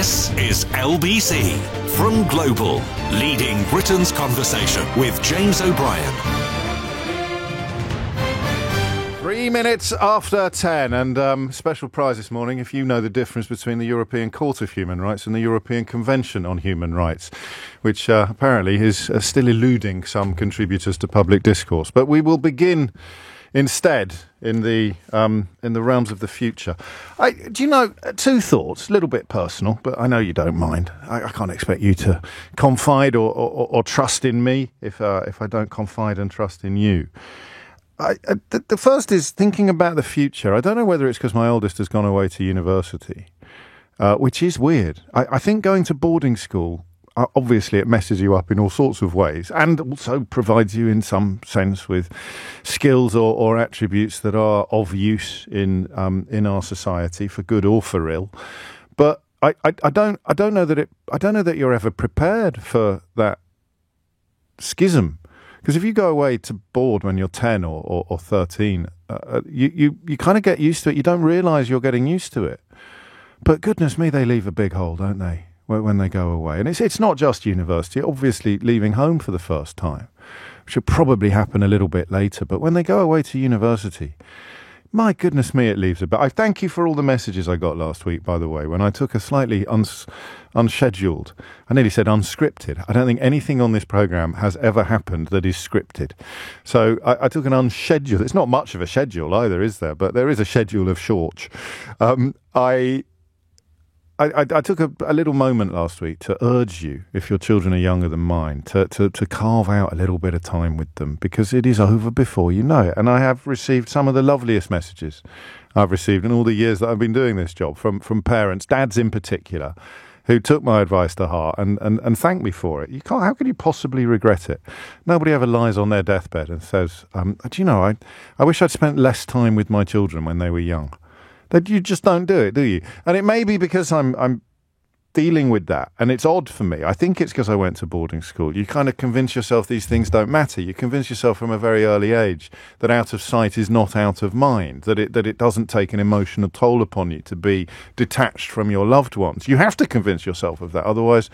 This is LBC from Global, leading Britain's conversation with James O'Brien. 3 minutes after 10, and special prize this morning if you know the difference between the European Court of Human Rights and the European Convention on Human Rights, which apparently is still eluding some contributors to public discourse. But we will begin instead in the realms of the future. Do you know, two thoughts, a little bit personal, but I know you don't mind. I can't expect you to confide or trust in me if I don't confide and trust in you. The first is thinking about the future. I don't know whether it's because my oldest has gone away to university, which is weird. I think going to boarding school, obviously it messes you up in all sorts of ways and also provides you in some sense with skills or attributes that are of use in our society for good or for ill. But I don't know that you're ever prepared for that schism. Because if you go away to board when you're 10 or 13, you kind of get used to it. You don't realise you're getting used to it. But goodness me, they leave a big hole, don't they, when they go away? And it's not just university. Obviously, leaving home for the first time, which will probably happen a little bit later. But when they go away to university, my goodness me, it leaves a bit. I thank you for all the messages I got last week, by the way, when I took a slightly unscheduled, I nearly said unscripted. I don't think anything on this programme has ever happened that is scripted. So I took an unscheduled, it's not much of a schedule either, is there? But there is a schedule of shorts. I took a little moment last week to urge you, if your children are younger than mine, to carve out a little bit of time with them, because it is over before you know it. And I have received some of the loveliest messages I've received in all the years that I've been doing this job from parents, dads in particular, who took my advice to heart and thanked me for it. How can you possibly regret it? Nobody ever lies on their deathbed and says, do you know, I wish I'd spent less time with my children when they were young. That you just don't do it, do you? And it may be because I'm dealing with that, and it's odd for me. I think it's because I went to boarding school. You kind of convince yourself these things don't matter. You convince yourself from a very early age that out of sight is not out of mind, that it doesn't take an emotional toll upon you to be detached from your loved ones. You have to convince yourself of that, otherwise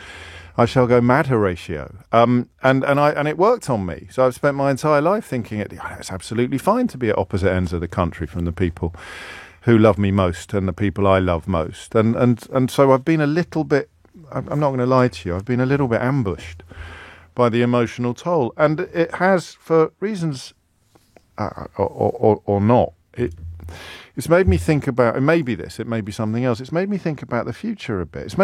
I shall go mad, Horatio. And it worked on me. So I've spent my entire life thinking it's absolutely fine to be at opposite ends of the country from the people who love me most and the people I love most. And so I've been a little bit, I'm not going to lie to you, I've been a little bit ambushed by the emotional toll. And it has, for reasons or not, it's made me think about, it may be this, it may be something else, it's made me think about the future a bit. It's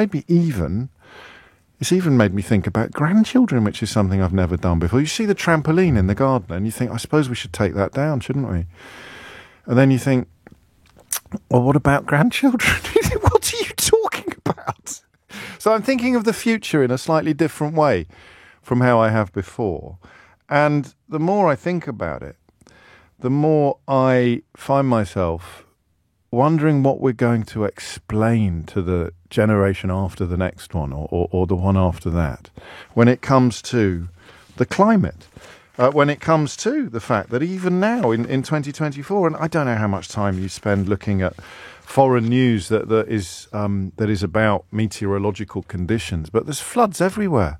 even made me think about grandchildren, which is something I've never done before. You see the trampoline in the garden and you think, I suppose we should take that down, shouldn't we? And then you think, well, what about grandchildren? What are you talking about? So I'm thinking of the future in a slightly different way from how I have before. And the more I think about it, the more I find myself wondering what we're going to explain to the generation after the next one or the one after that when it comes to the climate. When it comes to the fact that even now in 2024, and I don't know how much time you spend looking at foreign news that is about meteorological conditions, but there's floods everywhere.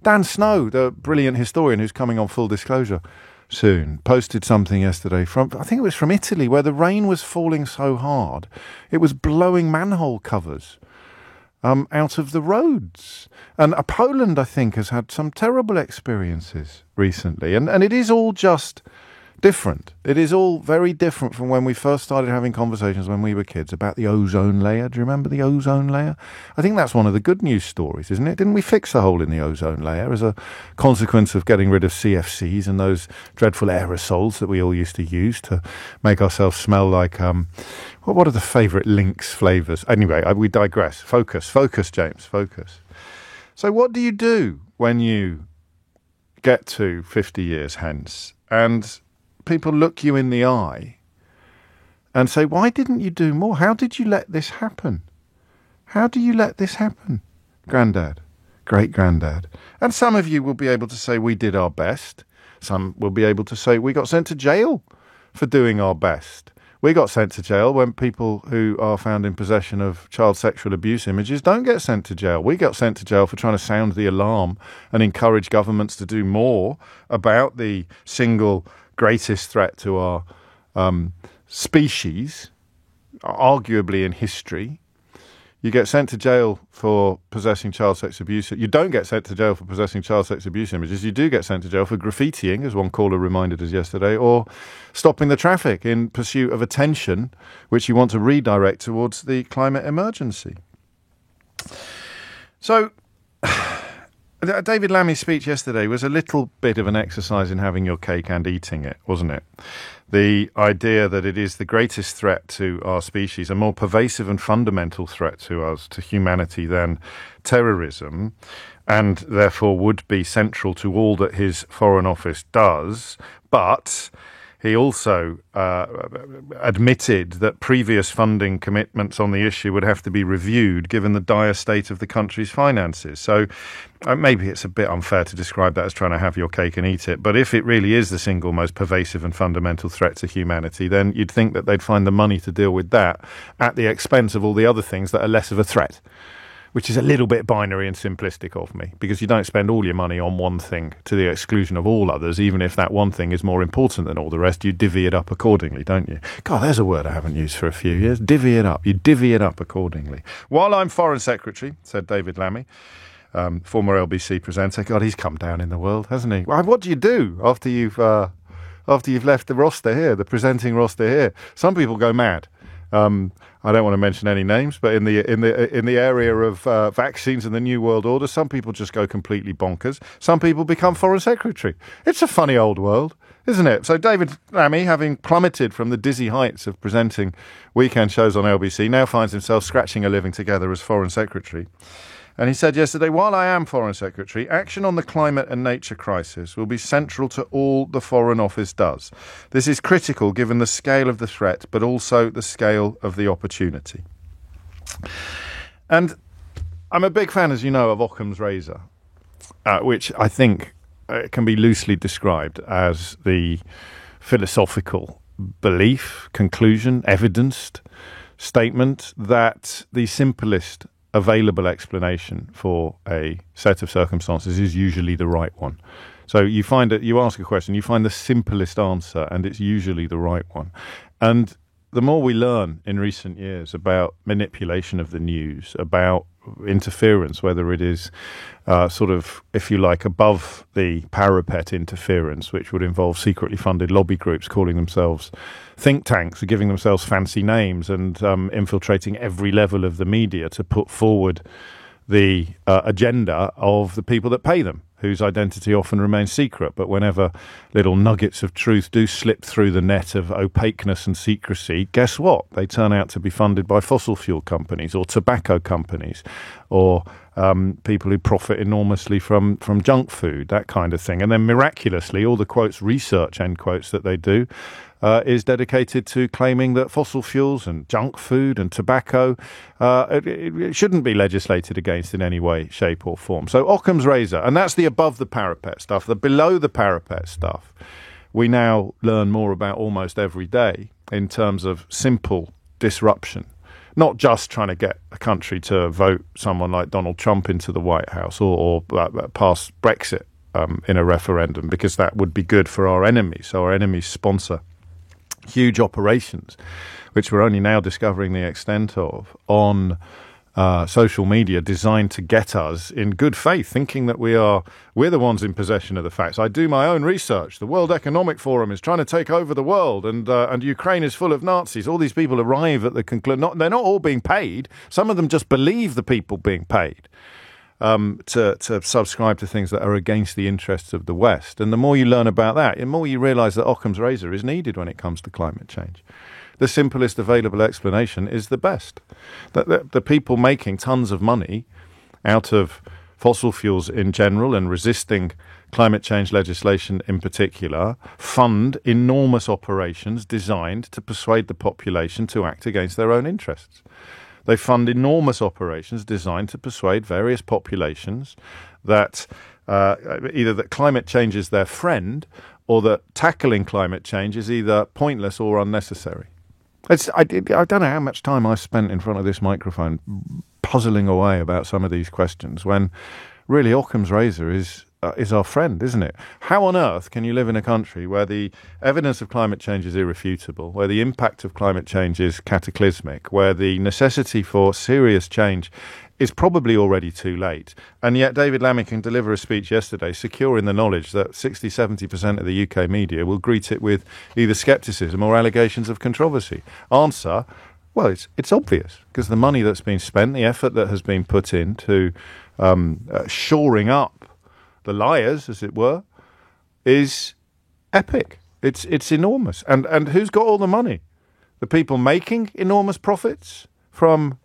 Dan Snow, the brilliant historian who's coming on Full Disclosure soon, posted something yesterday from, I think it was from Italy, where the rain was falling so hard it was blowing manhole covers out of the roads. And Poland, I think, has had some terrible experiences recently. And it is all just different. It is all very different from when we first started having conversations when we were kids about the ozone layer. Do you remember the ozone layer? I think that's one of the good news stories, isn't it? Didn't we fix the hole in the ozone layer as a consequence of getting rid of CFCs and those dreadful aerosols that we all used to use to make ourselves smell like... what are the favourite Lynx flavours? Anyway, we digress. Focus, James, focus. So what do you do when you get to 50 years hence and people look you in the eye and say, why didn't you do more? How did you let this happen? How do you let this happen, Grandad, great-granddad? And some of you will be able to say we did our best. Some will be able to say we got sent to jail for doing our best. We got sent to jail when people who are found in possession of child sexual abuse images don't get sent to jail. We got sent to jail for trying to sound the alarm and encourage governments to do more about the single greatest threat to our species, arguably in history. You get sent to jail for possessing child sex abuse. You don't get sent to jail for possessing child sex abuse images. You do get sent to jail for graffitiing, as one caller reminded us yesterday, or stopping the traffic in pursuit of attention, which you want to redirect towards the climate emergency. So, David Lammy's speech yesterday was a little bit of an exercise in having your cake and eating it, wasn't it? The idea that it is the greatest threat to our species, a more pervasive and fundamental threat to us, to humanity, than terrorism, and therefore would be central to all that his Foreign Office does. But he also admitted that previous funding commitments on the issue would have to be reviewed given the dire state of the country's finances. So maybe it's a bit unfair to describe that as trying to have your cake and eat it, but if it really is the single most pervasive and fundamental threat to humanity, then you'd think that they'd find the money to deal with that at the expense of all the other things that are less of a threat, which is a little bit binary and simplistic of me, because you don't spend all your money on one thing to the exclusion of all others. Even if that one thing is more important than all the rest, you divvy it up accordingly, don't you? God, there's a word I haven't used for a few years. Divvy it up. You divvy it up accordingly. While I'm Foreign Secretary, said David Lammy, former LBC presenter. God, he's come down in the world, hasn't he? Well, what do you do after you've left the roster here, the presenting roster here? Some people go mad. I don't want to mention any names, but in the area of vaccines and the New World Order, some people just go completely bonkers. Some people become Foreign Secretary. It's a funny old world, isn't it? So David Lammy, having plummeted from the dizzy heights of presenting weekend shows on LBC, now finds himself scratching a living together as Foreign Secretary. And he said yesterday, while I am Foreign Secretary, action on the climate and nature crisis will be central to all the Foreign Office does. This is critical given the scale of the threat, but also the scale of the opportunity. And I'm a big fan, as you know, of Occam's razor, which I think can be loosely described as the philosophical belief, conclusion, evidenced statement that the simplest available explanation for a set of circumstances is usually the right one. So you ask a question, you find the simplest answer, and it's usually the right one. And the more we learn in recent years about manipulation of the news, about interference, whether it is sort of, if you like, above the parapet interference, which would involve secretly funded lobby groups calling themselves think tanks, giving themselves fancy names, and infiltrating every level of the media to put forward the agenda of the people that pay them, whose identity often remains secret. But whenever little nuggets of truth do slip through the net of opaqueness and secrecy, guess what? They turn out to be funded by fossil fuel companies or tobacco companies or people who profit enormously from junk food, that kind of thing. And then miraculously, all the quotes, research end quotes that they do, is dedicated to claiming that fossil fuels and junk food and tobacco it shouldn't be legislated against in any way, shape or form. So Occam's razor, and that's the above the parapet stuff. The below the parapet stuff we now learn more about almost every day in terms of simple disruption. Not just trying to get a country to vote someone like Donald Trump into the White House or pass Brexit in a referendum, because that would be good for our enemies. So our enemies sponsor huge operations, which we're only now discovering the extent of, on social media, designed to get us in good faith, thinking that we're the ones in possession of the facts. I do my own research. The World Economic Forum is trying to take over the world, and Ukraine is full of Nazis. All these people arrive at the conclusion. They're not all being paid. Some of them just believe the people being paid to subscribe to things that are against the interests of the West. And the more you learn about that, the more you realise that Occam's razor is needed when it comes to climate change. The simplest available explanation is the best. That the people making tons of money out of fossil fuels in general and resisting climate change legislation in particular fund enormous operations designed to persuade the population to act against their own interests. They fund enormous operations designed to persuade various populations that either that climate change is their friend or that tackling climate change is either pointless or unnecessary. I don't know how much time I spent in front of this microphone puzzling away about some of these questions when really Occam's razor is our friend, isn't it? How on earth can you live in a country where the evidence of climate change is irrefutable, where the impact of climate change is cataclysmic, where the necessity for serious change is probably already too late, and yet David Lammy can deliver a speech yesterday secure in the knowledge that 60-70% of the UK media will greet it with either scepticism or allegations of controversy? Answer, well, it's obvious, because the money that's been spent, the effort that has been put into shoring up the liars, as it were, is epic. It's enormous. And who's got all the money? The people making enormous profits from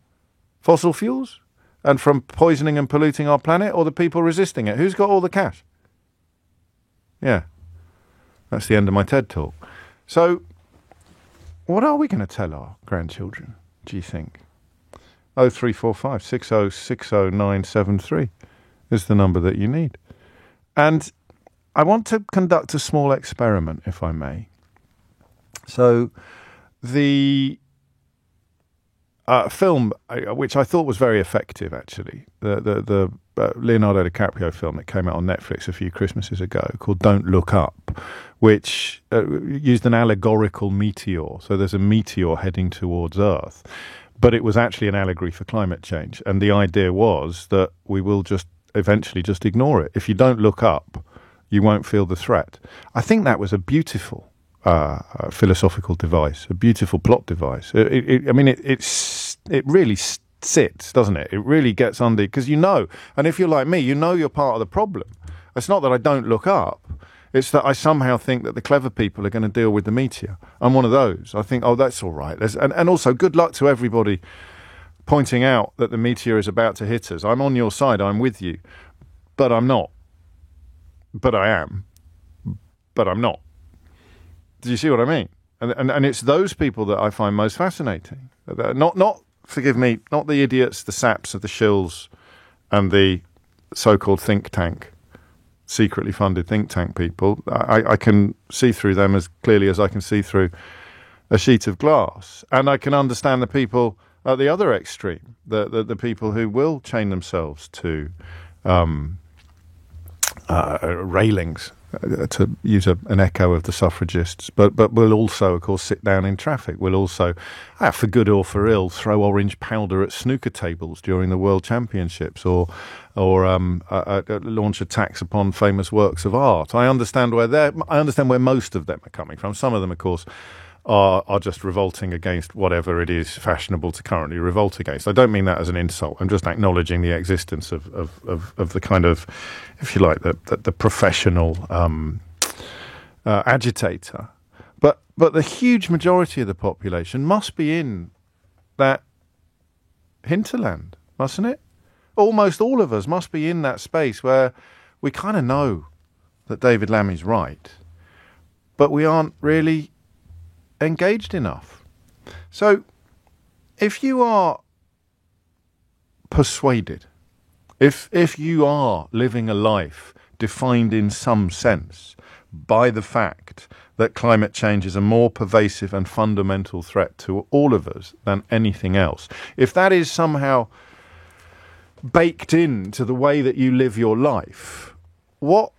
fossil fuels and from poisoning and polluting our planet, or the people resisting it? Who's got all the cash? Yeah. That's the end of my TED talk. So, what are we going to tell our grandchildren, do you think? 0345 6060 973 is the number that you need. And I want to conduct a small experiment, if I may. So, the film, which I thought was very effective, actually, the Leonardo DiCaprio film that came out on Netflix a few Christmases ago, called Don't Look Up, which used an allegorical meteor. So there's a meteor heading towards Earth, but it was actually an allegory for climate change. And the idea was that we will just eventually just ignore it. If you don't look up, you won't feel the threat. I think that was a beautiful philosophical device, a beautiful plot device. It really sits, doesn't it? It really gets under, because you know, and if you're like me, you know you're part of the problem. It's not that I don't look up, it's that I somehow think that the clever people are going to deal with the meteor. I'm one of those. I think, oh, that's all right. And also, good luck to everybody pointing out that the meteor is about to hit us. I'm on your side, I'm with you, but I'm not. But I am. But I'm not. Do you see what I mean? And it's those people that I find most fascinating. Not forgive me, not the idiots, the saps of the shills and the so-called think tank, secretly funded think tank people. I can see through them as clearly as I can see through a sheet of glass. And I can understand the people at the other extreme, the people who will chain themselves to railings, to use an echo of the suffragists, but will also, of course, sit down in traffic. Will also, for good or for ill, throw orange powder at snooker tables during the World Championships, or launch attacks upon famous works of art. I understand where most of them are coming from. Some of them, of course, are just revolting against whatever it is fashionable to currently revolt against. I don't mean that as an insult. I'm just acknowledging the existence of the kind of, if you like, the professional agitator. But the huge majority of the population must be in that hinterland, mustn't it? Almost all of us must be in that space where we kind of know that David Lammy's right, but we aren't really engaged enough. So if you are persuaded, if you are living a life defined in some sense by the fact that climate change is a more pervasive and fundamental threat to all of us than anything else, if that is somehow baked into the way that you live your life, what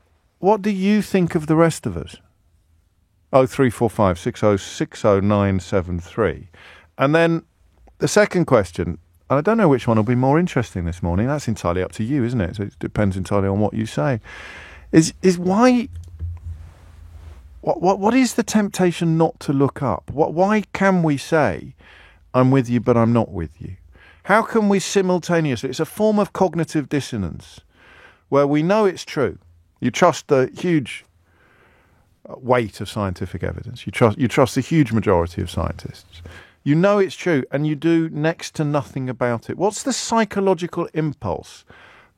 do you think of the rest of us? 0345 6060 973. And then the second question, and I don't know which one will be more interesting this morning. That's entirely up to you, isn't it? So it depends entirely on what you say. Is why? What is the temptation not to look up? Why can we say, I'm with you, but I'm not with you? How can we simultaneously? It's a form of cognitive dissonance where we know it's true. You trust the huge weight of scientific evidence. You trust the huge majority of scientists. You know it's true, and you do next to nothing about it. What's the psychological impulse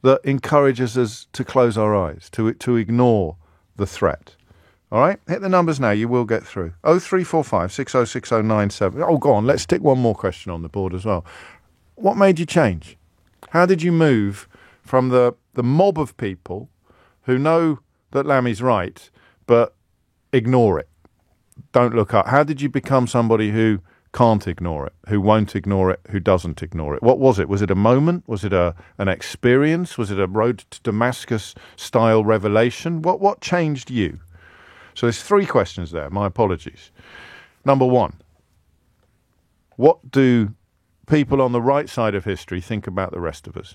that encourages us to close our eyes, to ignore the threat? All right, hit the numbers now. You will get through. 0345 6060 973. Oh, go on. Let's stick one more question on the board as well. What made you change? How did you move from the mob of people who know that Lammy's right, but ignore it, don't look up? How did you become somebody who can't ignore it, who won't ignore it, who doesn't ignore it. What was it? Was it a moment? Was it an experience? Was it a road to Damascus style revelation? What changed you? So there's 3 questions there. My apologies. Number 1, what do people on the right side of history think about the rest of us?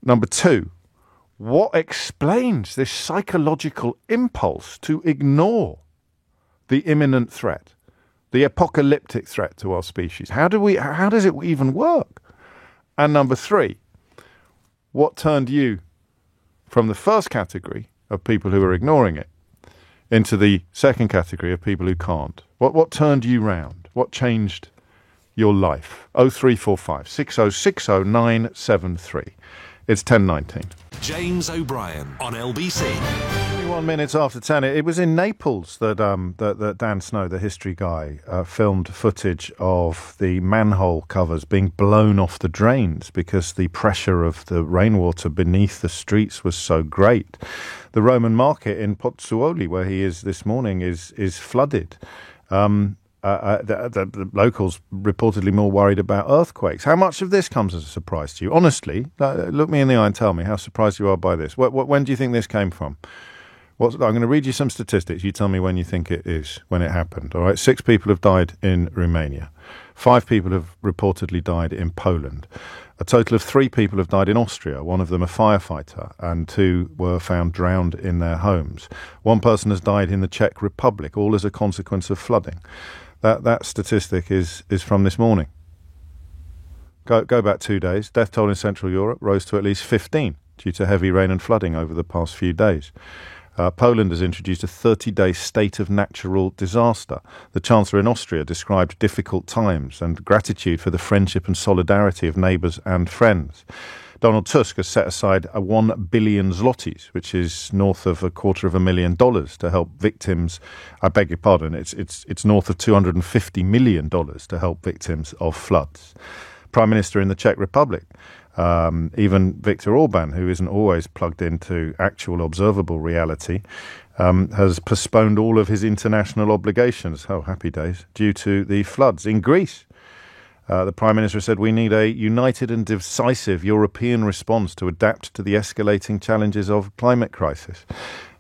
Number 2, what explains this psychological impulse to ignore the imminent threat, the apocalyptic threat to our species? How does it even work? And number 3, what turned you from the first category of people who are ignoring it into the second category of people who can't? What turned you round? What changed your life? 0345 6060 973. It's 10:19. James O'Brien on LBC. 21 minutes after 10. It was in Naples that Dan Snow, the history guy, filmed footage of the manhole covers being blown off the drains because the pressure of the rainwater beneath the streets was so great. The Roman market in Pozzuoli, where he is this morning, is flooded. The locals reportedly more worried about earthquakes. How much of this comes as a surprise to you? Honestly, look me in the eye and tell me how surprised you are by this. When do you think this came from? I'm going to read you some statistics. You tell me when you think it is, when it happened. All right, 6 people have died in Romania. 5 people have reportedly died in Poland. A total of 3 people have died in Austria, one of them a firefighter, and 2 were found drowned in their homes. 1 person has died in the Czech Republic, all as a consequence of flooding. That statistic is from this morning. Go back 2 days. Death toll in Central Europe rose to at least 15 due to heavy rain and flooding over the past few days. Poland has introduced a 30-day state of natural disaster. The Chancellor in Austria described difficult times and gratitude for the friendship and solidarity of neighbours and friends. Donald Tusk has set aside 1 billion zlotys, which is north of $250,000 to help victims. I beg your pardon, it's north of $250 million to help victims of floods. Prime Minister in the Czech Republic, even Viktor Orban, who isn't always plugged into actual observable reality, has postponed all of his international obligations, happy days, due to the floods. In Greece, the Prime Minister said we need a united and decisive European response to adapt to the escalating challenges of climate crisis.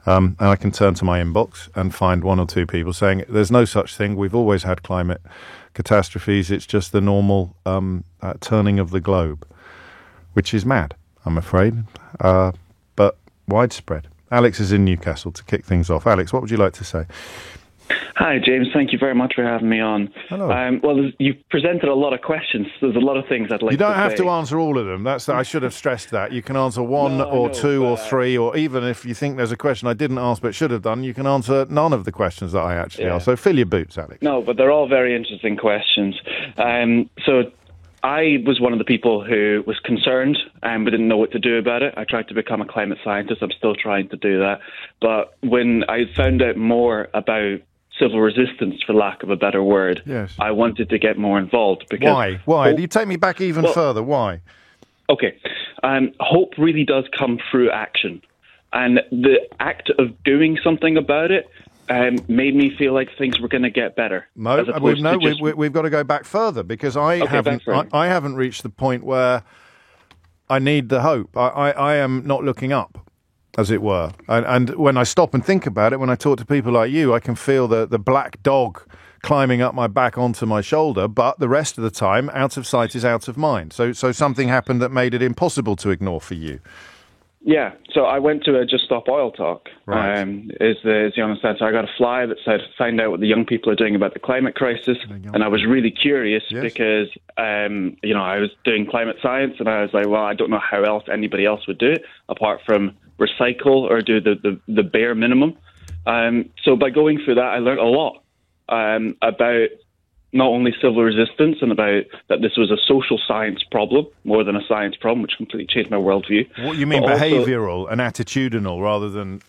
And I can turn to my inbox and find 1 or 2 people saying there's no such thing. We've always had climate catastrophes. It's just the normal turning of the globe, which is mad, I'm afraid, but widespread. Alex is in Newcastle to kick things off. Alex, what would you like to say? Hi, James. Thank you very much for having me on. Hello. Well, you've presented a lot of questions. There's a lot of things I'd like to say. You don't have to answer all of them. I should have stressed that. You can answer 1 or 2 or 3, or even if you think there's a question I didn't ask but should have done, you can answer none of the questions that I actually asked. So fill your boots, Alex. No, but they're all very interesting questions. So I was one of the people who was concerned but didn't know what to do about it. I tried to become a climate scientist. I'm still trying to do that. But when I found out more about civil resistance, for lack of a better word, yes, I wanted to get more involved. Because Why? You take me back even further. Why? Okay. Hope really does come through action. And the act of doing something about it made me feel like things were going to get better. We've got to go back further because I haven't reached the point where I need the hope. I am not looking up, as it were. And when I stop and think about it, when I talk to people like you, I can feel the black dog climbing up my back onto my shoulder, but the rest of the time, out of sight is out of mind. So something happened that made it impossible to ignore for you. Yeah, so I went to a Just Stop Oil talk, right. Is the honest answer. I got a flyer that said, find out what the young people are doing about the climate crisis, and I was really curious because, I was doing climate science, and I was like, well, I don't know how else anybody else would do it, apart from recycle or do the bare minimum. So by going through that, I learned a lot about not only civil resistance and about that this was a social science problem more than a science problem, which completely changed my worldview. What you mean behavioural and attitudinal rather than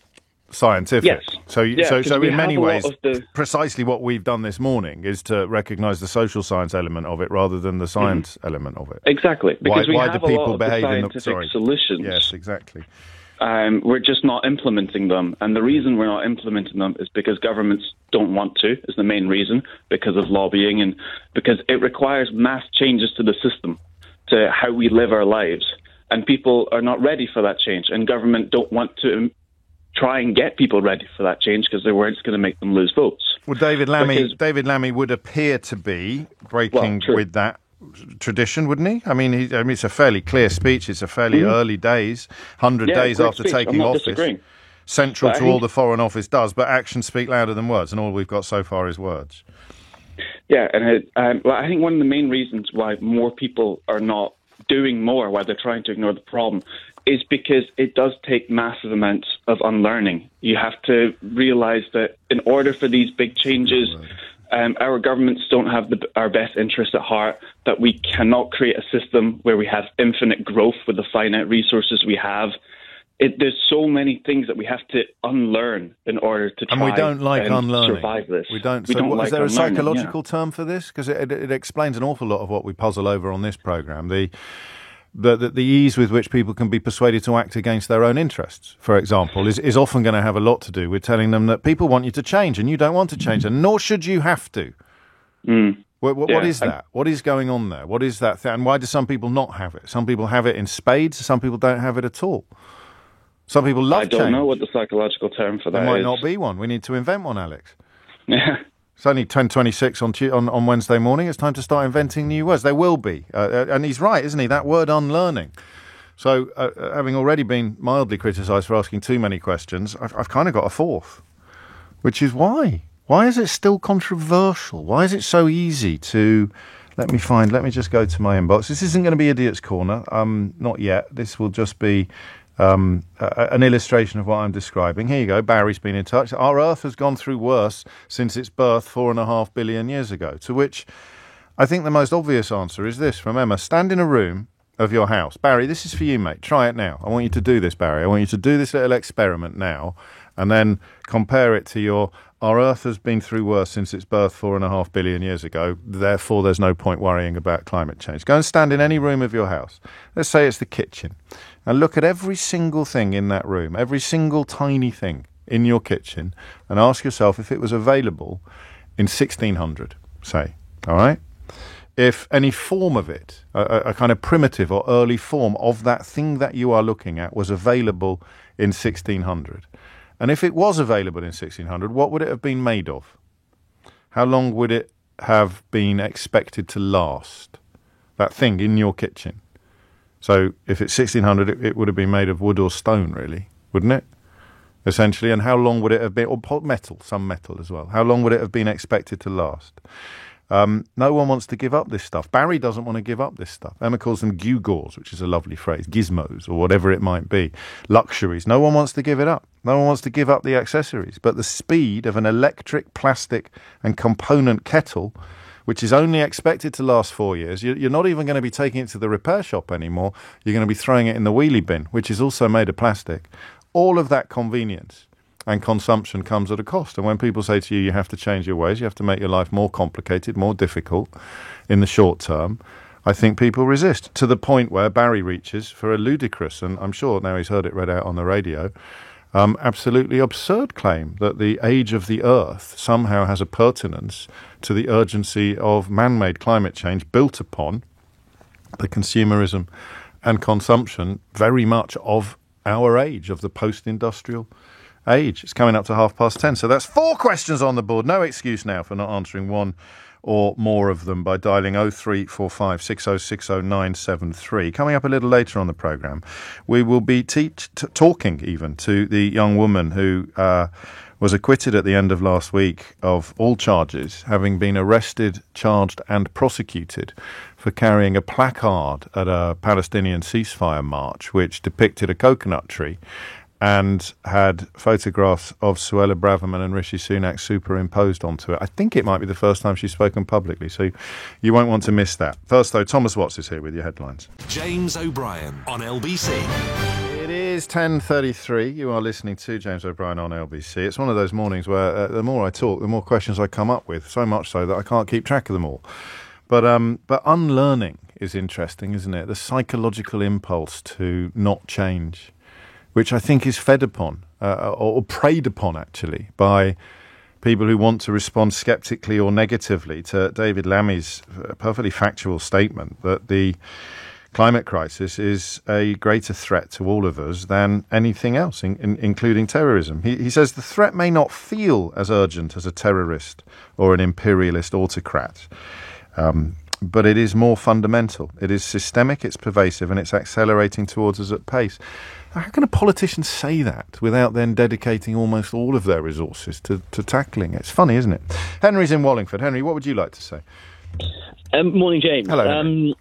scientific? Yes. So in many ways, precisely what we've done this morning is to recognise the social science element of it rather than the science element of it. Exactly. Because why we have do people a lot of behave the scientific solutions. Yes, exactly. We're just not implementing them. And the reason we're not implementing them is because governments don't want to, is the main reason, because of lobbying and because it requires mass changes to the system, to how we live our lives. And people are not ready for that change. And government don't want to try and get people ready for that change because they're worried it's going to make them lose votes. Well, David Lammy would appear to be breaking with that tradition, wouldn't he? I mean, it's a fairly clear speech. It's a fairly early days, 100 days after taking office. Disagreeing. Central to all the Foreign Office does, but actions speak louder than words, and all we've got so far is words. Yeah, and I think one of the main reasons why more people are not doing more, why they're trying to ignore the problem, is because it does take massive amounts of unlearning. You have to realise that in order for these big changes, our governments don't have our best interests at heart, that we cannot create a system where we have infinite growth with the finite resources we have. There's so many things that we have to unlearn in order to try and we don't like and unlearning. Survive this. We don't. We So don't is there a psychological yeah. term for this? Because it explains an awful lot of what we puzzle over on this programme. The ease with which people can be persuaded to act against their own interests, for example, is often going to have a lot to do with telling them that people want you to change and you don't want to change, and nor should you have to. What is that? What is going on there? What is that thing? And why do some people not have it? Some people have it in spades, some people don't have it at all. Some people love change. I don't know what the psychological term for that is. There might not be one. We need to invent one, Alex. Yeah. It's only 10:26 on Wednesday morning. It's time to start inventing new words. There will be. And he's right, isn't he? That word unlearning. So having already been mildly criticised for asking too many questions, I've kind of got a fourth, which is why? Why is it still controversial? Why is it so easy to... Let me just go to my inbox. This isn't going to be Idiot's Corner. Not yet. This will just be... an illustration of what I'm describing. Here you go. Barry's been in touch. Our Earth has gone through worse since its birth 4.5 billion years ago. To which I think the most obvious answer is this from Emma. Stand in a room of your house. Barry, this is for you, mate. Try it now. I want you to do this, Barry. I want you to do this little experiment now and then compare it to your our Earth has been through worse since its birth 4.5 billion years ago. Therefore, there's no point worrying about climate change. Go and stand in any room of your house. Let's say it's the kitchen. And look at every single thing in that room, every single tiny thing in your kitchen, and ask yourself if it was available in 1600, say. All right? If any form of it, a kind of primitive or early form of that thing that you are looking at was available in 1600. And if it was available in 1600, what would it have been made of? How long would it have been expected to last? That thing in your kitchen. So if it's 1600, it would have been made of wood or stone, really, wouldn't it? Essentially. And how long would it have been, or metal, some metal as well. How long would it have been expected to last? No one wants to give up this stuff. Barry doesn't want to give up this stuff. Emma calls them gewgaws, which is a lovely phrase, gizmos, or whatever it might be. Luxuries. No one wants to give it up. No one wants to give up the accessories. But the speed of an electric, plastic and component kettle, which is only expected to last 4 years, you're not even going to be taking it to the repair shop anymore. You're going to be throwing it in the wheelie bin, which is also made of plastic. All of that convenience and consumption comes at a cost. And when people say to you, you have to change your ways, you have to make your life more complicated, more difficult in the short term, I think people resist to the point where Barry reaches for a ludicrous, and I'm sure now he's heard it read out on the radio, absolutely absurd claim that the age of the Earth somehow has a pertinence to the urgency of man-made climate change built upon the consumerism and consumption very much of our age, of the post-industrial age. It's coming up to 10:30. So that's 4 questions on the board. No excuse now for not answering one or more of them by dialing 0345 6060 973. Coming up a little later on the programme, we will be talking even to the young woman who was acquitted at the end of last week of all charges, having been arrested, charged and prosecuted for carrying a placard at a Palestinian ceasefire march which depicted a coconut tree and had photographs of Suella Braverman and Rishi Sunak superimposed onto it. I think it might be the first time she's spoken publicly, so you won't want to miss that. First, though, Thomas Watts is here with your headlines. James O'Brien on LBC. It is 10:33. You are listening to James O'Brien on LBC. It's one of those mornings where the more I talk, the more questions I come up with, so much so that I can't keep track of them all. But unlearning is interesting, isn't it? The psychological impulse to not change, which I think is fed upon or preyed upon, actually, by people who want to respond sceptically or negatively to David Lammy's perfectly factual statement that the climate crisis is a greater threat to all of us than anything else, including terrorism. He says the threat may not feel as urgent as a terrorist or an imperialist autocrat, but it is more fundamental. It is systemic, it's pervasive, and it's accelerating towards us at pace. How can a politician say that without then dedicating almost all of their resources to tackling it? It's funny, isn't it? Henry's in Wallingford. Henry, what would you like to say? Morning, James. Hello, Henry.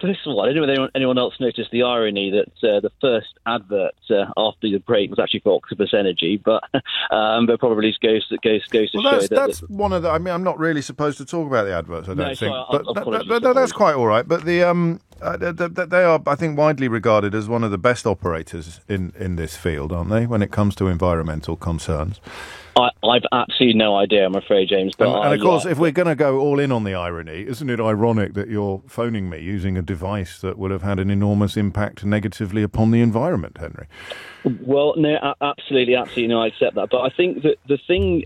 First of all, I don't know whether anyone else noticed the irony that the first advert after the break was actually for Octopus Energy, but probably goes to show that's one of the. I mean, I'm not really supposed to talk about the adverts. I don't think, but that's quite all right. But they are, I think, widely regarded as one of the best operators in this field, aren't they? When it comes to environmental concerns. I've absolutely no idea, I'm afraid, James. But and of course, if we're going to go all in on the irony, isn't it ironic that you're phoning me using a device that would have had an enormous impact negatively upon the environment, Henry? Well, no, absolutely, no, I accept that. But I think that the thing,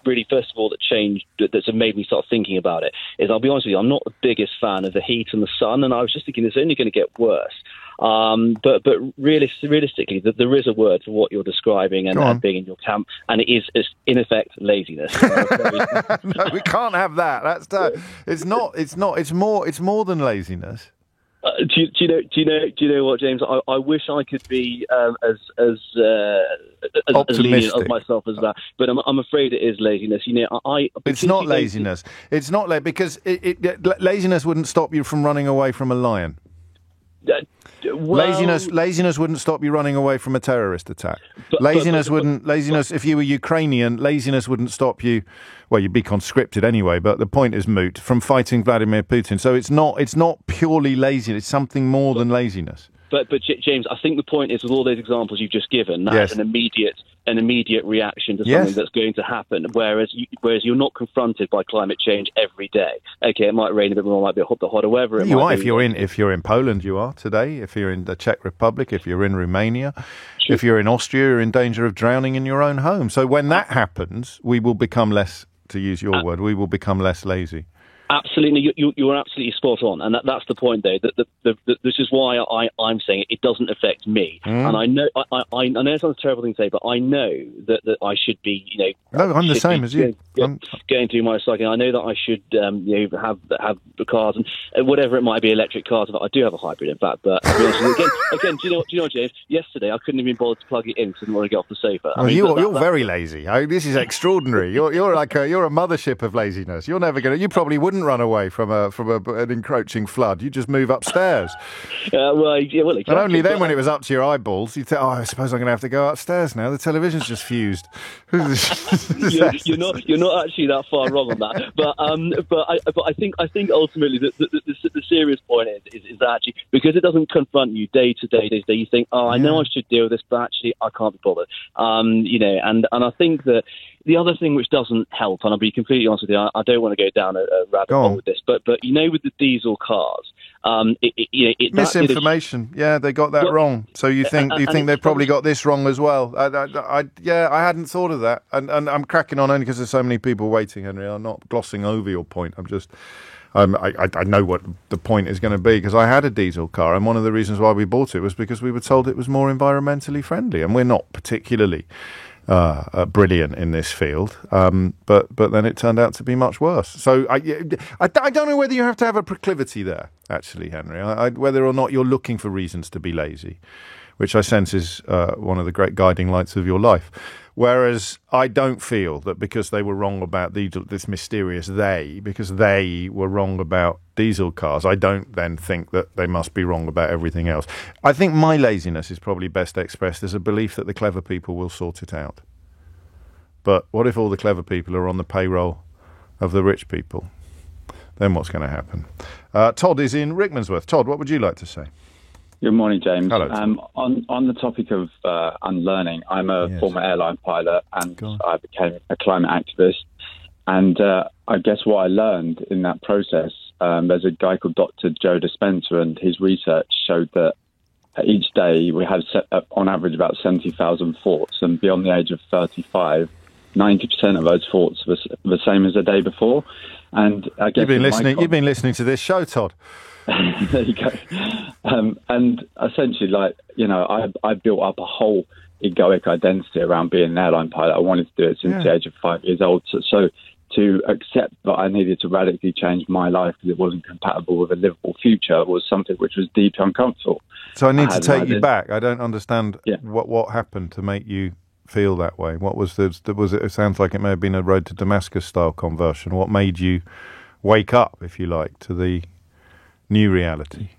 really, first of all, that changed, that's made me start thinking about it, is, I'll be honest with you, I'm not the biggest fan of the heat and the sun, and I was just thinking it's only going to get worse. But realistically, there is a word for what you're describing and being in your camp, and it's in effect laziness. No, we can't have that. It's not. It's more than laziness. Do you know what, James? I wish I could be as lenient of myself as that, but I'm afraid it is laziness. It's not laziness. It's not because laziness wouldn't stop you from running away from a lion. Laziness wouldn't stop you running away from a terrorist attack. Laziness, if you were Ukrainian, laziness wouldn't stop you. Well, you'd be conscripted anyway, but the point is moot, from fighting Vladimir Putin. So it's not purely laziness. It's something more than laziness. But James, I think the point is, with all those examples you've just given, that's an immediate reaction to something that's going to happen. Whereas you're not confronted by climate change every day. Okay, it might rain a bit more, it might be a bit hotter, whatever. If you're in Poland, you are today. If you're in the Czech Republic, if you're in Romania, if you're in Austria, you're in danger of drowning in your own home. So when that happens, we will become less, to use your word, we will become less lazy. Absolutely, you're absolutely spot on, and that's the point, though. This is why I'm saying it doesn't affect me, and I know it sounds a terrible thing to say, but I know that I should be, No, I'm the same as you. Going through my cycling, I know that I should, have the cars and whatever it might be, electric cars. I do have a hybrid, in fact. But again, do you know, James? Yesterday, I couldn't even bother to plug it in because I didn't want to get off the sofa. You're very lazy. This is extraordinary. You're like you're a mothership of laziness. You're never going to. You probably wouldn't run away from an encroaching flood. You just move upstairs. Exactly. And only then, when it was up to your eyeballs, you think, I suppose I'm going to have to go upstairs now. The television's just fused. You're not actually that far wrong on that. But I think ultimately the serious point is that actually, because it doesn't confront you day to day, you think, I know I should deal with this, but actually I can't be bothered. And I think that the other thing which doesn't help, and I'll be completely honest with you, I don't want to go down a rabbit hole with this, but with the diesel cars, misinformation. They got that wrong. So you think they've probably got this wrong as well? I hadn't thought of that, and I'm cracking on only because there's so many people waiting, Henry. I'm not glossing over your point. I'm just. I know what the point is going to be because I had a diesel car, and one of the reasons why we bought it was because we were told it was more environmentally friendly, and we're not particularly brilliant in this field, but then it turned out to be much worse. So I don't know whether you have to have a proclivity there, actually, Henry. Whether or not you're looking for reasons to be lazy, which I sense is one of the great guiding lights of your life. Whereas I don't feel that because they were wrong about this mysterious because they were wrong about diesel cars, I don't then think that they must be wrong about everything else. I think my laziness is probably best expressed as a belief that the clever people will sort it out. But what if all the clever people are on the payroll of the rich people? Then what's going to happen? Todd is in Rickmansworth. Todd, what would you like to say? Good morning, James. Hello. On the topic of unlearning, I'm a former airline pilot and I became a climate activist. And I guess what I learned in that process, there's a guy called Dr. Joe Dispenza, and his research showed that each day we had on average about 70,000 thoughts, and beyond the age of 35, 90% of those thoughts were the same as the day before. And I guess you've been listening to this show, Todd. There you go. And essentially, I built up a whole egoic identity around being an airline pilot. I wanted to do it since the age of 5 years old. So to accept that I needed to radically change my life because it wasn't compatible with a livable future was something which was deeply uncomfortable. So I need to take you back. I don't understand what happened to make you feel that way. What was it sounds like it may have been a Road to Damascus style conversion. What made you wake up, if you like, to the new reality?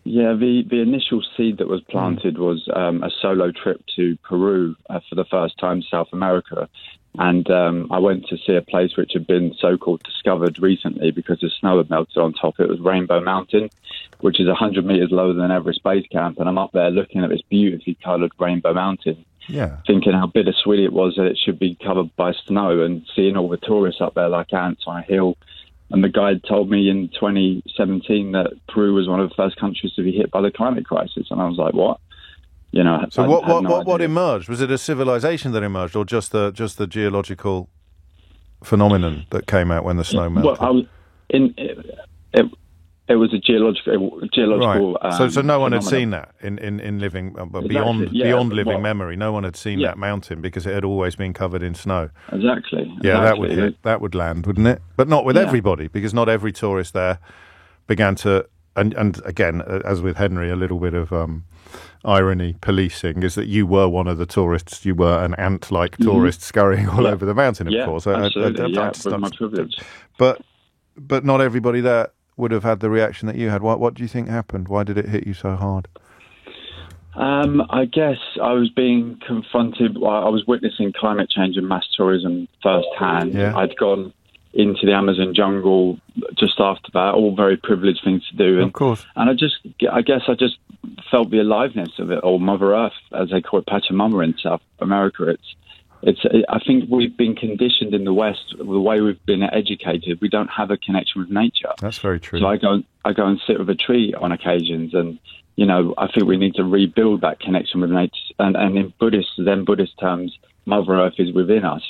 Yeah, the initial seed that was planted was a solo trip to Peru for the first time, South America. And I went to see a place which had been so-called discovered recently because the snow had melted on top. It was Rainbow Mountain, which is 100 metres lower than Everest Base Camp. And I'm up there looking at this beautifully coloured Rainbow Mountain, thinking how bittersweet it was that it should be covered by snow, and seeing all the tourists up there like ants on a hill. And the guide told me in 2017 that Peru was one of the first countries to be hit by the climate crisis. And I was like, what? So what emerged? Was it a civilization that emerged, or just the geological phenomenon that came out when the snow melted? It was a geological. Right. So no one had seen that in living beyond living memory. No one had seen that mountain because it had always been covered in snow. Exactly. Yeah, that would land, wouldn't it? But not with everybody, because not every tourist there began to. And again, as with Henry, a little bit of irony policing is that you were one of the tourists. You were an ant-like tourist scurrying all over the mountain, of course. Absolutely. It was my privilege. But not everybody there would have had the reaction that you had. What do you think happened? Why did it hit you so hard? I guess I was being confronted. I was witnessing climate change and mass tourism firsthand. Yeah. I'd gone into the Amazon jungle just after that, all very privileged things to do. Of course. And I guess I just felt the aliveness of it, or Mother Earth, as they call it, Pachamama in South America. I think we've been conditioned in the West, the way we've been educated, we don't have a connection with nature. That's very true. So I go and sit with a tree on occasions, and I think we need to rebuild that connection with nature. And in Buddhist terms, Mother Earth is within us.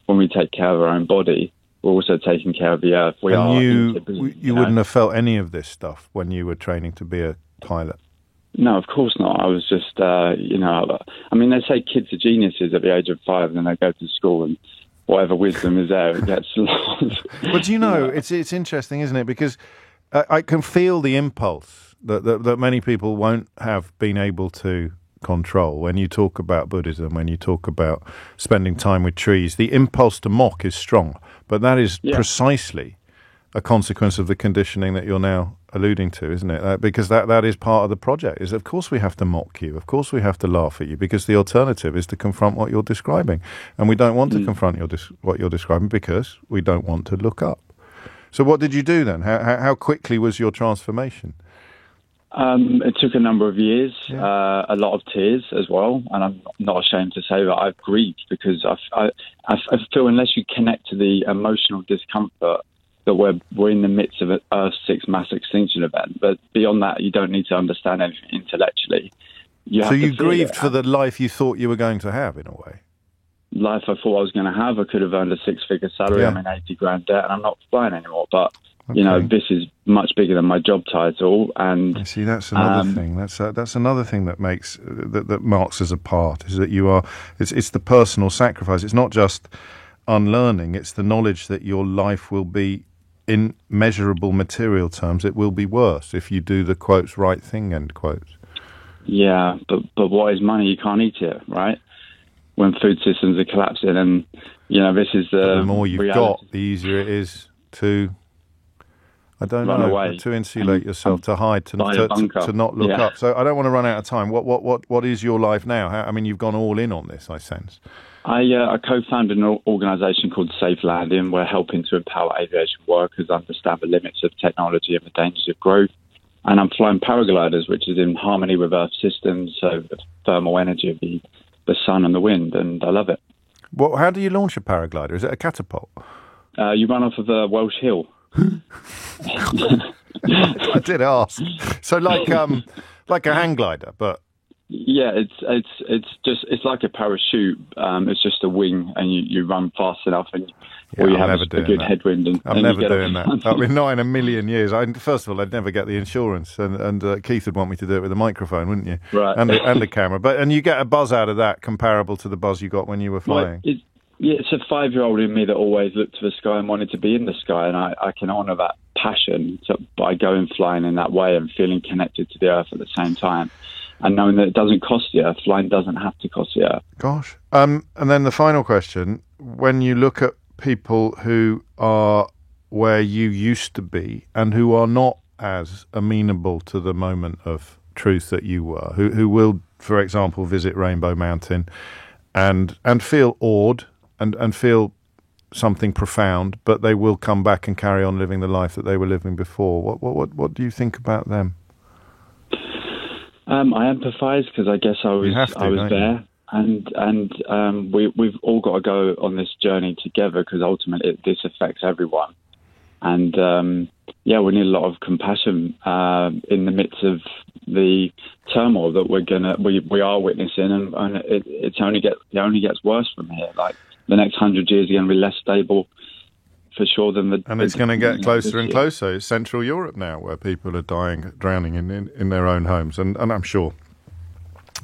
When we take care of our own body, we're also taking care of the earth. You wouldn't have felt any of this stuff when you were training to be a pilot? No, of course not. I was just, I mean, they say kids are geniuses at the age of 5, and then they go to school and whatever wisdom is there, it gets lost. But it's interesting, isn't it? Because I can feel the impulse that many people won't have been able to control. When you talk about Buddhism, when you talk about spending time with trees, the impulse to mock is strong. But that is precisely a consequence of the conditioning that you're now alluding to, isn't it? Because that is part of the project, is of course we have to mock you, of course we have to laugh at you, because the alternative is to confront what you're describing. And we don't want to confront what you're describing because we don't want to look up. So what did you do then? How quickly was your transformation? It took a number of years, a lot of tears as well, and I'm not ashamed to say that I've grieved, because I feel unless you connect to the emotional discomfort that we're in the midst of an Earth's 6th mass extinction event, but beyond that, you don't need to understand anything intellectually. So you grieved for the life you thought you were going to have, in a way? Life I thought I was going to have. I could have earned a 6-figure salary. I'm in 80 grand debt, and I'm not flying anymore, but this is much bigger than my job title. And I see, that's another thing. That's another thing that makes that marks us apart, is that you are. It's the personal sacrifice. It's not just unlearning. It's the knowledge that your life will be, in measurable material terms, it will be worse if you do the quotes right thing, end quotes. Yeah, but what is money? You can't eat it, right? When food systems are collapsing, and this is the more you've got, the easier it is to. I don't know. Away. To insulate yourself, to hide, to not look up. So I don't want to run out of time. What is your life now? You've gone all in on this, I sense. I co-founded an organisation called Safe Landing. We're helping to empower aviation workers understand the limits of technology and the dangers of growth. And I'm flying paragliders, which is in harmony with Earth systems, so the thermal energy of the sun and the wind, and I love it. Well, how do you launch a paraglider? Is it a catapult? You run off of a Welsh hill. I did ask. So, like a hang glider, but yeah, it's like a parachute. It's just a wing, and you run fast enough, and or you have a good headwind. And I'm never doing that. I mean, not in a million years. First of all, I'd never get the insurance, and Keith would want me to do it with a microphone, wouldn't you? Right. And a camera. And you get a buzz out of that comparable to the buzz you got when you were flying. It's a 5-year-old in me that always looked to the sky and wanted to be in the sky, and I can honour that passion by going flying in that way and feeling connected to the earth at the same time. And knowing that it doesn't cost the earth, flying doesn't have to cost the earth. Gosh. And then the final question, when you look at people who are where you used to be and who are not as amenable to the moment of truth that you were, who will, for example, visit Rainbow Mountain and feel awed and feel something profound, but they will come back and carry on living the life that they were living before. What do you think about them? I empathise because I guess I was there, and we've all got to go on this journey together because ultimately this affects everyone, and we need a lot of compassion in the midst of the turmoil that we are witnessing, and it only gets worse from here. Like the next 100 years are going to be less stable for sure and it's going to get closer and closer. It's Central Europe now where people are drowning in their own homes, and I'm sure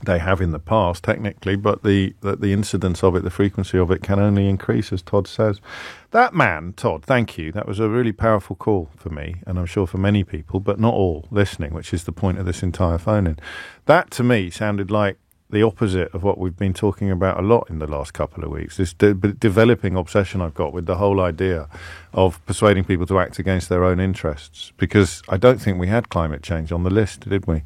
they have in the past technically, but the incidence of it, the frequency of it can only increase, as Todd says. That man, Todd, thank you. That was a really powerful call for me, and I'm sure for many people, but not all listening, which is the point of this entire phone-in. That to me sounded like the opposite of what we've been talking about a lot in the last couple of weeks, this developing obsession I've got with the whole idea of persuading people to act against their own interests, because I don't think we had climate change on the list, did we?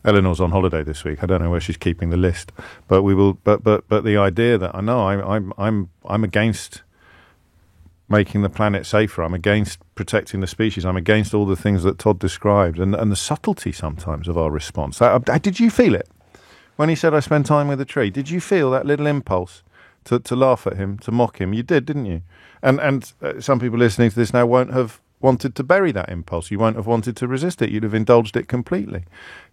Eleanor's on holiday this week. I don't know where she's keeping the list, but we will. But the idea that I know I'm against making the planet safer. I'm against protecting the species. I'm against all the things that Todd described, and the subtlety sometimes of our response. Did you feel it? When he said, I spend time with a tree, did you feel that little impulse to laugh at him, to mock him? You did, didn't you? And some people listening to this now won't have wanted to bury that impulse. You won't have wanted to resist it. You'd have indulged it completely.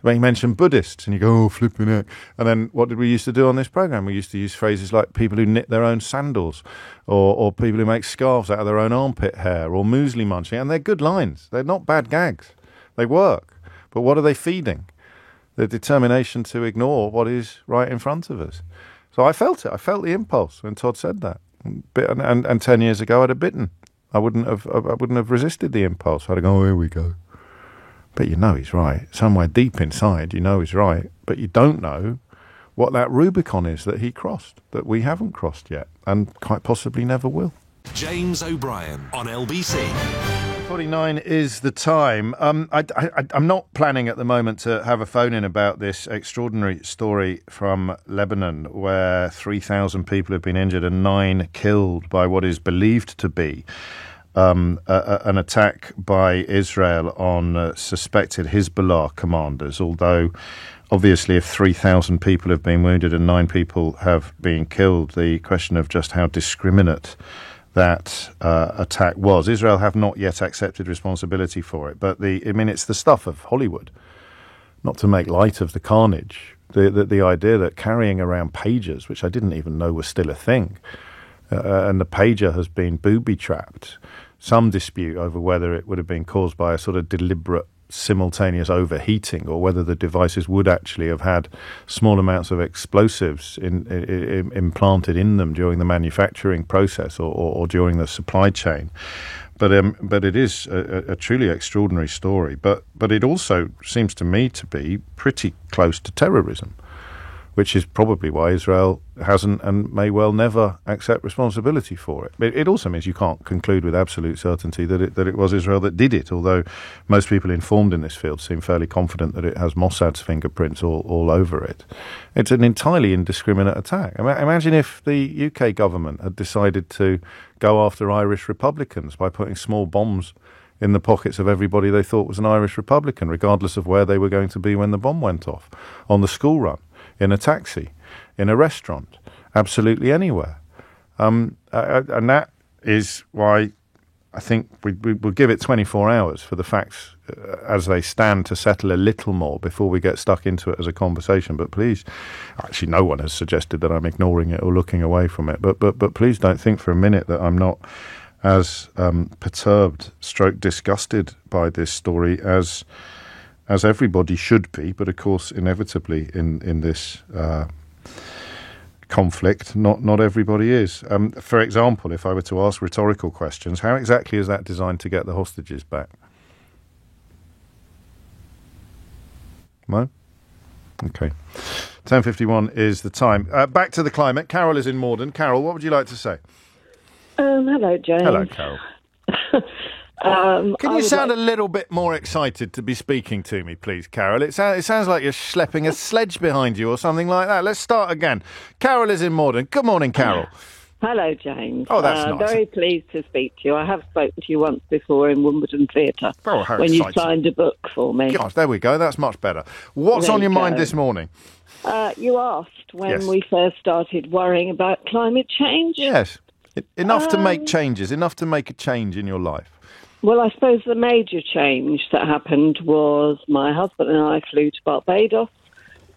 When he mentioned Buddhists, and you go, oh, flipping heck. And then what did we used to do on this programme? We used to use phrases like people who knit their own sandals, or people who make scarves out of their own armpit hair, or muesli munching. And they're good lines. They're not bad gags. They work. But what are they feeding? The determination to ignore what is right in front of us. So I felt it. I felt the impulse when Todd said that. And 10 years ago, I'd have bitten. I wouldn't have resisted the impulse. I'd have gone, oh, here we go. But you know he's right. Somewhere deep inside, you know he's right. But you don't know what that Rubicon is that he crossed, that we haven't crossed yet, and quite possibly never will. James O'Brien on LBC. 49 is the time. I'm not planning at the moment to have a phone-in about this extraordinary story from Lebanon where 3,000 people have been injured and 9 killed by what is believed to be an attack by Israel on suspected Hezbollah commanders, although obviously if 3,000 people have been wounded and 9 people have been killed, the question of just how discriminate that attack was. Israel have not yet accepted responsibility for it, but it's the stuff of Hollywood. Not to make light of the carnage, the idea that carrying around pagers, which I didn't even know was still a thing, and the pager has been booby-trapped. Some dispute over whether it would have been caused by a sort of deliberate simultaneous overheating, or whether the devices would actually have had small amounts of explosives implanted in them during the manufacturing process or during the supply chain. But it is a truly extraordinary story. But it also seems to me to be pretty close to terrorism, which is probably why Israel hasn't and may well never accept responsibility for it. It also means you can't conclude with absolute certainty that it was Israel that did it, although most people informed in this field seem fairly confident that it has Mossad's fingerprints all over it. It's an entirely indiscriminate attack. Imagine if the UK government had decided to go after Irish Republicans by putting small bombs in the pockets of everybody they thought was an Irish Republican, regardless of where they were going to be when the bomb went off, on the school run, in a taxi, in a restaurant, absolutely anywhere. And that is why I think we'll give it 24 hours for the facts as they stand to settle a little more before we get stuck into it as a conversation. But please, actually, no one has suggested that I'm ignoring it or looking away from it. But please don't think for a minute that I'm not as perturbed, disgusted by this story as everybody should be. But of course, inevitably in this conflict, not everybody is. For example, if I were to ask rhetorical questions, how exactly is that designed to get the hostages back? No? Okay. 10:51 is the time. Back to the climate. Carol is in Morden. Carol, what would you like to say? Hello, James. Hello, Carol. Can you sound a little bit more excited to be speaking to me, please, Carol? It sounds like you're schlepping a sledge behind you or something like that. Let's start again. Carol is in Morden. Good morning, Carol. Hello, James. Oh, that's nice. Very pleased to speak to you. I have spoken to you once before in Wimbledon Theatre when you signed a book for me. Gosh, there we go. That's much better. What's on your mind this morning? You asked when we first started worrying about climate change. Yes. Enough to make changes, enough to make a change in your life. Well, I suppose the major change that happened was my husband and I flew to Barbados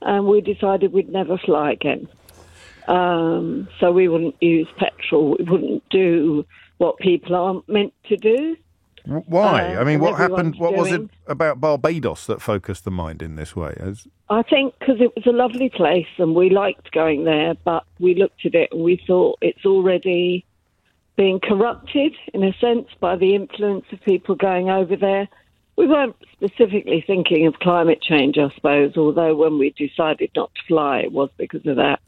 and we decided we'd never fly again. So we wouldn't use petrol. We wouldn't do what people aren't meant to do. Why? I mean, what happened? What was it about Barbados that focused the mind in this way? I think because it was a lovely place and we liked going there, but we looked at it and we thought it's already being corrupted, in a sense, by the influence of people going over there. We weren't specifically thinking of climate change, I suppose, although when we decided not to fly, it was because of that.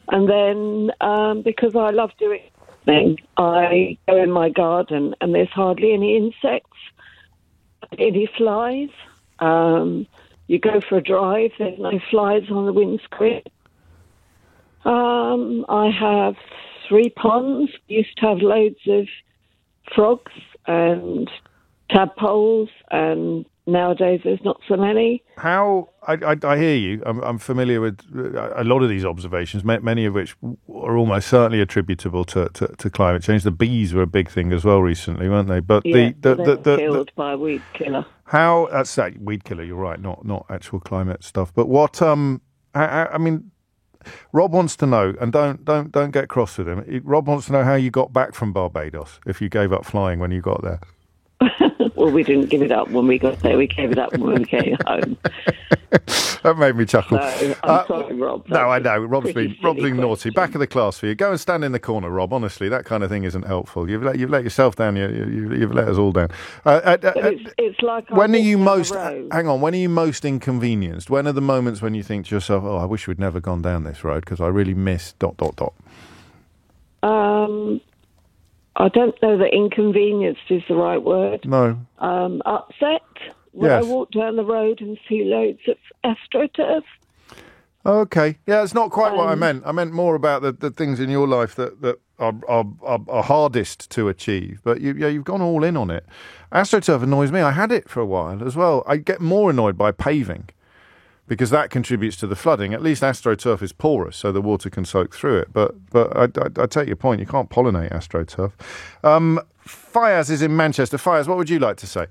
And then because I love doing things, I go in my garden and there's hardly any insects, any flies. You go for a drive, there's no flies on the windscreen. I have 3 ponds. We used to have loads of frogs and tadpoles, and nowadays there's not so many. How I hear you. I'm familiar with a lot of these observations, many of which are almost certainly attributable to climate change. The bees were a big thing as well recently, weren't they? But they were killed by a weed killer. How that's that weed killer? You're right, not actual climate stuff. But what? I mean. Rob wants to know, and don't get cross with him. Rob wants to know how you got back from Barbados, if you gave up flying when you got there. Well, we didn't give it up when we got there. We gave it up when we came home. That made me chuckle. So, I'm sorry, Rob. No, I know. Rob's been naughty. Back of the class for you. Go and stand in the corner, Rob. Honestly, that kind of thing isn't helpful. You've let yourself down. You've let us all down. It's like when are you most? Hang on. When are you most inconvenienced? When are the moments when you think to yourself, "Oh, I wish we'd never gone down this road because I really miss ... I don't know that inconvenienced is the right word. No. Upset when I walk down the road and see loads of AstroTurf. Okay. Yeah, it's not quite what I meant. I meant more about the things in your life that are hardest to achieve. But you've gone all in on it. AstroTurf annoys me. I had it for a while as well. I get more annoyed by paving, because that contributes to the flooding. At least AstroTurf is porous, so the water can soak through it. But I take your point. You can't pollinate AstroTurf. Fayaz is in Manchester. Fayaz, what would you like to say?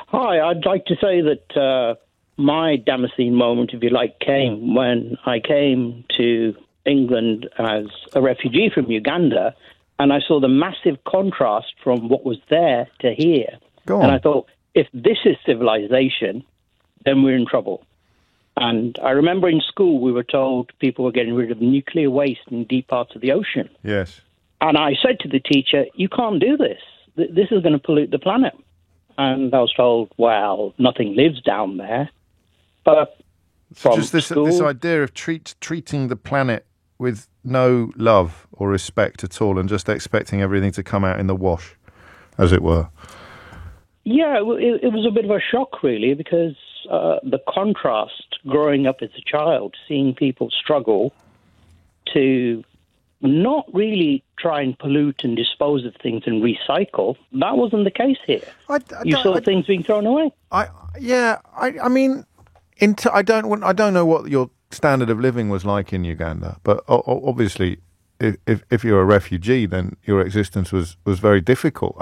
Hi, I'd like to say that my Damascene moment, if you like, came when I came to England as a refugee from Uganda, and I saw the massive contrast from what was there to here. Go on. And I thought, if this is civilization, then we're in trouble. And I remember in school we were told people were getting rid of nuclear waste in deep parts of the ocean. Yes. And I said to the teacher, you can't do this. This is going to pollute the planet. And I was told, well, nothing lives down there. But so just this idea of treating the planet with no love or respect at all and just expecting everything to come out in the wash, as it were. Yeah, it was a bit of a shock, really, because the contrast growing up as a child, seeing people struggle to not really try and pollute and dispose of things and recycle, that wasn't the case here. You saw things being thrown away. I mean, I don't know what your standard of living was like in Uganda, but obviously if you're a refugee, then your existence was very difficult.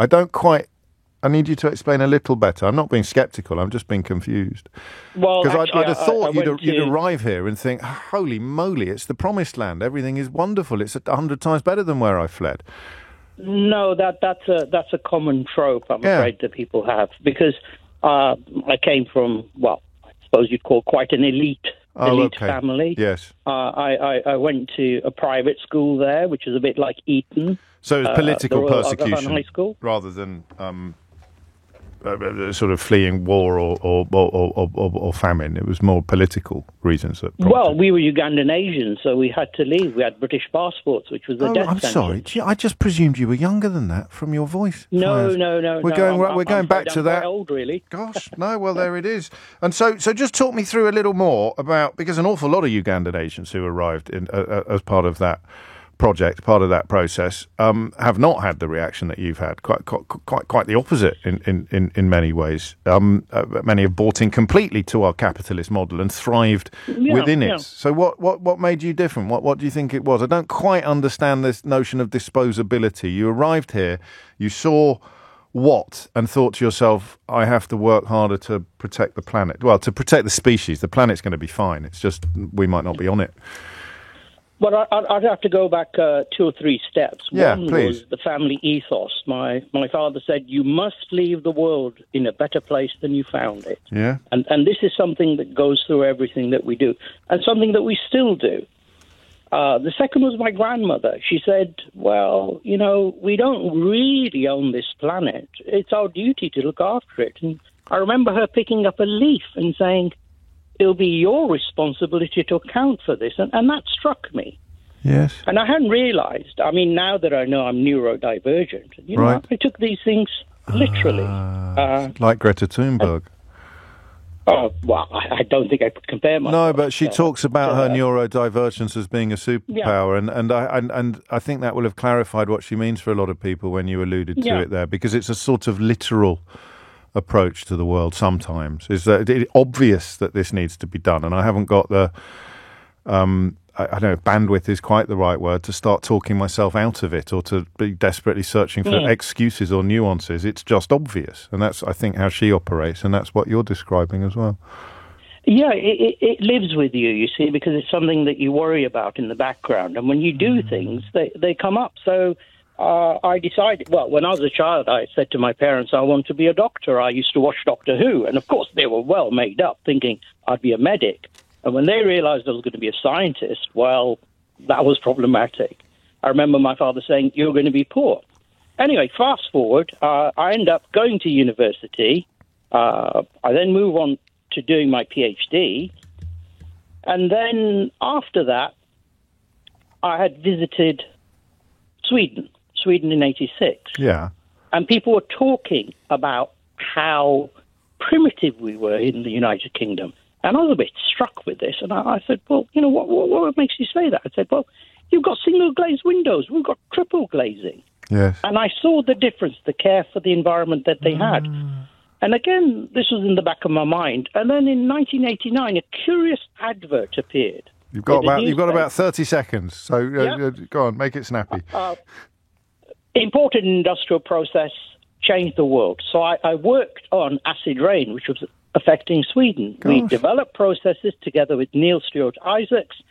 I need you to explain a little better. I'm not being sceptical. I'm just being confused. Well, because I'd have thought you'd arrive here and think, holy moly, it's the promised land. Everything is wonderful. It's 100 times better than where I fled. No, that's a common trope, I'm afraid, that people have. Because I came from, well, I suppose you'd call quite an elite family. Yes. I went to a private school there, which was a bit like Eton. So it was political persecution high school, rather than sort of fleeing war or famine. It was more political reasons that prompted. Well, we were Ugandan Asians, so we had to leave. We had British passports, which was a death sentence. I'm sorry. I just presumed you were younger than that from your voice. No. We're going back to that. Quite old, really. Gosh, no. Well, there it is. And so just talk me through a little more about, because an awful lot of Ugandan Asians who arrived in as part of that project, part of that process, have not had the reaction that you've had. Quite the opposite in many ways. Many have bought in completely to our capitalist model and thrived within it. So what made you different? What do you think it was? I don't quite understand this notion of disposability. You arrived here, you saw what, and thought to yourself, I have to work harder to protect the planet. Well, to protect the species. The planet's going to be fine. It's just we might not be on it. Well, I'd have to go back 2 or 3 steps. One please. was the family ethos. My father said, you must leave the world in a better place than you found it. Yeah. And this is something that goes through everything that we do, and something that we still do. The second was my grandmother. She said, well, we don't really own this planet. It's our duty to look after it. And I remember her picking up a leaf and saying, it'll be your responsibility to account for this. And that struck me. Yes. And I hadn't realized. I mean, now that I know I'm neurodivergent, right. I took these things literally. Like Greta Thunberg. Well, I don't think I could compare myself. No, but she talks about her neurodivergence as being a superpower, and I think that will have clarified what she means for a lot of people when you alluded to it there, because it's a sort of literal approach to the world sometimes. Is that it's obvious that this needs to be done, and I haven't got the I don't know if bandwidth is quite the right word to start talking myself out of it or to be desperately searching for excuses or nuances. It's just obvious, and that's, I think, how she operates, and that's what you're describing as well. Yeah, it lives with you, you see, because it's something that you worry about in the background, and when you do things, they come up. So I decided, well, when I was a child, I said to my parents, I want to be a doctor. I used to watch Doctor Who, and of course they were well made up, thinking I'd be a medic. And when they realized I was going to be a scientist, well, that was problematic. I remember my father saying, you're going to be poor. Anyway, fast forward, I end up going to university. I then move on to doing my PhD. And then after that, I had visited Sweden in 86. Yeah. And people were talking about how primitive we were in the United Kingdom. And I was a bit struck with this. And I said, well, what makes you say that? I said, well, you've got single glazed windows. We've got triple glazing. Yes. And I saw the difference, the care for the environment that they had. And again, this was in the back of my mind. And then in 1989, a curious advert appeared. You've got about 30 seconds. So go on, make it snappy. Imported industrial process changed the world. So I worked on acid rain, which was affecting Sweden. Gosh. We developed processes together with Neil Stewart Isaacs.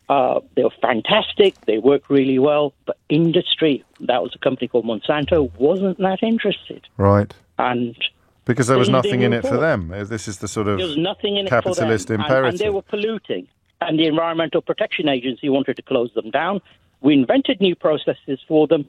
They were fantastic. They worked really well. But industry, that was a company called Monsanto, wasn't that interested. Right. And because there was nothing in it for them. This is the sort of there was nothing in capitalist it for them. imperative. And they were polluting. And the Environmental Protection Agency wanted to close them down. We invented new processes for them.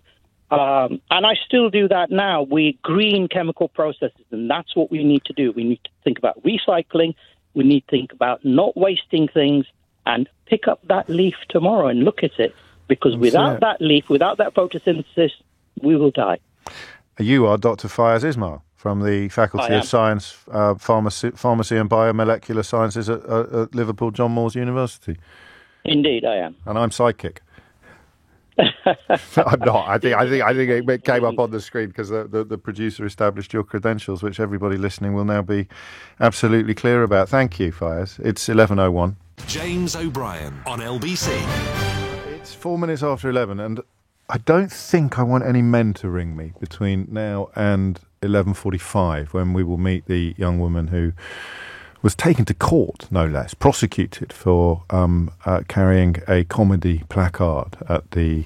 And I still do that now. We green chemical processes, and that's what we need to do. We need to think about recycling. We need to think about not wasting things and pick up that leaf tomorrow and look at it. Because without that leaf, without that photosynthesis, we will die. You are Dr. Fayaz Ismail from the Faculty of Science, Pharmacy and Biomolecular Sciences at Liverpool John Moores University. Indeed, I am. And I'm psychic. I'm not. I think it came up on the screen because the producer established your credentials, which everybody listening will now be absolutely clear about. Thank you, Fayaz. It's 11:01. James O'Brien on LBC. It's 4 minutes after 11, and I don't think I want any men to ring me between now and 11:45, when we will meet the young woman who was taken to court, no less, prosecuted for carrying a comedy placard at the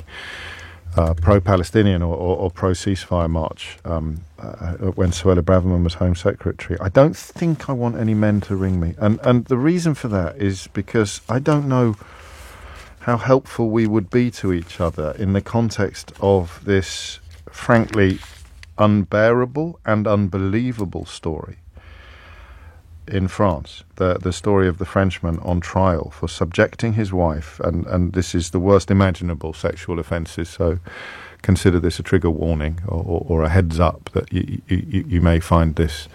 pro-Palestinian or pro-ceasefire march when Suella Braverman was Home Secretary. I don't think I want any men to ring me. And the reason for that is because I don't know how helpful we would be to each other in the context of this, frankly, unbearable and unbelievable story in France, the story of the Frenchman on trial for subjecting his wife, and this is the worst imaginable sexual offences, so consider this a trigger warning or a heads up that you may find this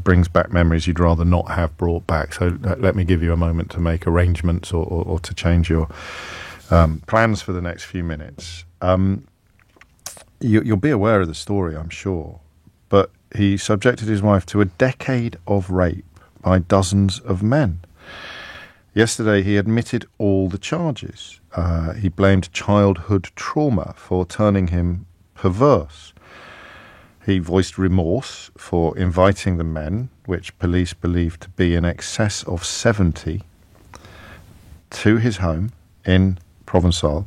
brings back memories you'd rather not have brought back. So let me give you a moment to make arrangements or to change your plans for the next few minutes. You'll be aware of the story, I'm sure, but he subjected his wife to a decade of rape by dozens of men. Yesterday, he admitted all the charges. He blamed childhood trauma for turning him perverse. He voiced remorse for inviting the men, which police believe to be in excess of 70, to his home in Provençal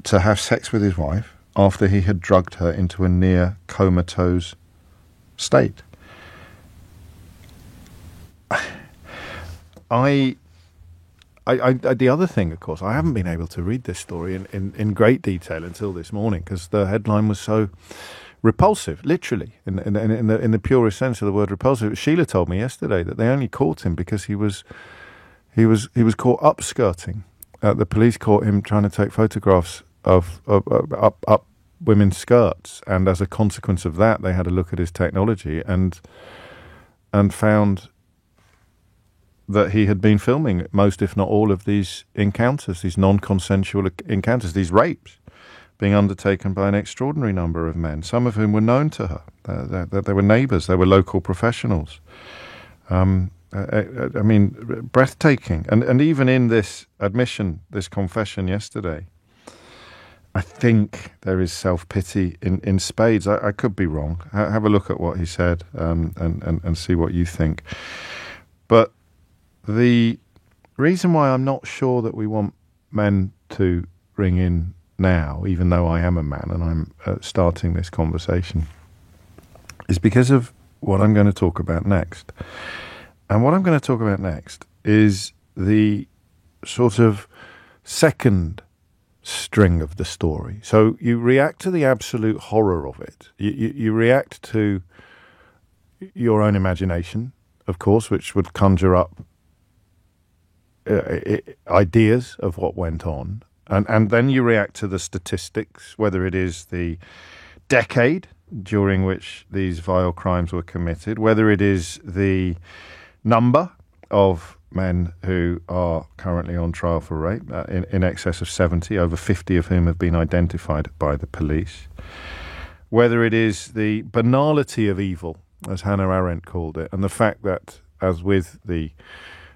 to have sex with his wife after he had drugged her into a near comatose state. The other thing, of course, I haven't been able to read this story in great detail until this morning because the headline was so repulsive, literally, in the purest sense of the word repulsive. Sheila told me yesterday that they only caught him because he was caught upskirting. The police caught him trying to take photographs of up women's skirts, and as a consequence of that, they had a look at his technology and found that he had been filming most, if not all, of these encounters, these non-consensual encounters, these rapes, being undertaken by an extraordinary number of men, some of whom were known to her. They were neighbours, they were local professionals. I mean, breathtaking. And even in this admission, this confession yesterday, I think there is self-pity in spades. I could be wrong. Have a look at what he said and see what you think. But the reason why I'm not sure that we want men to ring in now, even though I am a man and I'm starting this conversation, is because of what I'm going to talk about next. And what I'm going to talk about next is the sort of second string of the story. So you react to the absolute horror of it. You react to your own imagination, of course, which would conjure up ideas of what went on. And then you react to the statistics, whether it is the decade during which these vile crimes were committed, whether it is the number of men who are currently on trial for rape, in excess of 70, over 50 of whom have been identified by the police, whether it is the banality of evil, as Hannah Arendt called it, and the fact that, as with the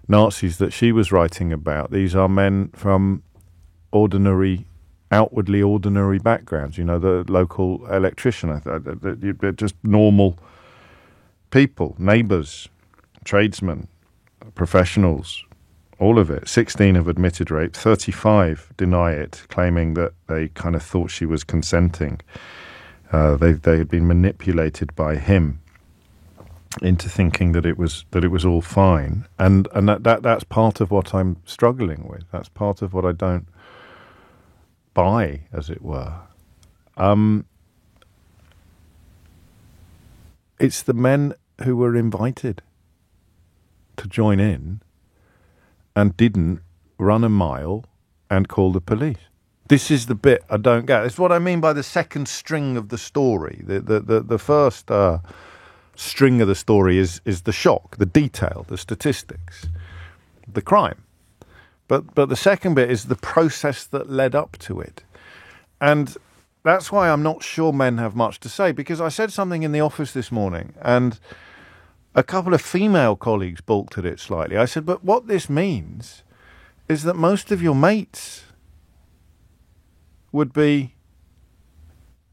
Nazis that she was writing about, these are men from outwardly ordinary backgrounds. You know, the local electrician, they're just normal people, neighbours, tradesmen, professionals, all of it. 16 have admitted rape, 35 deny it, claiming that they kind of thought she was consenting. They had been manipulated by him into thinking that it was all fine, and that's part of what I'm struggling with. That's part of what I don't buy, as it were. It's the men who were invited to join in and didn't run a mile and call the police. This is the bit I don't get. It's what I mean by the second string of the story. The first string of the story is the shock, the detail, the statistics, the crime. But the second bit is the process that led up to it. And that's why I'm not sure men have much to say, because I said something in the office this morning and a couple of female colleagues balked at it slightly. I said, but what this means is that most of your mates would be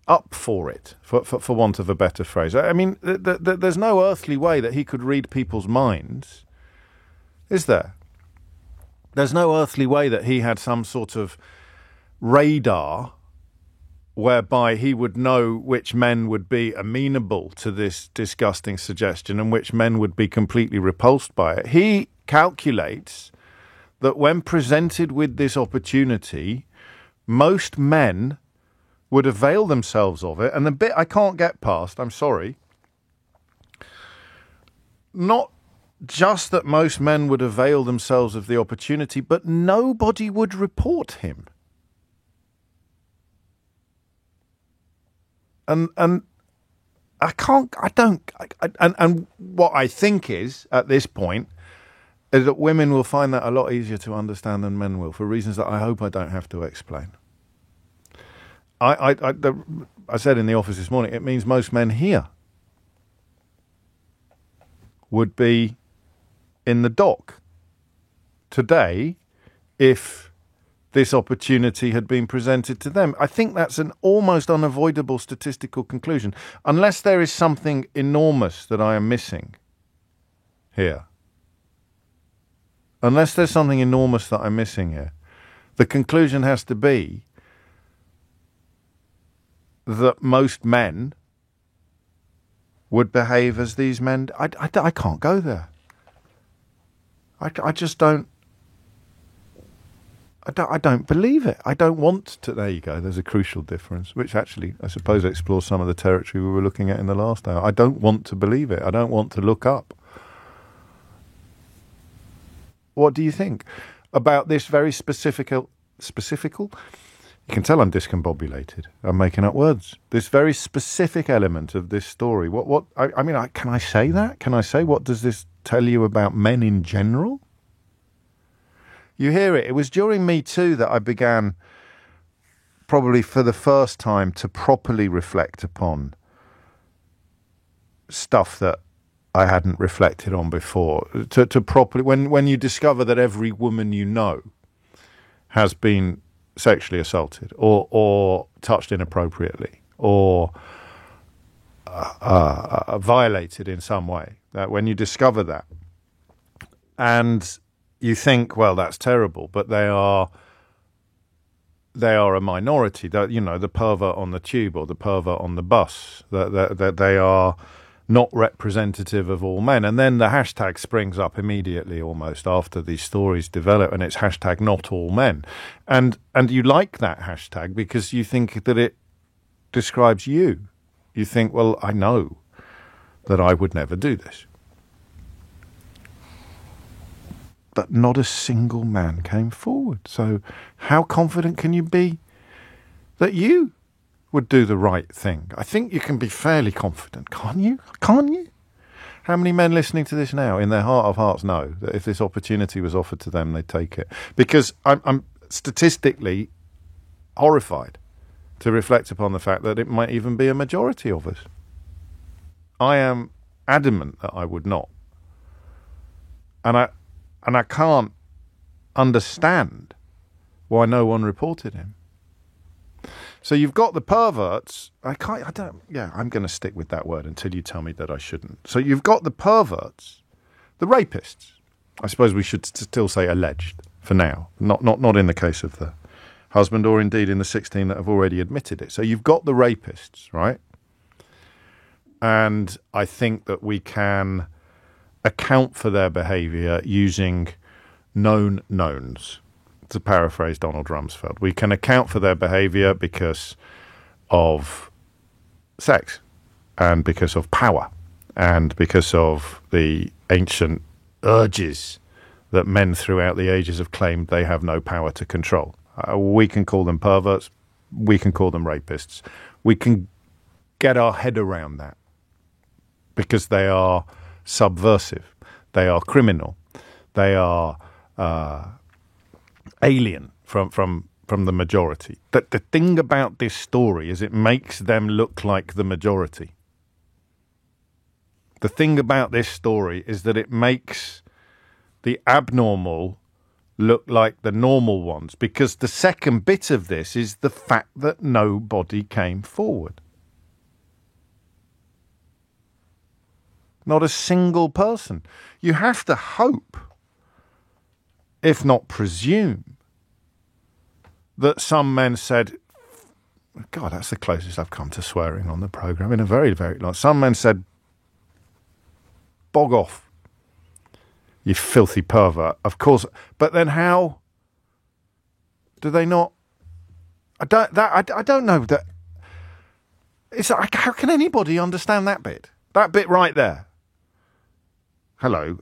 up for it, for want of a better phrase. I mean, there's no earthly way that he could read people's minds, is there? There's no earthly way that he had some sort of radar whereby he would know which men would be amenable to this disgusting suggestion and which men would be completely repulsed by it. He calculates that when presented with this opportunity, most men would avail themselves of it. And the bit I can't get past, I'm sorry, not just that most men would avail themselves of the opportunity, but nobody would report him. And what I think is, at this point, is that women will find that a lot easier to understand than men will, for reasons that I hope I don't have to explain. I said in the office this morning, it means most men here would be in the dock today if this opportunity had been presented to them. I think that's an almost unavoidable statistical conclusion, unless there is something enormous that I am missing here. Unless there's something enormous that I'm missing here, the conclusion has to be that most men would behave as these men. I can't go there. I just don't. I don't believe it. I don't want to. There you go. There's a crucial difference, which actually, I suppose, explores some of the territory we were looking at in the last hour. I don't want to believe it. I don't want to look up. What do you think about this very specifical? You can tell I'm discombobulated. I'm making up words. This very specific element of this story. Can I say that? Can I say, what does this tell you about men in general? You hear it. It was during Me Too that I began, probably for the first time, to properly reflect upon stuff that I hadn't reflected on before. To properly, when you discover that every woman you know has been sexually assaulted or touched inappropriately or violated in some way, that when you discover that and you think, well, that's terrible, but they are a minority. The pervert on the tube or the pervert on the bus, that they are not representative of all men. And then the hashtag springs up immediately, almost after these stories develop, and it's hashtag not all men. And you like that hashtag because you think that it describes you. You think, well, I know that I would never do this. But not a single man came forward. So how confident can you be that you would do the right thing? I think you can be fairly confident, can't you? Can't you? How many men listening to this now, in their heart of hearts, know that if this opportunity was offered to them, they'd take it? Because I'm statistically horrified to reflect upon the fact that it might even be a majority of us. I am adamant that I would not. And I can't understand why no one reported him. So you've got the perverts. I'm going to stick with that word until you tell me that I shouldn't. So you've got the perverts, the rapists. I suppose we should still say alleged for now, not in the case of the husband or indeed in the 16 that have already admitted it. So you've got the rapists, right? And I think that we can account for their behaviour using known knowns, to paraphrase Donald Rumsfeld. We can account for their behaviour because of sex and because of power and because of the ancient urges that men throughout the ages have claimed they have no power to control. We can call them perverts. We can call them rapists. We can get our head around that because they are subversive. They are criminal. They are alien from the majority. The thing about this story is it makes them look like the majority. The thing about this story is that it makes the abnormal look like the normal ones, because the second bit of this is the fact that nobody came forward. Not a single person. You have to hope, if not presume, that some men said, God, that's the closest I've come to swearing on the programme in a very, very long. Some men said, bog off, you filthy pervert. Of course, but then how do they not? I don't know that. It's like, how can anybody understand that bit? That bit right there. Hello.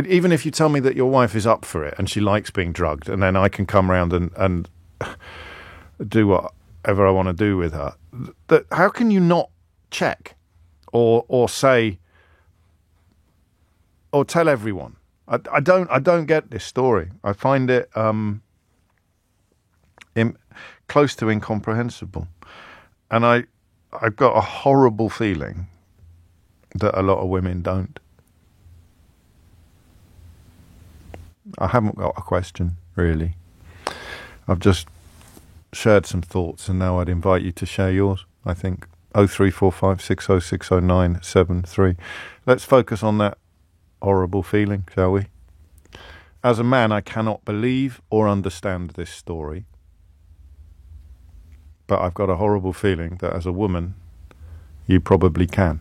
Even if you tell me that your wife is up for it and she likes being drugged, and then I can come round and do whatever I want to do with her, how can you not check or say or tell everyone? I don't get this story. I find it close to incomprehensible, and I've got a horrible feeling that a lot of women don't. I haven't got a question, really. I've just shared some thoughts, and now I'd invite you to share yours, I think. 0345 6060973. Let's focus on that horrible feeling, shall we? As a man, I cannot believe or understand this story. But I've got a horrible feeling that as a woman, you probably can.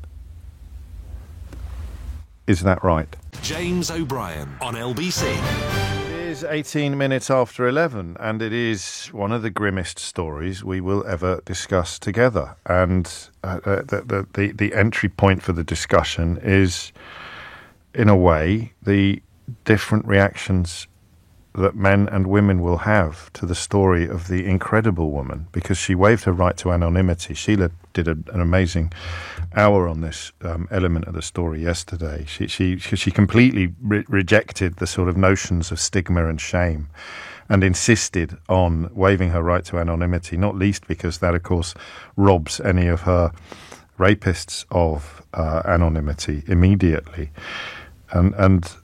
Is that right? James O'Brien on LBC. It is 18 minutes after 11, and it is one of the grimmest stories we will ever discuss together. And the entry point for the discussion is, in a way, the different reactions that men and women will have to the story of the incredible woman, because she waived her right to anonymity. Sheila did an amazing hour on this element of the story yesterday. She completely rejected the sort of notions of stigma and shame and insisted on waiving her right to anonymity, not least because that, of course, robs any of her rapists of anonymity immediately. And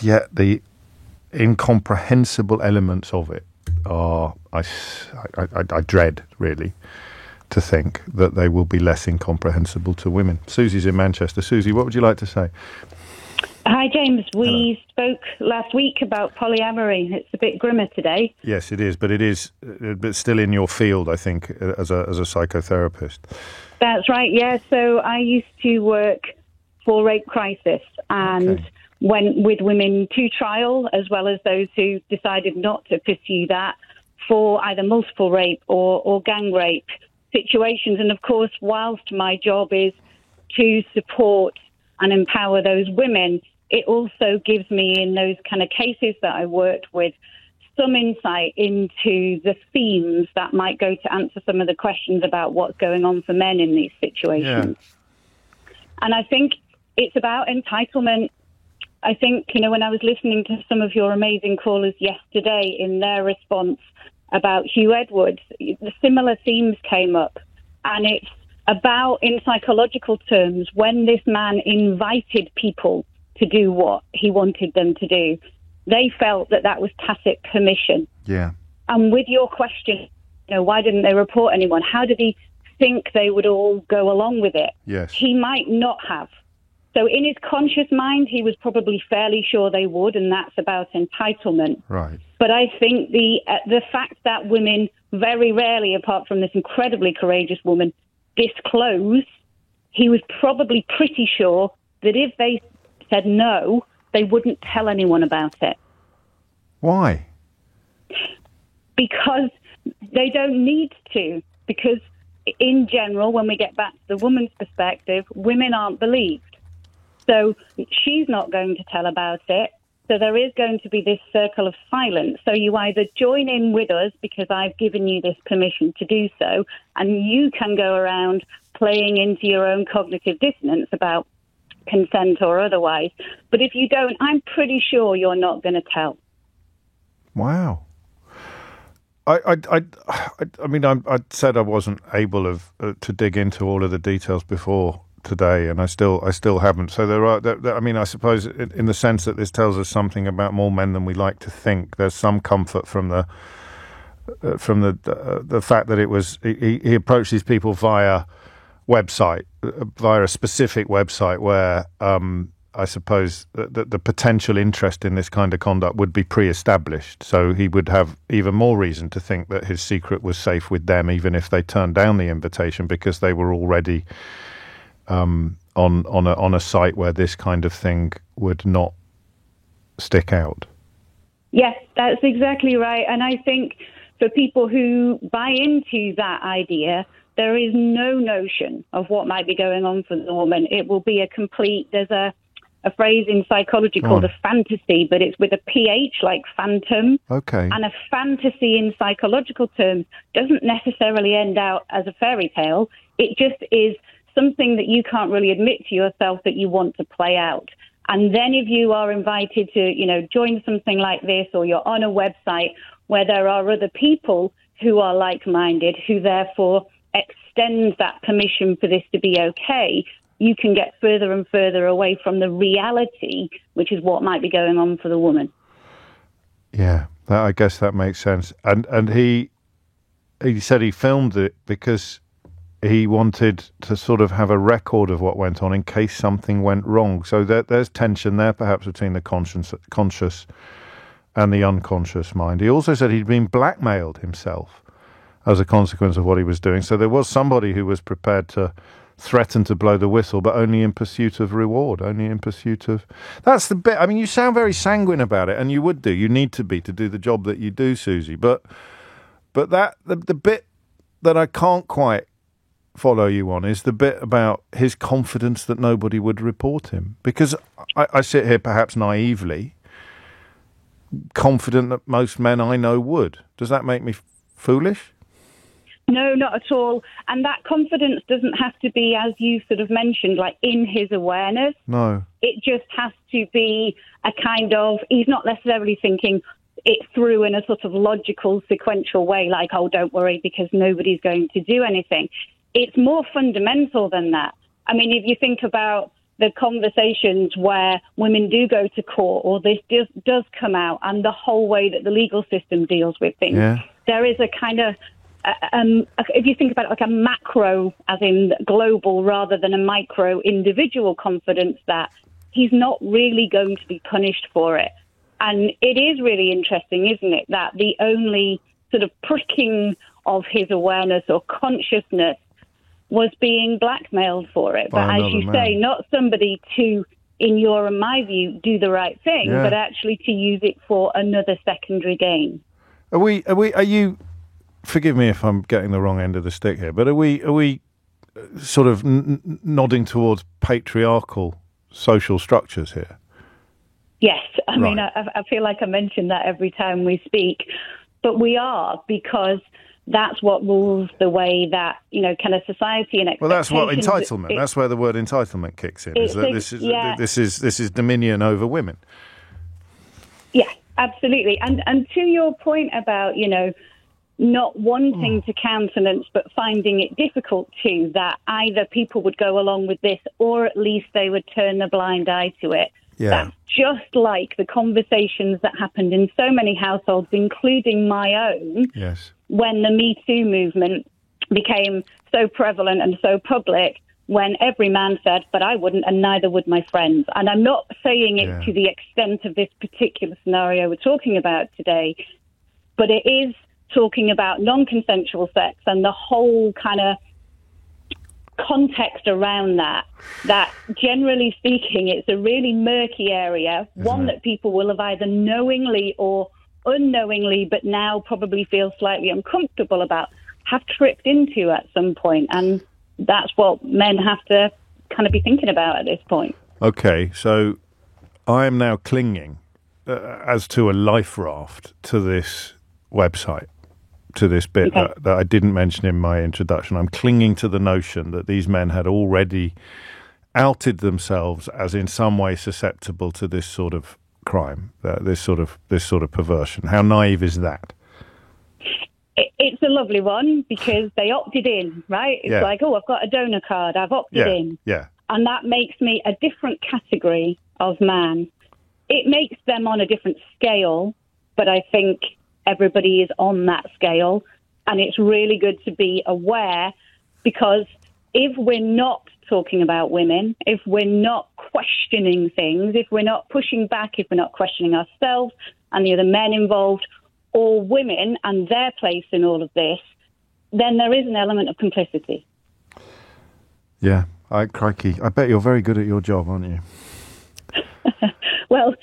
yet the incomprehensible elements of it are, I dread, really, to think that they will be less incomprehensible to women. Susie's in Manchester. Susie, what would you like to say? Hi, James. We spoke last week about polyamory. It's a bit grimmer today. Yes, it is, but it's still in your field, I think, as a psychotherapist. That's right, yeah. So I used to work for Rape Crisis and went with women to trial, as well as those who decided not to pursue that for either multiple rape or gang rape situations. And of course, whilst my job is to support and empower those women, it also gives me, in those kind of cases that I worked with, some insight into the themes that might go to answer some of the questions about what's going on for men in these situations. Yeah. And I think it's about entitlement. I think, when I was listening to some of your amazing callers yesterday in their response about Hugh Edwards, the similar themes came up. And it's about, in psychological terms, when this man invited people to do what he wanted them to do, they felt that was tacit permission. Yeah. And with your question, why didn't they report anyone? How did he think they would all go along with it? Yes. He might not have. So in his conscious mind, he was probably fairly sure they would, and that's about entitlement. Right. But I think the fact that women very rarely, apart from this incredibly courageous woman, disclose, he was probably pretty sure that if they said no, they wouldn't tell anyone about it. Why? Because they don't need to. Because in general, when we get back to the woman's perspective, women aren't believed. So she's not going to tell about it. So there is going to be this circle of silence. So you either join in with us because I've given you this permission to do so, and you can go around playing into your own cognitive dissonance about consent or otherwise. But if you don't, I'm pretty sure you're not going to tell. Wow. I mean, I said I wasn't able to dig into all of the details before today, and I still haven't. So I mean, I suppose in the sense that this tells us something about more men than we like to think. There's some comfort from the fact that it was he approached these people via a specific website where I suppose that the potential interest in this kind of conduct would be pre-established. So he would have even more reason to think that his secret was safe with them, even if they turned down the invitation, because they were already on a site where this kind of thing would not stick out. Yes, that's exactly right. And I think for people who buy into that idea, there is no notion of what might be going on for the woman. It will be there's a phrase in psychology called a fantasy, but it's with a PH, like phantom. Okay. And a fantasy in psychological terms doesn't necessarily end out as a fairy tale. It just is something that you can't really admit to yourself that you want to play out. And then if you are invited to, join something like this, or you're on a website where there are other people who are like-minded, who therefore extend that permission for this to be okay, you can get further and further away from the reality, which is what might be going on for the woman. Yeah, I guess that makes sense. And he said he filmed it because he wanted to sort of have a record of what went on in case something went wrong. So there's tension there, perhaps, between the conscious and the unconscious mind. He also said he'd been blackmailed himself as a consequence of what he was doing. So there was somebody who was prepared to threaten to blow the whistle, but only in pursuit of reward, only in pursuit of... That's the bit. I mean, you sound very sanguine about it, and you would do. You need to be to do the job that you do, Susie. But that the bit that I can't quite follow you on is the bit about his confidence that nobody would report him. Because I sit here perhaps naively, confident that most men I know would. Does that make me foolish? No, not at all. And that confidence doesn't have to be, as you sort of mentioned, like in his awareness. No. It just has to be a kind of, he's not necessarily thinking it through in a sort of logical, sequential way, like, oh, don't worry, because nobody's going to do anything. It's more fundamental than that. I mean, if you think about the conversations where women do go to court, or this does come out, and the whole way that the legal system deals with things, there is a kind of, if you think about it like a macro, as in global, rather than a micro individual confidence that he's not really going to be punished for it. And it is really interesting, isn't it, that the only sort of pricking of his awareness or consciousness was being blackmailed for it. But as you say, not somebody to, in your and my view, do the right thing, but actually to use it for another secondary gain. Are you... Forgive me if I'm getting the wrong end of the stick here, but are we sort of nodding towards patriarchal social structures here? Yes. I mean, I feel like I mention that every time we speak, but we are, because that's what rules the way that, kind of society and expectations... Well, that's what entitlement, that's where the word entitlement kicks in, is that this is dominion over women. Yeah, absolutely. And to your point about, not wanting to countenance but finding it difficult to, that either people would go along with this or at least they would turn a blind eye to it. Yeah. That's just like the conversations that happened in so many households, including my own, when the Me Too movement became so prevalent and so public, when every man said, but I wouldn't, and neither would my friends. And I'm not saying it to the extent of this particular scenario we're talking about today, but it is talking about non-consensual sex and the whole kind of context around that generally speaking, it's a really murky area, one that people will have either knowingly or unknowingly, but now probably feel slightly uncomfortable about, have tripped into at some point. And that's what men have to kind of be thinking about at this point. Okay, so I am now clinging as to a life raft to this website, to this bit that I didn't mention in my introduction. I'm clinging to the notion that these men had already outed themselves as in some way susceptible to this sort of crime, this sort of perversion. How naive is that? It's a lovely one, because they opted in, right? It's like, oh, I've got a donor card, I've opted in. Yeah. And that makes me a different category of man. It makes them on a different scale, but I think everybody is on that scale. And it's really good to be aware, because if we're not talking about women, if we're not questioning things, if we're not pushing back, if we're not questioning ourselves and the other men involved, or women and their place in all of this, then there is an element of complicity. Yeah, crikey. I bet you're very good at your job, aren't you? Well,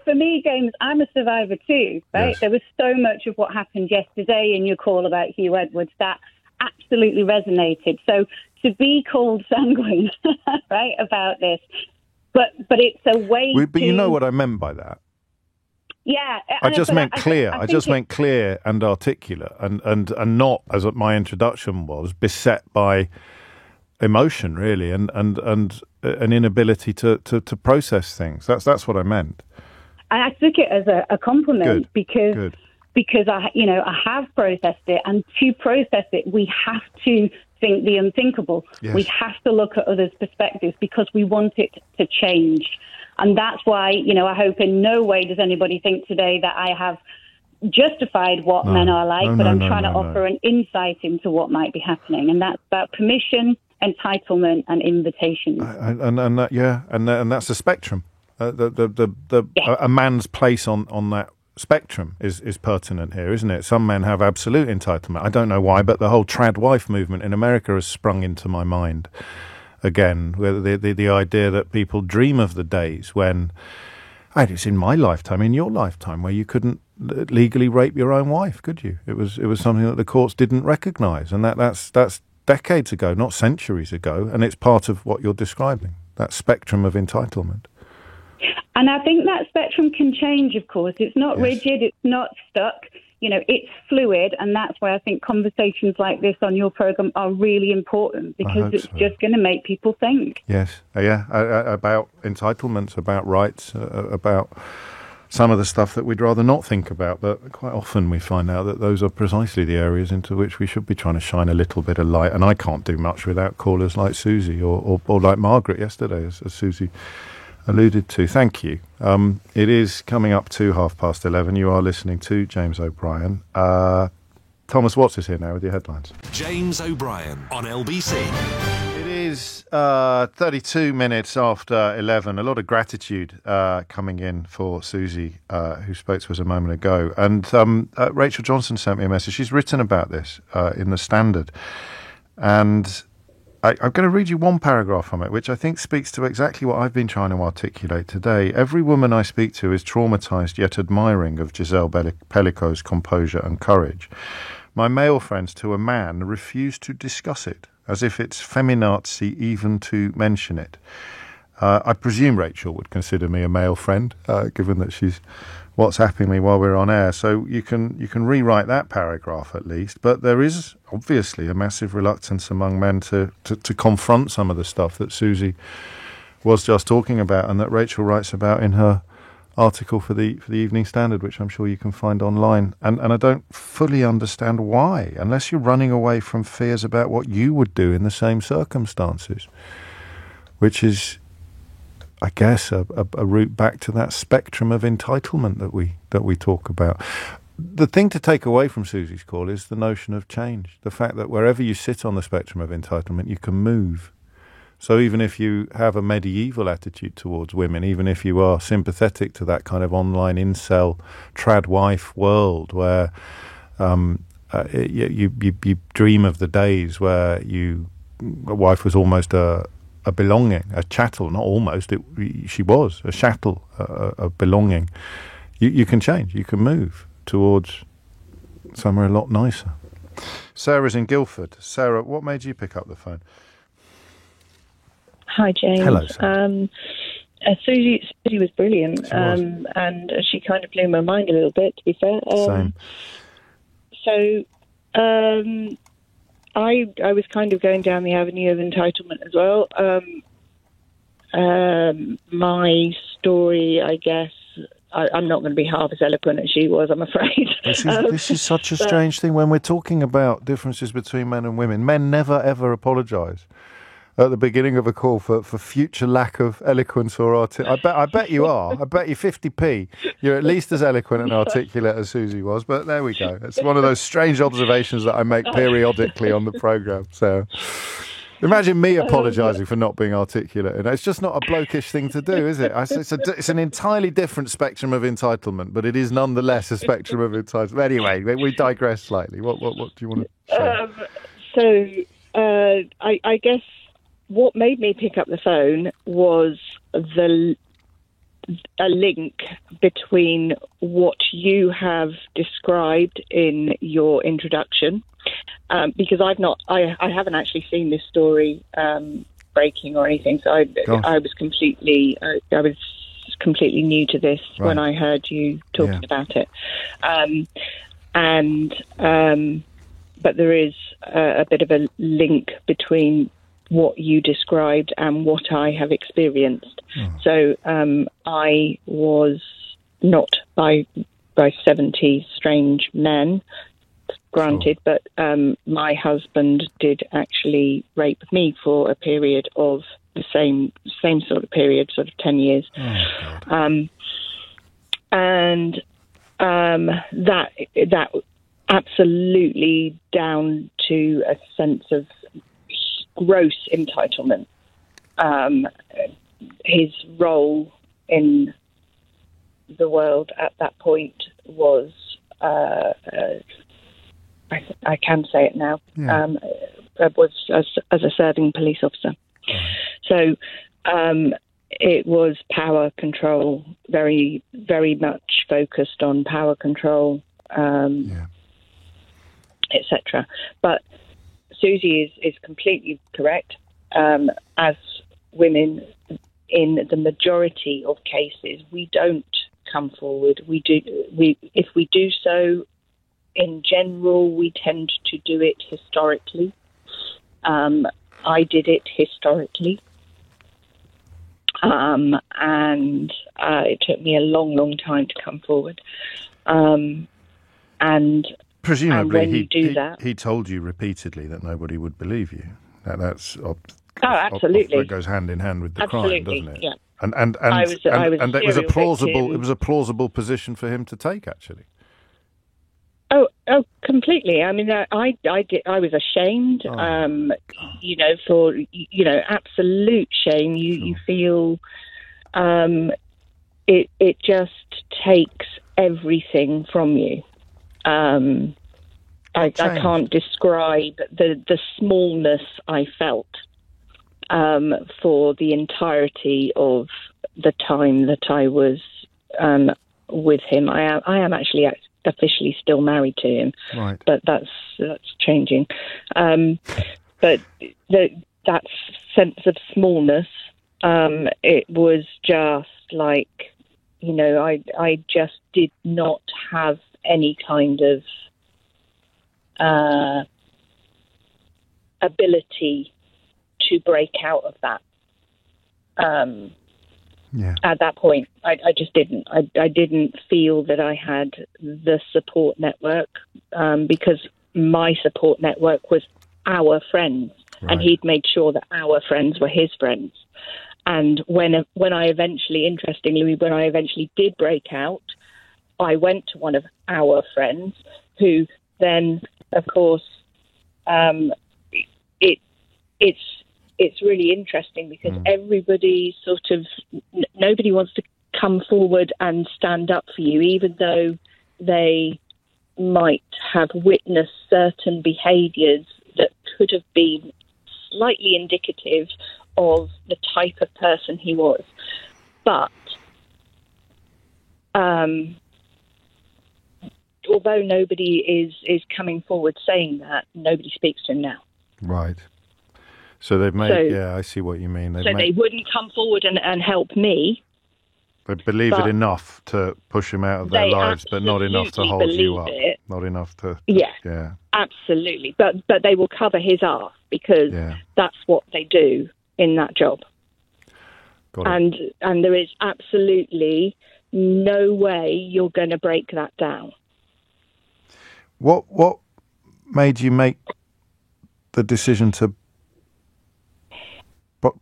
for me, James, I'm a survivor too, right? Yes. There was so much of what happened yesterday in your call about Hugh Edwards that absolutely resonated. So to be called sanguine, right, about this, but it's a way But you know what I meant by that? Yeah. I just meant clear. I just meant clear and articulate, and not, as my introduction was, beset by emotion, really, and an inability to process things. That's what I meant. I took it as a compliment. Because I have processed it, and to process it, we have to think the unthinkable. Yes. We have to look at others' perspectives because we want it to change. And that's why, I hope in no way does anybody think today that I have justified what men are like, but I'm trying to offer an insight into what might be happening. And that's about permission, entitlement, and invitation. And that's the spectrum. A man's place on that spectrum is pertinent here, isn't it? Some men have absolute entitlement. I don't know why, but the whole trad wife movement in America has sprung into my mind again, where the idea that people dream of the days when, it's in my lifetime, in your lifetime, where you couldn't legally rape your own wife, could you? It was something that the courts didn't recognise, and that's decades ago, not centuries ago, and it's part of what you're describing, that spectrum of entitlement. And I think that spectrum can change, of course. It's not rigid, it's not stuck. It's fluid, and that's why I think conversations like this on your programme are really important, because it's just going to make people think. Yes, about entitlements, about rights, about some of the stuff that we'd rather not think about, but quite often we find out that those are precisely the areas into which we should be trying to shine a little bit of light. And I can't do much without callers like Susie or like Margaret yesterday, as Susie alluded to. Thank you. It is coming up to 11:30. You are listening to James O'Brien. Thomas Watts is here now with your headlines. James O'Brien on LBC. It is 32 minutes after 11. A lot of gratitude coming in for Susie, who spoke to us a moment ago. And Rachel Johnson sent me a message. She's written about this in The Standard. And I'm going to read you one paragraph from it, which I think speaks to exactly what I've been trying to articulate today. Every woman I speak to is traumatised yet admiring of Giselle Pellico's composure and courage. My male friends, to a man, refuse to discuss it, as if it's feminazi even to mention it. I presume Rachel would consider me a male friend, given that she's WhatsApping me while we're on air. So you can rewrite that paragraph at least. But there is obviously a massive reluctance among men to confront some of the stuff that Susie was just talking about, and that Rachel writes about in her article for the Evening Standard, which I'm sure you can find online. And I don't fully understand why, unless you're running away from fears about what you would do in the same circumstances, which is, I guess, a route back to that spectrum of entitlement that we talk about. The thing to take away from Susie's call is the notion of change. The fact that wherever you sit on the spectrum of entitlement, you can move. So even if you have a medieval attitude towards women, even if you are sympathetic to that kind of online incel trad wife world where you dream of the days where a wife was almost a belonging, a chattel, not almost, she was a chattel, a belonging. You can change, you can move towards somewhere a lot nicer. Sarah's in Guildford. Sarah, what made you pick up the phone? Hi, James. Hello, Sarah. Susie was brilliant, and she kind of blew my mind a little bit, to be fair. Same. So, I was kind of going down the avenue of entitlement as well. My story, I guess, I'm not going to be half as eloquent as she was, I'm afraid. This is such a strange thing when we're talking about differences between men and women. Men never, ever apologise. at the beginning of a call for future lack of eloquence or I bet you are. I bet you 50p. You're at least as eloquent and articulate as Susie was. But there we go. It's one of those strange observations that I make periodically on the programme. So imagine me apologising for not being articulate. And it's just not a blokish thing to do, is it? It's an entirely different spectrum of entitlement, but it is nonetheless a spectrum of entitlement. Anyway, we digress slightly. What do you want So to say? I guess what made me pick up the phone was a link between what you have described in your introduction, because I haven't actually seen this story breaking or anything, so I was completely new to this when I heard you talking about it, but there is a bit of a link between what you described and what I have experienced. So I was not by 70 strange men, granted, but my husband did actually rape me for a period of the same sort of period, sort of 10 years. And that absolutely down to a sense of gross entitlement. His role in the world at that point was, I can say it now, was as a serving police officer. So it was power control, very, very much focused on power control, etc. But Susie is completely correct. As women, in the majority of cases, we don't come forward. If we do so, in general, we tend to do it historically. I did it historically. And it took me a long, long time to come forward. And presumably, he told you repeatedly that nobody would believe you. That's absolutely. That goes hand in hand with the crime, doesn't it? Yeah. And it was a plausible position for him to take, actually. Oh, completely. I mean, I was ashamed. For absolute shame. You feel it just takes everything from you. I can't describe the smallness I felt for the entirety of the time that I was with him. I am actually officially still married to him, right? But that's changing. But that sense of smallness, it was just like, I just did not have any kind of ability to break out of that. At that point, I just didn't. I didn't feel that I had the support network, because my support network was our friends, and he'd made sure that our friends were his friends. And when I eventually did break out, I went to one of our friends, who then, of course, it's really interesting because everybody nobody wants to come forward and stand up for you, even though they might have witnessed certain behaviours that could have been slightly indicative of the type of person he was. But although nobody is coming forward saying that, nobody speaks to him now. Right. So they've made... I see what you mean. They wouldn't come forward and help me. They believe it enough to push him out of their lives, but not enough to hold you up. Not enough to... Yeah, absolutely. But they will cover his arse, because that's what they do in that job. And there is absolutely no way you're going to break that down. What made you make the decision to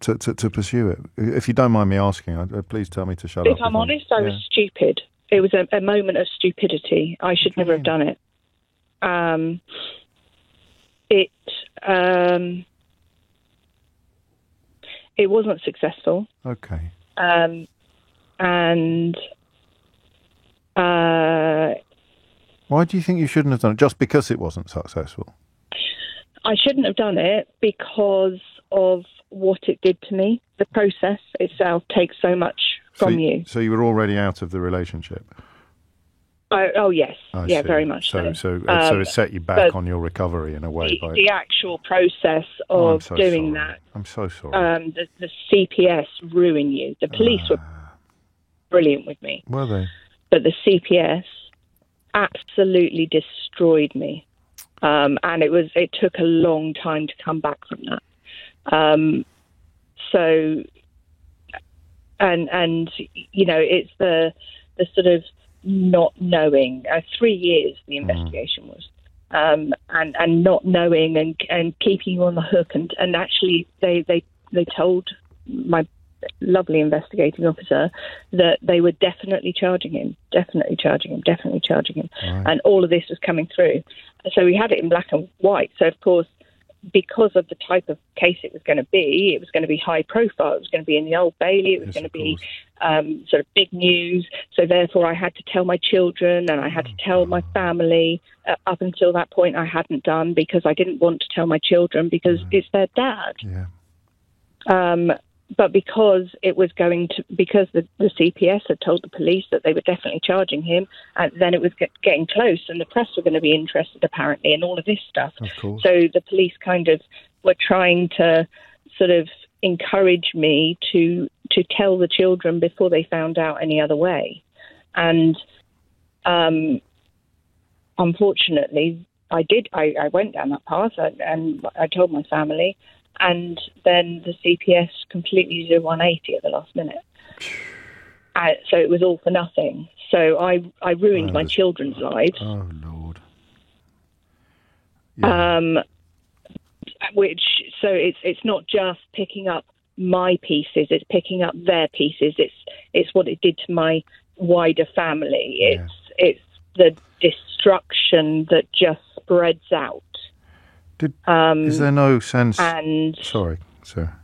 to pursue it? If you don't mind me asking, please tell me to shut up. If I'm honest, I was stupid. It was a moment of stupidity. I should never have done it. It wasn't successful. Okay. And why do you think you shouldn't have done it? Just because it wasn't successful? I shouldn't have done it because of what it did to me. The process itself takes so much from you. So you were already out of the relationship? Oh yes, I yeah, see. very much so. So it set you back on your recovery in a way. The actual process of doing that. I'm so sorry. The CPS ruined you. The police were brilliant with me. Were they? But the CPS absolutely destroyed me. And it took a long time to come back from that. It's the sort of not knowing. 3 years the investigation was, and not knowing and keeping you on the hook. And actually, they told my lovely investigating officer that they were definitely charging him. Right. And all of this was coming through. So we had it in black and white. So, of course, because of the type of case it was going to be high profile. It was going to be in the Old Bailey. It was going to be sort of big news. So, therefore, I had to tell my children and I had to tell my family. Up until that point, I hadn't done because I didn't want to tell my children because it's their dad. Yeah. But because because the CPS had told the police that they were definitely charging him, and then it was getting close, and the press were going to be interested apparently in all of this stuff. Of course. So the police kind of were trying to sort of encourage me to tell the children before they found out any other way, and unfortunately, I did. I went down that path, and I told my family. And then the CPS completely did 180 at the last minute. So it was all for nothing. So I ruined my children's lives. Oh, Lord. Yeah. So it's not just picking up my pieces, it's picking up their pieces. It's what it did to my wider family. It's the destruction that just spreads out. Is there no sense? Sorry, sir.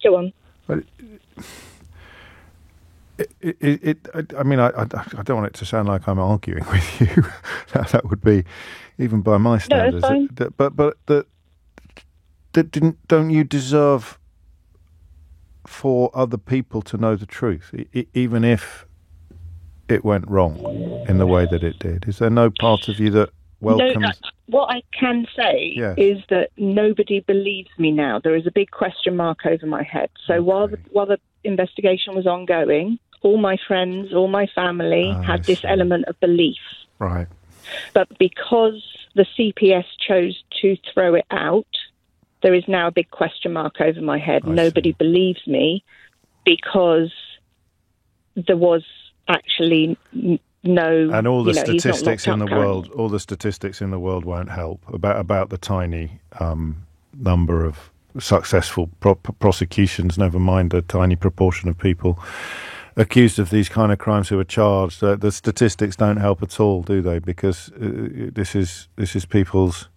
Go on. But I don't want it to sound like I'm arguing with you. that would be, even by my standards. No, it's fine. Don't you deserve for other people to know the truth, even if it went wrong in the way that it did? Is there no part of you that welcomes? No, what I can say is that nobody believes me now. There is a big question mark over my head. So while the investigation was ongoing, all my friends, all my family had this element of belief. Right. But because the CPS chose to throw it out, there is now a big question mark over my head. Nobody believes me because there was actually no, and all the statistics in the world, all the statistics in the world won't help about the tiny number of successful prosecutions. Never mind the tiny proportion of people accused of these kind of crimes who are charged. The statistics don't help at all, do they? Because this is people's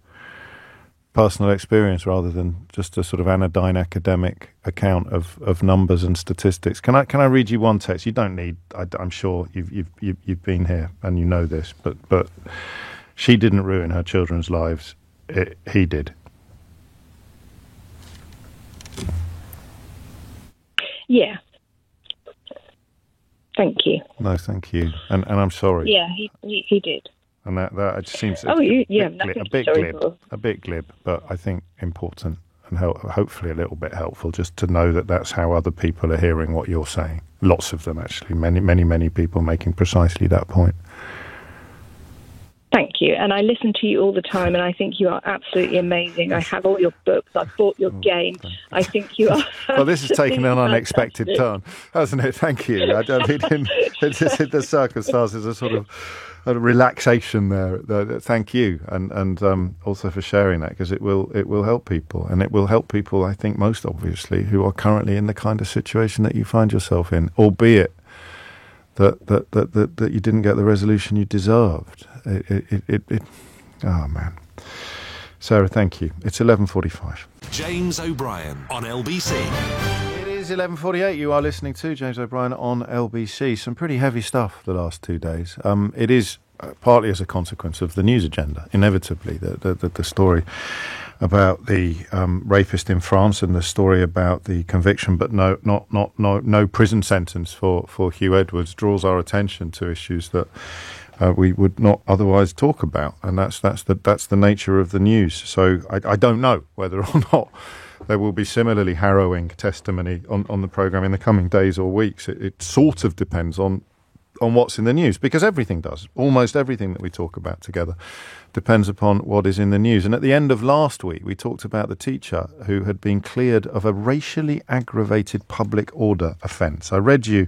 personal experience rather than just a sort of anodyne academic account of numbers and statistics. Can I read you one text? You don't need. I'm sure you've been here and you know this, but she didn't ruin her children's lives. He did. Yeah. Thank you. No, thank you. And I'm sorry. Yeah, he did. And that it seems a bit glib, but I think important and hopefully a little bit helpful just to know that that's how other people are hearing what you're saying. Lots of them, actually. Many people making precisely that point. Thank you. And I listen to you all the time, and I think you are absolutely amazing. I have all your books. I've bought your game. I think you are. Well, this has taken an unexpected turn, hasn't it? Thank you. The circumstances are sort of a relaxation there. Thank you, and also for sharing that, because it will help people, and it will help people, I think, most obviously, who are currently in the kind of situation that you find yourself in, albeit that you didn't get the resolution you deserved. Oh man, Sarah, thank you. It's 11:45. James O'Brien on LBC. It is 11:48. You are listening to James O'Brien on LBC. Some pretty heavy stuff the last 2 days. It is partly as a consequence of the news agenda. Inevitably, the story about the rapist in France, and the story about the conviction but no prison sentence for Hugh Edwards draws our attention to issues that we would not otherwise talk about, and that's the nature of the news. So I don't know whether or not there will be similarly harrowing testimony on the programme in the coming days or weeks. It sort of depends on what's in the news, because everything does. Almost everything that we talk about together depends upon what is in the news. And at the end of last week, we talked about the teacher who had been cleared of a racially aggravated public order offence. I read you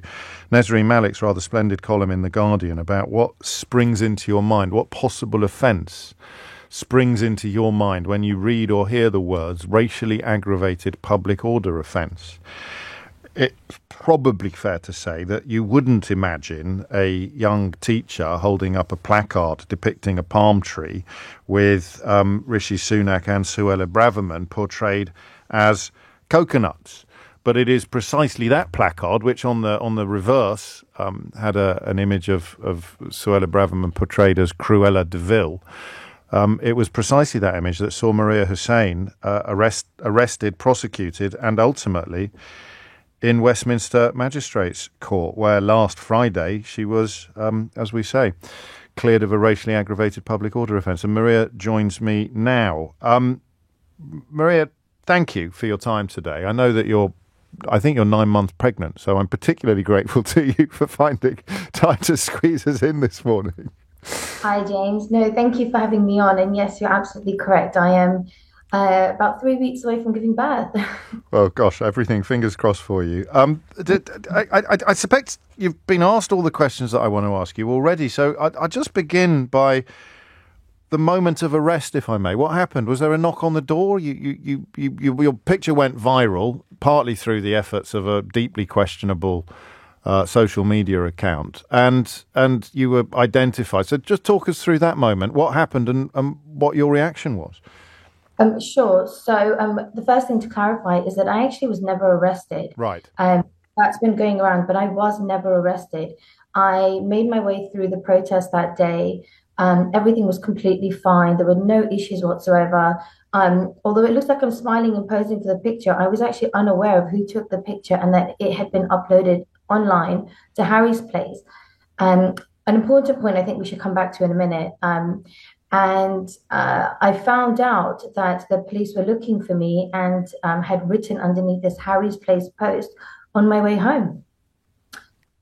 Nesreen Malik's rather splendid column in The Guardian about what springs into your mind, what possible offence springs into your mind when you read or hear the words racially aggravated public order offence. It's probably fair to say that you wouldn't imagine a young teacher holding up a placard depicting a palm tree with Rishi Sunak and Suella Braverman portrayed as coconuts. But it is precisely that placard which on the reverse had an image of Suella Braverman portrayed as Cruella de Vil. It was precisely that image that saw Maria Hussein arrested, prosecuted, and ultimately in Westminster Magistrates Court, where last Friday she was, as we say, cleared of a racially aggravated public order offence. And Maria joins me now. Maria, thank you for your time today. I know that I think you're 9 months pregnant, so I'm particularly grateful to you for finding time to squeeze us in this morning. Hi, James. No, thank you for having me on. And yes, you're absolutely correct. I am about 3 weeks away from giving birth. Well, gosh, everything fingers crossed for you. I suspect you've been asked all the questions that I want to ask you already, so I'll just begin by the moment of arrest, if I may. What happened? Was there a knock on the door? Your picture went viral, partly through the efforts of a deeply questionable social media account, and you were identified. So just talk us through that moment. What happened and what your reaction was? Sure. So the first thing to clarify is that I actually was never arrested. Right. That's been going around, but I was never arrested. I made my way through the protest that day. Everything was completely fine. There were no issues whatsoever. Although it looks like I'm smiling and posing for the picture, I was actually unaware of who took the picture and that it had been uploaded online to Harry's Place. An important point I think we should come back to in a minute. And I found out that the police were looking for me and had written underneath this Harry's Place post on my way home.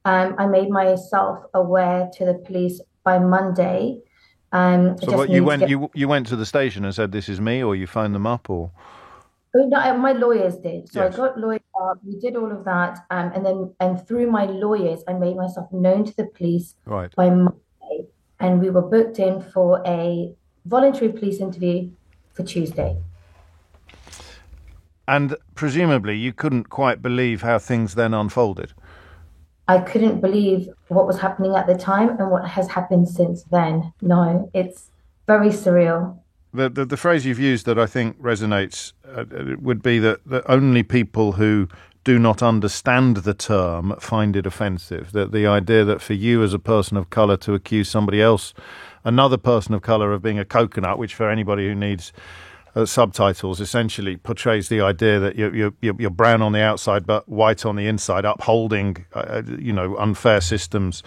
I made myself aware to the police by Monday. So what, you went to the station and said, "This is me," or you phoned them up, or? No, my lawyers did. So yes. I got lawyers up. We did all of that, and through my lawyers, I made myself known to the police by Monday. And we were booked in for a voluntary police interview for Tuesday. And presumably you couldn't quite believe how things then unfolded. I couldn't believe what was happening at the time and what has happened since then. No, it's very surreal. The phrase you've used that I think resonates would be that only people who do not understand the term find it offensive. That the idea that for you as a person of colour to accuse somebody else, another person of colour, of being a coconut, which for anybody who needs subtitles essentially portrays the idea that you're brown on the outside but white on the inside, upholding unfair systems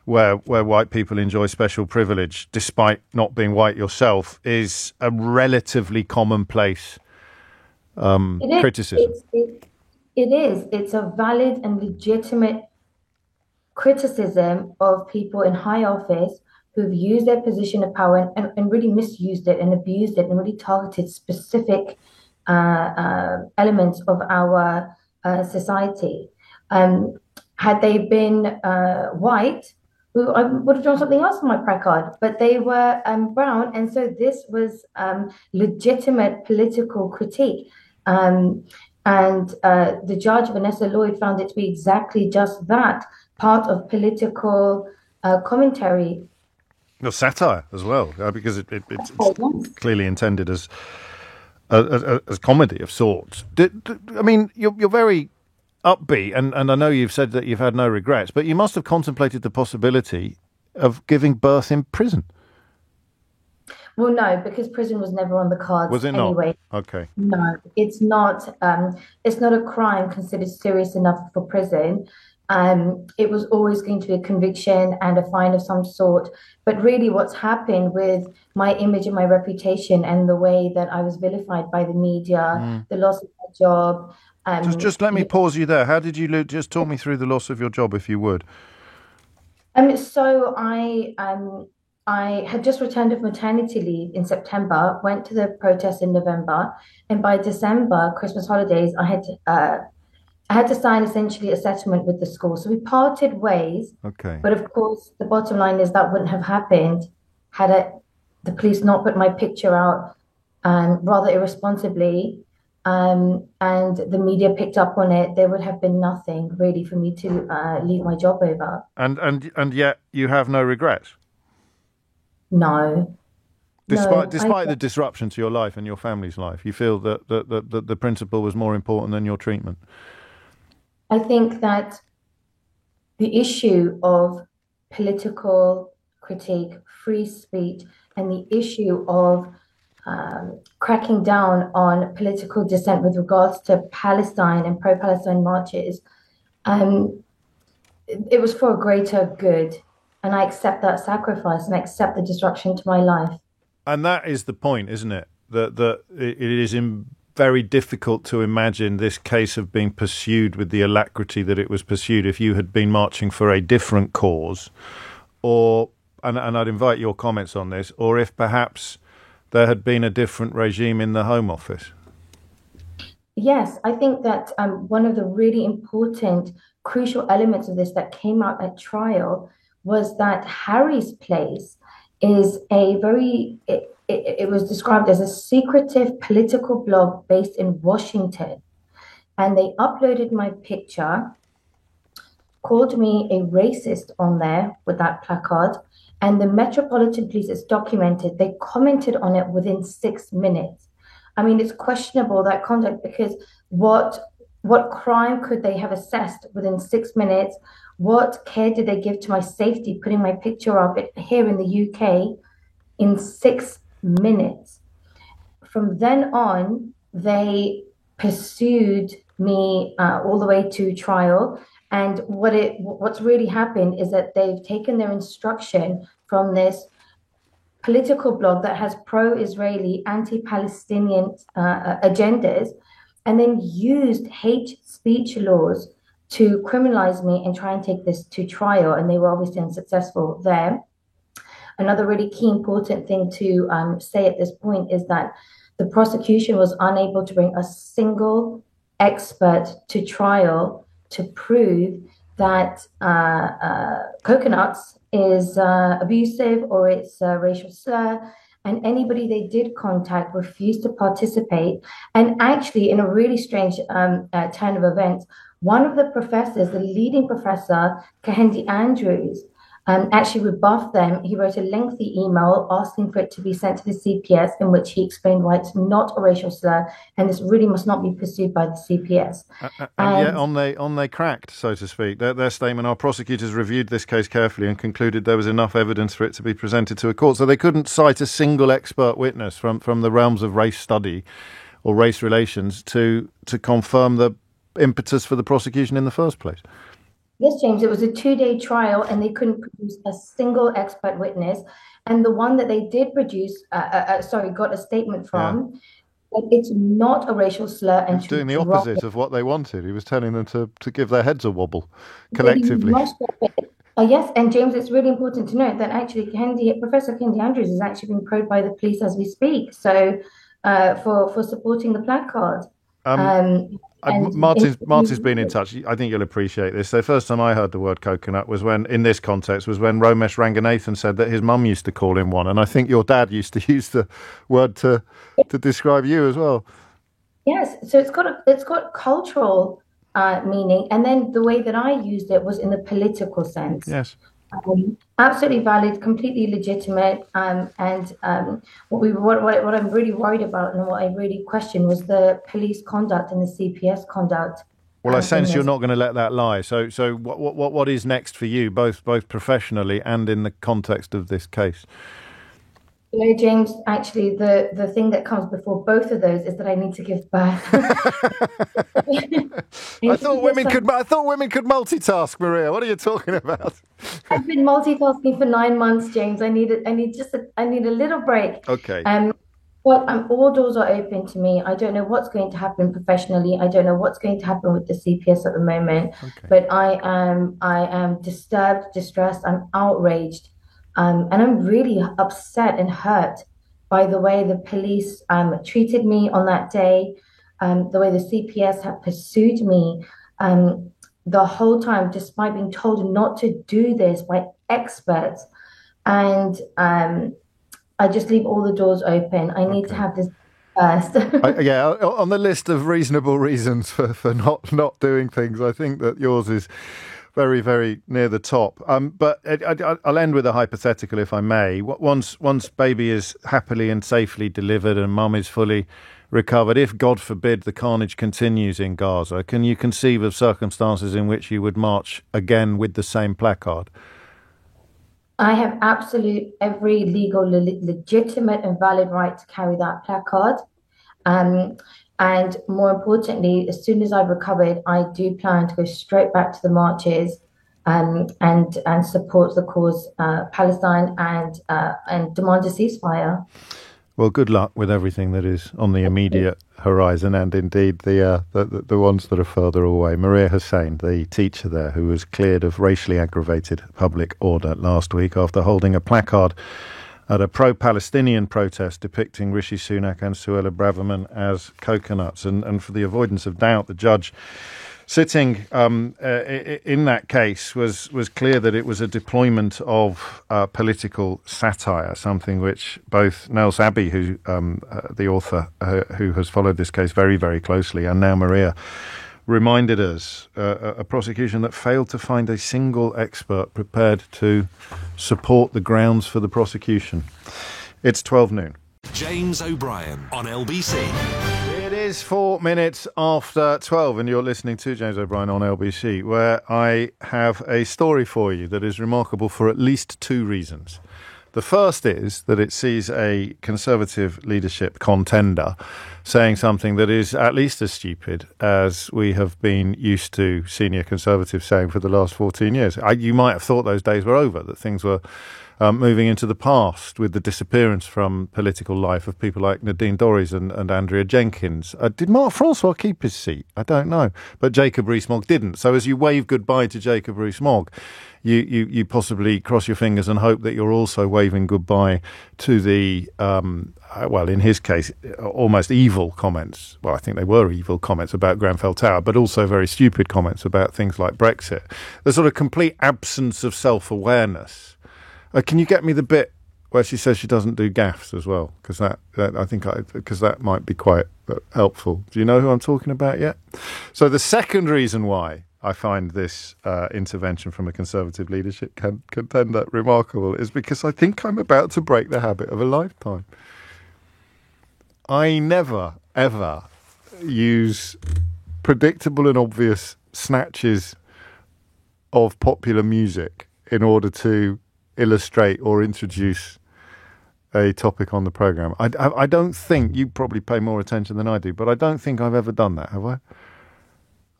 where white people enjoy special privilege despite not being white yourself, is a relatively commonplace criticism. It is. It's a valid and legitimate criticism of people in high office who've used their position of power and really misused it and abused it and really targeted specific elements of our society. Had they been white, I would have drawn something else on my placard, but they were brown, and so this was legitimate political critique. And the judge, Vanessa Lloyd, found it to be exactly just that, part of political commentary. Well, satire as well, because it's clearly intended as comedy of sorts. I mean, you're very upbeat, and I know you've said that you've had no regrets, but you must have contemplated the possibility of giving birth in prison. Well, no, because prison was never on the cards. Was it anyway. not? Okay. No, it's not. It's not a crime considered serious enough for prison. It was always going to be a conviction and a fine of some sort. But really what's happened with my image and my reputation and the way that I was vilified by the media, the loss of my job. Just let me pause you there. How did you just talk me through the loss of your job, if you would? So I had just returned of maternity leave in September, went to the protest in November, and by December, Christmas holidays, I had to sign essentially a settlement with the school. So we parted ways. Okay. But of course, the bottom line is that wouldn't have happened had the police not put my picture out rather irresponsibly, and the media picked up on it. There would have been nothing really for me to leave my job over. And yet you have no regrets? No. Despite the disruption to your life and your family's life, you feel that the principle was more important than your treatment? I think that the issue of political critique, free speech, and the issue of cracking down on political dissent with regards to Palestine and pro-Palestine marches, it was for a greater good. And I accept that sacrifice and I accept the disruption to my life. And that is the point, isn't it? That it is very difficult to imagine this case of being pursued with the alacrity that it was pursued if you had been marching for a different cause, and I'd invite your comments on this, or if perhaps there had been a different regime in the Home Office. Yes, I think that one of the really important, crucial elements of this that came out at trial was that Harry's Place is it was described as a secretive political blog based in Washington. And they uploaded my picture, called me a racist on there with that placard, and the Metropolitan Police, it's documented, they commented on it within 6 minutes. I mean, it's questionable, that conduct, because what crime could they have assessed within 6 minutes? What care did they give to my safety, putting my picture up here in the UK in 6 minutes? From then on, they pursued me all the way to trial. And what's really happened is that they've taken their instruction from this political blog that has pro-Israeli, anti-Palestinian agendas, and then used hate speech laws to criminalize me and try and take this to trial. And they were obviously unsuccessful there. Another really key important thing to say at this point is that the prosecution was unable to bring a single expert to trial to prove that coconuts is abusive or it's a racial slur. And anybody they did contact refused to participate. And actually, in a really strange turn of events, one of the professors, the leading professor, Kehendi Andrews, actually rebuffed them. He wrote a lengthy email asking for it to be sent to the CPS, in which he explained why it's not a racial slur and this really must not be pursued by the CPS. And yet on they cracked, so to speak. Their statement, our prosecutors reviewed this case carefully and concluded there was enough evidence for it to be presented to a court. So they couldn't cite a single expert witness from the realms of race study or race relations to confirm the impetus for the prosecution in the first place. Yes, James, it was a 2-day trial and they couldn't produce a single expert witness. And the one that they did produce, got a statement from, that it's not a racial slur. And doing the opposite of what they wanted. He was telling them to give their heads a wobble collectively. Yes, and James, it's really important to note that actually Professor Kendi Andrews is actually being probed by the police as we speak. So, for supporting the placard. Martin's been in touch. I think you'll appreciate this. The first time I heard the word coconut was when Romesh Ranganathan said that his mum used to call him one, and I think your dad used to use the word to describe you as well. Yes, so it's got cultural meaning, and then the way that I used it was in the political sense. Yes. Absolutely valid, completely legitimate, and what I'm really worried about and what I really question was the police conduct and the CPS conduct. Well, I sense you're not going to let that lie. So what is next for you, both professionally and in the context of this case? You know, James, actually, the thing that comes before both of those is that I need to give birth. I thought women could multitask, Maria. What are you talking about? I've been multitasking for 9 months, James. I need a little break. Okay. All doors are open to me. I don't know what's going to happen professionally. I don't know what's going to happen with the CPS at the moment. Okay. But I am disturbed, distressed. I'm outraged. And I'm really upset and hurt by the way the police treated me on that day, the way the CPS have pursued me the whole time, despite being told not to do this by experts. And I just leave all the doors open. I need to have this first. On the list of reasonable reasons for not doing things, I think that yours is very, very near the top. But I'll end with a hypothetical, if I may. Once baby is happily and safely delivered and mum is fully recovered, if, God forbid, the carnage continues in Gaza, can you conceive of circumstances in which you would march again with the same placard? I have every legal, legitimate and valid right to carry that placard. And more importantly, as soon as I've recovered, I do plan to go straight back to the marches and support the cause Palestine and demand a ceasefire. Well, good luck with everything that is on the immediate horizon, and indeed the ones that are further away. Maria Hussein, the teacher there, who was cleared of racially aggravated public order last week after holding a placard at a pro-Palestinian protest depicting Rishi Sunak and Suella Braverman as coconuts. And for the avoidance of doubt, the judge sitting in that case was clear that it was a deployment of political satire, something which both Nels Abbey, who the author who has followed this case very, very closely, and now Maria, reminded us, a prosecution that failed to find a single expert prepared to support the grounds for the prosecution. It's 12 noon. James O'Brien on LBC. It is 4 minutes after 12 and you're listening to James O'Brien on LBC, where I have a story for you that is remarkable for at least two reasons. The first is that it sees a Conservative leadership contender saying something that is at least as stupid as we have been used to senior Conservatives saying for the last 14 years. You might have thought those days were over, that things were moving into the past with the disappearance from political life of people like Nadine Dorries and Andrea Jenkins. Did Mark Francois keep his seat? I don't know. But Jacob Rees-Mogg didn't. So as you wave goodbye to Jacob Rees-Mogg, you possibly cross your fingers and hope that you're also waving goodbye to the, well, in his case, almost evil comments. Well, I think they were evil comments about Grenfell Tower, but also very stupid comments about things like Brexit. The sort of complete absence of self-awareness. Can you get me the bit where she says she doesn't do gaffes as well? Because that might be quite helpful. Do you know who I'm talking about yet? So the second reason why I find this intervention from a Conservative leadership contender remarkable is because I think I'm about to break the habit of a lifetime. I never, ever use predictable and obvious snatches of popular music in order to illustrate or introduce a topic on the programme. I don't think, you probably pay more attention than I do, but I don't think I've ever done that, have I?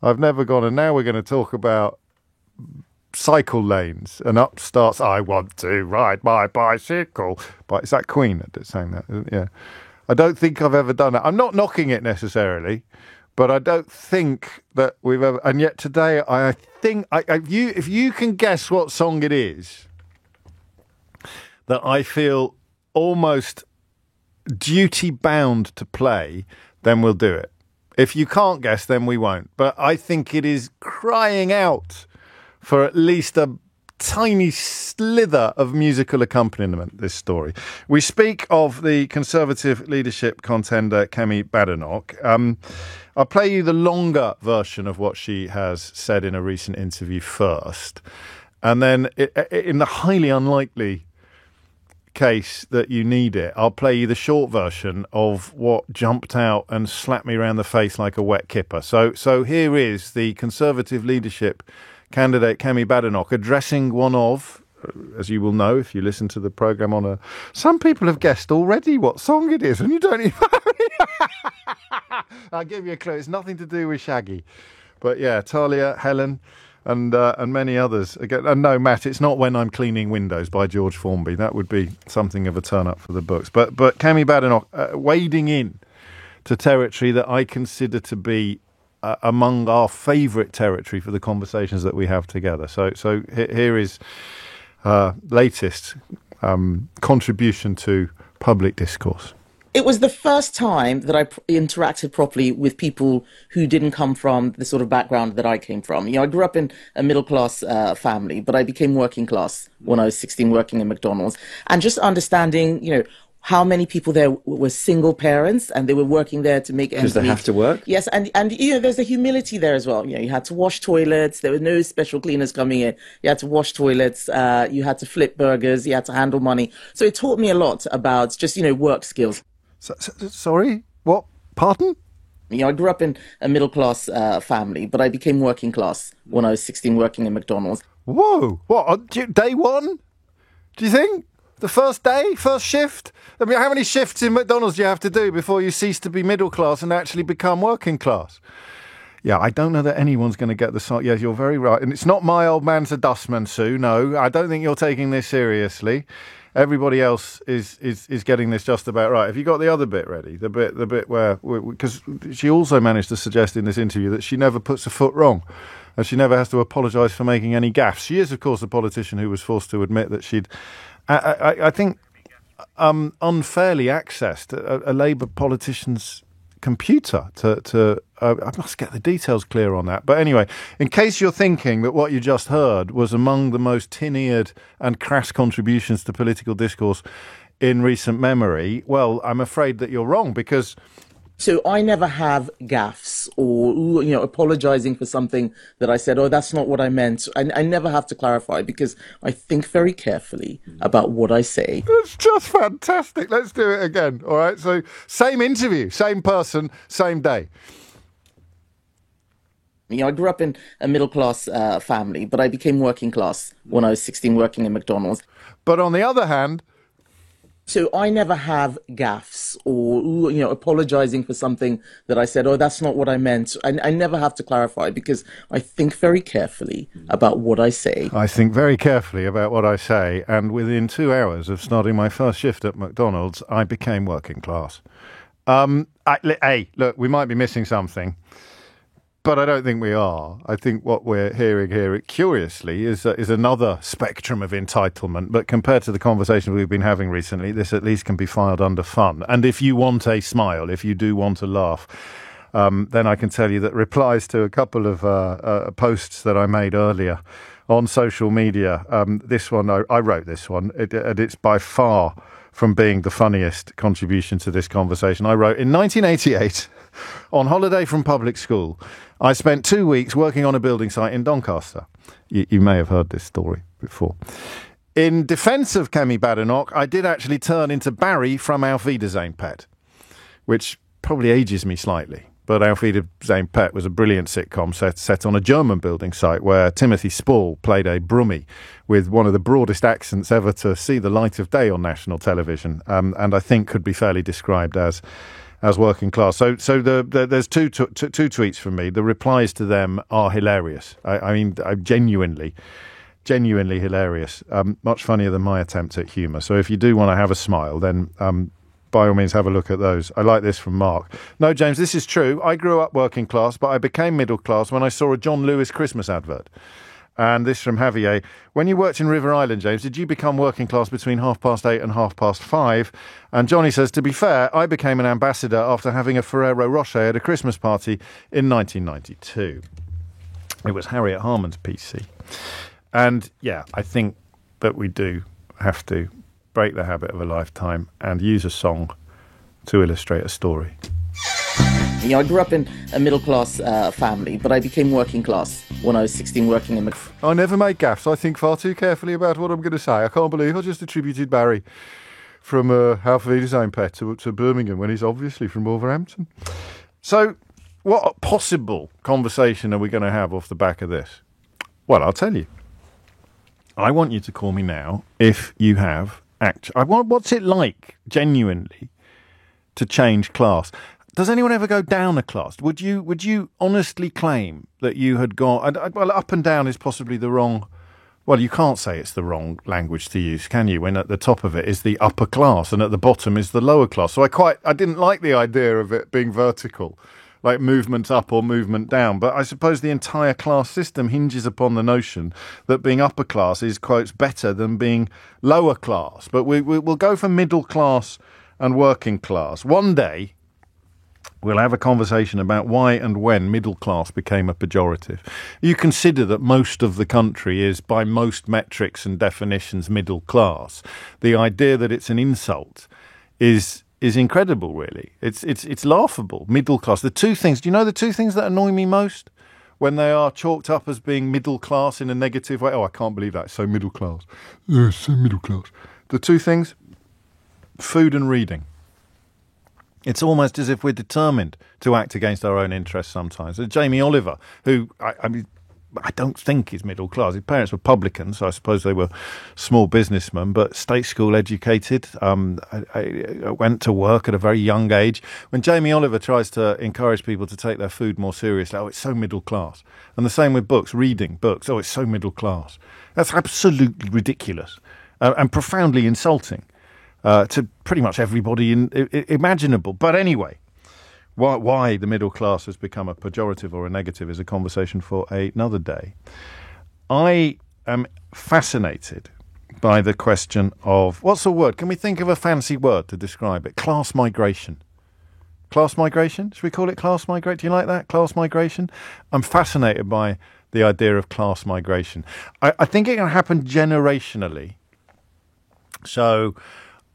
I've never gone, and now we're going to talk about cycle lanes and upstarts. I want to ride my bicycle. Is that Queen that sang that? Yeah. I don't think I've ever done that. I'm not knocking it necessarily, But I don't think that we've ever... And yet today, I think... if you can guess what song it is that I feel almost duty-bound to play, then we'll do it. If you can't guess, then we won't. But I think it is crying out for at least a tiny slither of musical accompaniment, this story. We speak of the Conservative leadership contender, Kemi Badenoch. I'll play you the longer version of what she has said in a recent interview first. And then, in the highly unlikely case that you need it, I'll play you the short version of what jumped out and slapped me around the face like a wet kipper. So here is the Conservative leadership candidate Kemi Badenoch addressing one of, as you will know if you listen to the programme on some people have guessed already what song it is, and you don't even... I'll give you a clue. It's nothing to do with Shaggy. But yeah, Talia, Helen... And many others. Again, and no, Matt, it's not When I'm Cleaning Windows by George Formby. That would be something of a turn-up for the books. But Kemi Badenoch wading in to territory that I consider to be among our favourite territory for the conversations that we have together. So here is latest contribution to public discourse. It was the first time that I interacted properly with people who didn't come from the sort of background that I came from. I grew up in a middle-class family, but I became working class when I was 16, working in McDonald's. And just understanding, how many people there were single parents and they were working there to make ends meet. Because they have to work? Yes, and there's a humility there as well. You had to wash toilets. There were no special cleaners coming in. You had to wash toilets. You had to flip burgers. You had to handle money. So it taught me a lot about just, work skills. Sorry? What? Pardon? I grew up in a middle-class family, but I became working class when I was 16, working in McDonald's. Whoa! What? Day one? Do you think? The first day? First shift? I mean, how many shifts in McDonald's do you have to do before you cease to be middle class and actually become working class? Yeah, I don't know that anyone's going to get the song. Yes, you're very right. And it's not My Old Man's a Dustman, Sue. No, I don't think you're taking this seriously. Everybody else is getting this just about right. Have you got the other bit ready? The bit where... Because she also managed to suggest in this interview that she never puts a foot wrong and she never has to apologise for making any gaffes. She is, of course, a politician who was forced to admit that she'd, I think, unfairly accessed a Labour politician's computer to I must get the details clear on that. But anyway, in case you're thinking that what you just heard was among the most tin-eared and crass contributions to political discourse in recent memory, well, I'm afraid that you're wrong, because... So I never have gaffes or, apologising for something that I said, that's not what I meant. I never have to clarify because I think very carefully about what I say. It's just fantastic. Let's do it again. All right. So same interview, same person, same day. I grew up in a middle-class family, but I became working class when I was 16, working in McDonald's. But on the other hand... So I never have gaffes or, apologising for something that I said, that's not what I meant. I never have to clarify because I think very carefully about what I say. I think very carefully about what I say, and within 2 hours of starting my first shift at McDonald's, I became working class. Hey, look, we might be missing something. But I don't think we are. I think what we're hearing here, curiously, is another spectrum of entitlement. But compared to the conversation we've been having recently, this at least can be filed under fun. And if you want a smile, if you do want to laugh, then I can tell you that replies to a couple of posts that I made earlier on social media, this one, I wrote this one, and it's by far from being the funniest contribution to this conversation. I wrote, in 1988, on holiday from public school, I spent 2 weeks working on a building site in Doncaster. You may have heard this story before. In defence of Kemi Badenoch, I did actually turn into Barry from Auf Wiedersehen Pet, which probably ages me slightly. But Auf Wiedersehen Pet was a brilliant sitcom set on a German building site where Timothy Spall played a Brummie with one of the broadest accents ever to see the light of day on national television, and I think could be fairly described as working class. So there's two tweets from me. The replies to them are hilarious. I mean, genuinely hilarious. Much funnier than my attempt at humour. So if you do want to have a smile, then by all means, have a look at those. I like this from Mark. No, James, this is true. I grew up working class, but I became middle class when I saw a John Lewis Christmas advert. And this from Javier. When you worked in River Island, James, did you become working class between 8:30 and 5:30? And Johnny says, to be fair, I became an ambassador after having a Ferrero Rocher at a Christmas party in 1992. It was Harriet Harman's PC. And, yeah, I think that we do have to break the habit of a lifetime and use a song to illustrate a story. I grew up in a middle-class family, but I became working class when I was 16, working in... I never make gaffes. I think far too carefully about what I'm going to say. I can't believe I just attributed Barry from Half of Edith's Own Pet to Birmingham when he's obviously from Wolverhampton. So, what possible conversation are we going to have off the back of this? Well, I'll tell you. I want you to call me now if you have... what's it like, genuinely, to change class? Does anyone ever go down a class? Would you honestly claim that you had gone... Well, up and down is possibly the wrong... Well, you can't say it's the wrong language to use, can you? When at the top of it is the upper class and at the bottom is the lower class. So I didn't like the idea of it being vertical, like movement up or movement down. But I suppose the entire class system hinges upon the notion that being upper class is, quotes, better than being lower class. But we'll go for middle class and working class. One day... we'll have a conversation about why and when middle class became a pejorative. You consider that most of the country is, by most metrics and definitions, middle class. The idea that it's an insult is incredible, really. It's laughable. Middle class. The two things. Do you know the two things that annoy me most when they are chalked up as being middle class in a negative way? Oh, I can't believe that. It's so middle class. Oh, it's so middle class. The two things: food and reading. It's almost as if we're determined to act against our own interests sometimes. Jamie Oliver, who I don't think is middle class. His parents were publicans, so I suppose they were small businessmen, but state school educated, I went to work at a very young age. When Jamie Oliver tries to encourage people to take their food more seriously, oh, it's so middle class. And the same with books, reading books, oh, it's so middle class. That's absolutely ridiculous and profoundly insulting. To pretty much everybody imaginable. But anyway, why the middle class has become a pejorative or a negative is a conversation for another day. I am fascinated by the question of, what's the word? Can we think of a fancy word to describe it? Class migration. Class migration? Should we call it class migration? Do you like that? Class migration? I'm fascinated by the idea of class migration. I think it can happen generationally. So...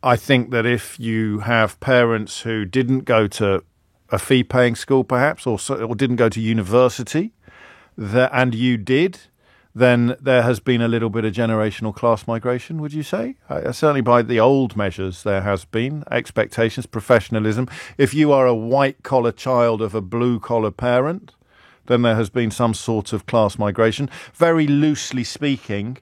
I think that if you have parents who didn't go to a fee-paying school, perhaps, or didn't go to university, and you did, then there has been a little bit of generational class migration, would you say? Certainly by the old measures there has been. Expectations, professionalism. If you are a white-collar child of a blue-collar parent, then there has been some sort of class migration. Very loosely speaking...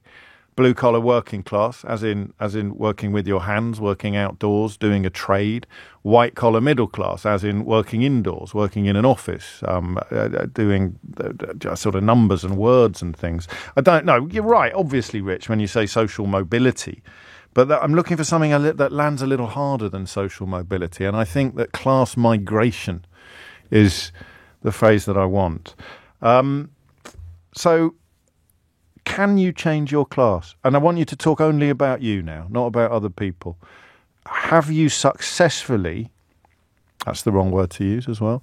blue-collar working class, as in working with your hands, working outdoors, doing a trade. White-collar middle class, as in working indoors, working in an office, doing sort of numbers and words and things. I don't know. You're right, obviously, Rich, when you say social mobility. But I'm looking for something that lands a little harder than social mobility. And I think that class migration is the phrase that I want. So... can you change your class? And I want you to talk only about you now, not about other people. Have you successfully, that's the wrong word to use as well,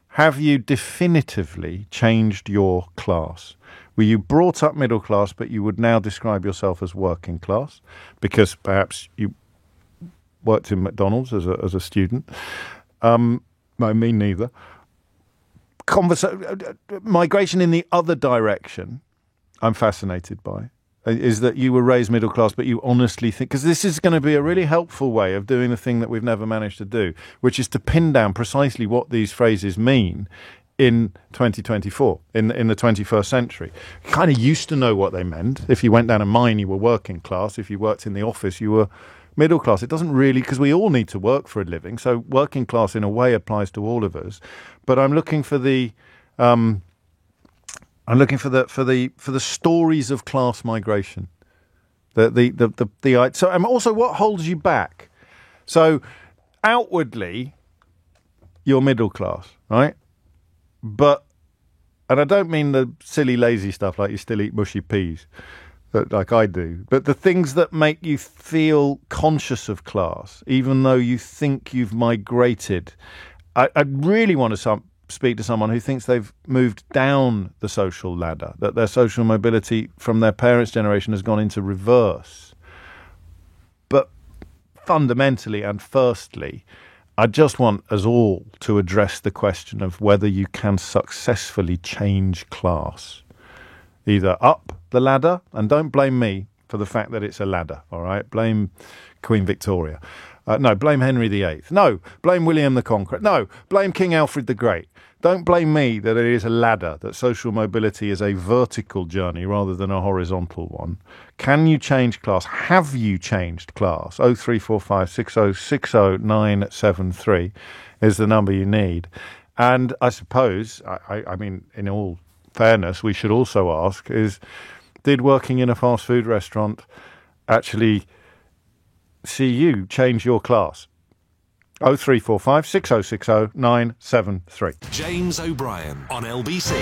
have you definitively changed your class? Were you brought up middle class, but you would now describe yourself as working class? Because perhaps you worked in McDonald's as a student. No, me neither. Migration in the other direction, I'm fascinated by, is that you were raised middle class, but you honestly think, because this is going to be a really helpful way of doing the thing that we've never managed to do, which is to pin down precisely what these phrases mean in 2024, in the 21st century. You kind of used to know what they meant. If you went down a mine, you were working class. If you worked in the office, you were middle class. It doesn't really, because we all need to work for a living. So working class in a way applies to all of us. But I'm looking for the... I'm looking for the stories of class migration. So, and also what holds you back. So, outwardly, you're middle class, right? But, and I don't mean the silly, lazy stuff like you still eat mushy peas, like I do, but the things that make you feel conscious of class, even though you think you've migrated. I really want to speak to someone who thinks they've moved down the social ladder, that their social mobility from their parents' generation has gone into reverse. But fundamentally and firstly, I just want us all to address the question of whether you can successfully change class. Either up the ladder, and don't blame me for the fact that it's a ladder, all right? Blame Queen Victoria. No, blame Henry VIII. No, blame William the Conqueror. No, blame King Alfred the Great. Don't blame me that it is a ladder, that social mobility is a vertical journey rather than a horizontal one. Can you change class? Have you changed class? 0345 6060 973 is the number you need. And I suppose, I mean, in all fairness, we should also ask is, did working in a fast food restaurant actually see you change your class? 0345 6060 973. James O'Brien on LBC.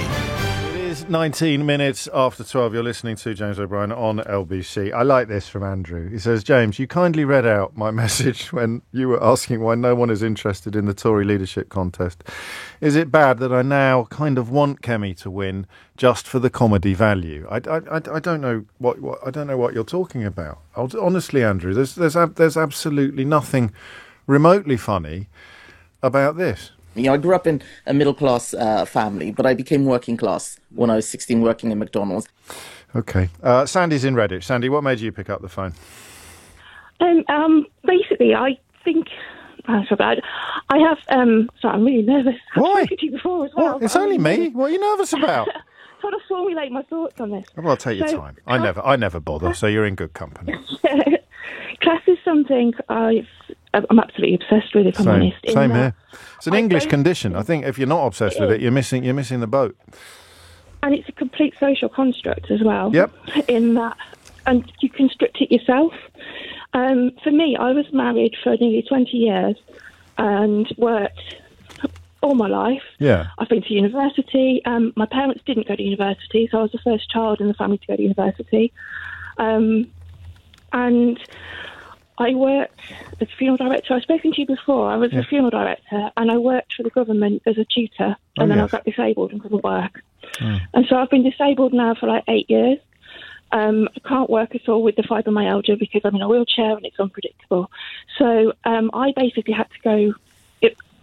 It is 19 minutes after 12. You're listening to James O'Brien on LBC. I like this from Andrew. He says, James, you kindly read out my message when you were asking why no one is interested in the Tory leadership contest. Is it bad that I now kind of want Kemi to win just for the comedy value? I don't know what I don't know what you're talking about. Honestly, Andrew, there's absolutely nothing remotely funny about this. I grew up in a middle-class family, but I became working class when I was 16 working in McDonald's. Okay. Sandy's in Redditch. Sandy, what made you pick up the phone? Basically, I think... That's so bad. I have... sorry, I'm really nervous. Why? I've spoken to you before as well. What? It's only me. What are you nervous about? Trying to formulate my thoughts on this. Well, take your time. I never bother, so you're in good company. Class is something I'm absolutely obsessed with, if I'm honest. Same here. It's an English condition. I think if you're not obsessed with it, you're missing the boat. And it's a complete social construct as well. Yep. In that, and you construct it yourself. For me, I was married for nearly 20 years and worked all my life. Yeah. I've been to university. My parents didn't go to university, so I was the first child in the family to go to university. And I worked as a funeral director. I've spoken to you before. I was a funeral director, and I worked for the government as a tutor, and then I got disabled and couldn't work. And so I've been disabled now for like 8 years. I can't work at all with the fibromyalgia because I'm in a wheelchair and it's unpredictable. So I basically had to go...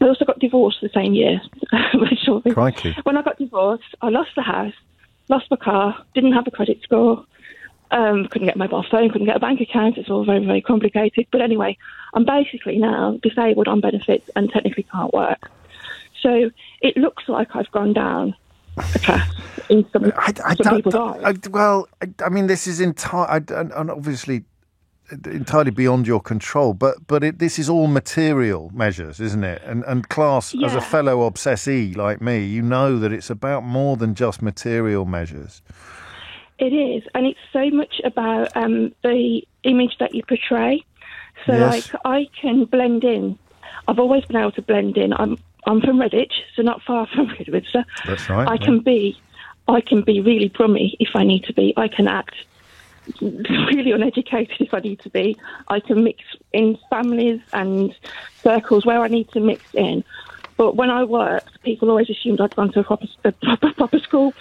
I also got divorced the same year. Crikey. When I got divorced, I lost the house, lost my car, didn't have a credit score, couldn't get a mobile phone, couldn't get a bank account. It's all very, very complicated. But anyway, I'm basically now disabled on benefits and technically can't work. So it looks like I've gone down a class in some people's eyes. I mean, this is obviously entirely beyond your control, but this is all material measures, isn't it? And class, as a fellow obsessee like me, you know that it's about more than just material measures. It is, and it's so much about the image that you portray. So, like, I can blend in. I've always been able to blend in. I'm from Redditch, so not far from Kidderminster. That's right. I can be really brummy if I need to be. I can act really uneducated if I need to be. I can mix in families and circles where I need to mix in. But when I worked, people always assumed I'd gone to a proper school.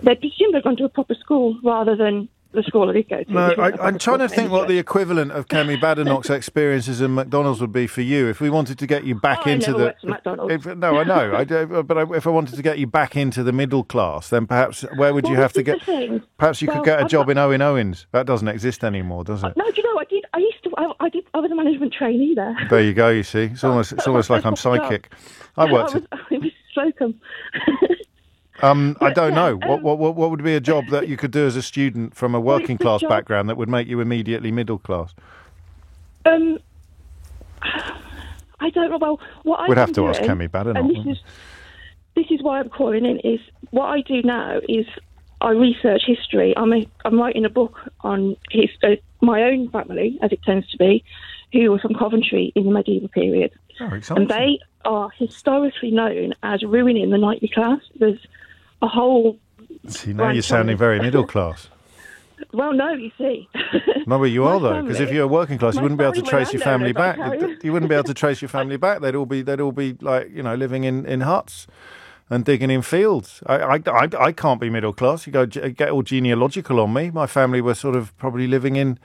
They'd assumed I'd gone to a proper school rather than the school I did go to. No, I'm trying to think what the equivalent of Kemi Badenoch's experiences in McDonald's would be for you. If we wanted to get you back into the... I know. But if I wanted to get you back into the middle class, then perhaps where would you have to get... Perhaps you could get a job in Owen Owens. That doesn't exist anymore, does it? No, do you know, I was a management trainee there. There you go, you see. It's almost like I'm psychic. I was Slocum. I don't know. What would be a job that you could do as a student from a working class background that would make you immediately middle class? I don't know. Well, what we'd have to ask Kemi Badenoch. And this is why I'm calling in. Is what I do now is I research history. I'm writing a book on my own family, as it tends to be, who were from Coventry in the medieval period. Oh, exciting. And they are historically known as ruining the knightly class. There's a whole... See, now you're sounding very middle class. Well, no, you see. No, but you are, though, because if you're working class, you wouldn't be able to trace your family back. You wouldn't be able to trace your family back. They'd all be like, living in huts and digging in fields. I can't be middle class. You get all genealogical on me. My family were sort of probably living in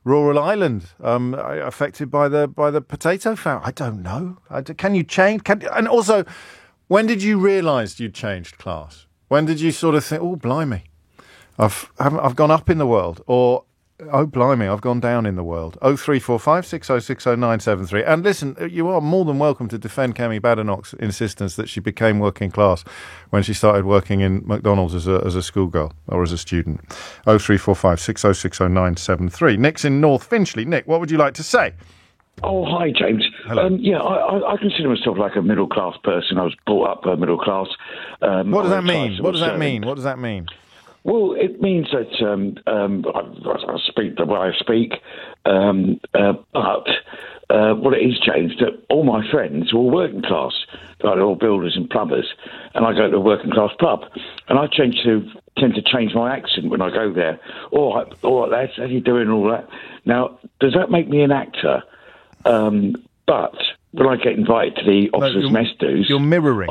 rural Ireland, affected by the potato famine. I don't know. Can you change? And also, when did you realise you'd changed class? When did you sort of think, oh, blimey, I've gone up in the world, or oh, blimey, I've gone down in the world? 0345 6060 973. And listen, you are more than welcome to defend Kemi Badenoch's insistence that she became working class when she started working in McDonald's as a schoolgirl or as a student. 0345 6060 973. Nick's in North Finchley. Nick, what would you like to say? Oh, hi, James. Hello. I consider myself like a middle-class person. I was brought up middle class. What does that mean? What does that mean? What does that mean? Well, it means that I speak the way I speak, but what it is, James, that all my friends are all working class. Like they're all builders and plumbers, and I go to a working class pub, and I tend to change my accent when I go there. All right, lads, how you doing? All that. Now, does that make me an actor? But when I get invited to the officers' mess dues, you're mirroring.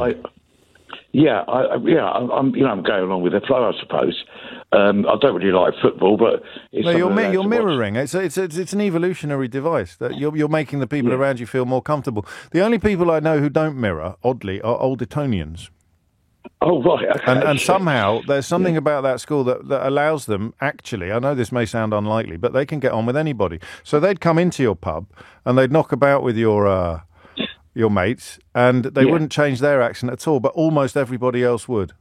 I'm going along with the flow, I suppose. I don't really like football, but it's you're mirroring. It's an evolutionary device that you're making the people around you feel more comfortable. The only people I know who don't mirror, oddly, are old Etonians. Oh, right. Okay. And somehow there's something about that school that allows them, actually, I know this may sound unlikely, but they can get on with anybody. So they'd come into your pub and they'd knock about with your mates, and they wouldn't change their accent at all, but almost everybody else would.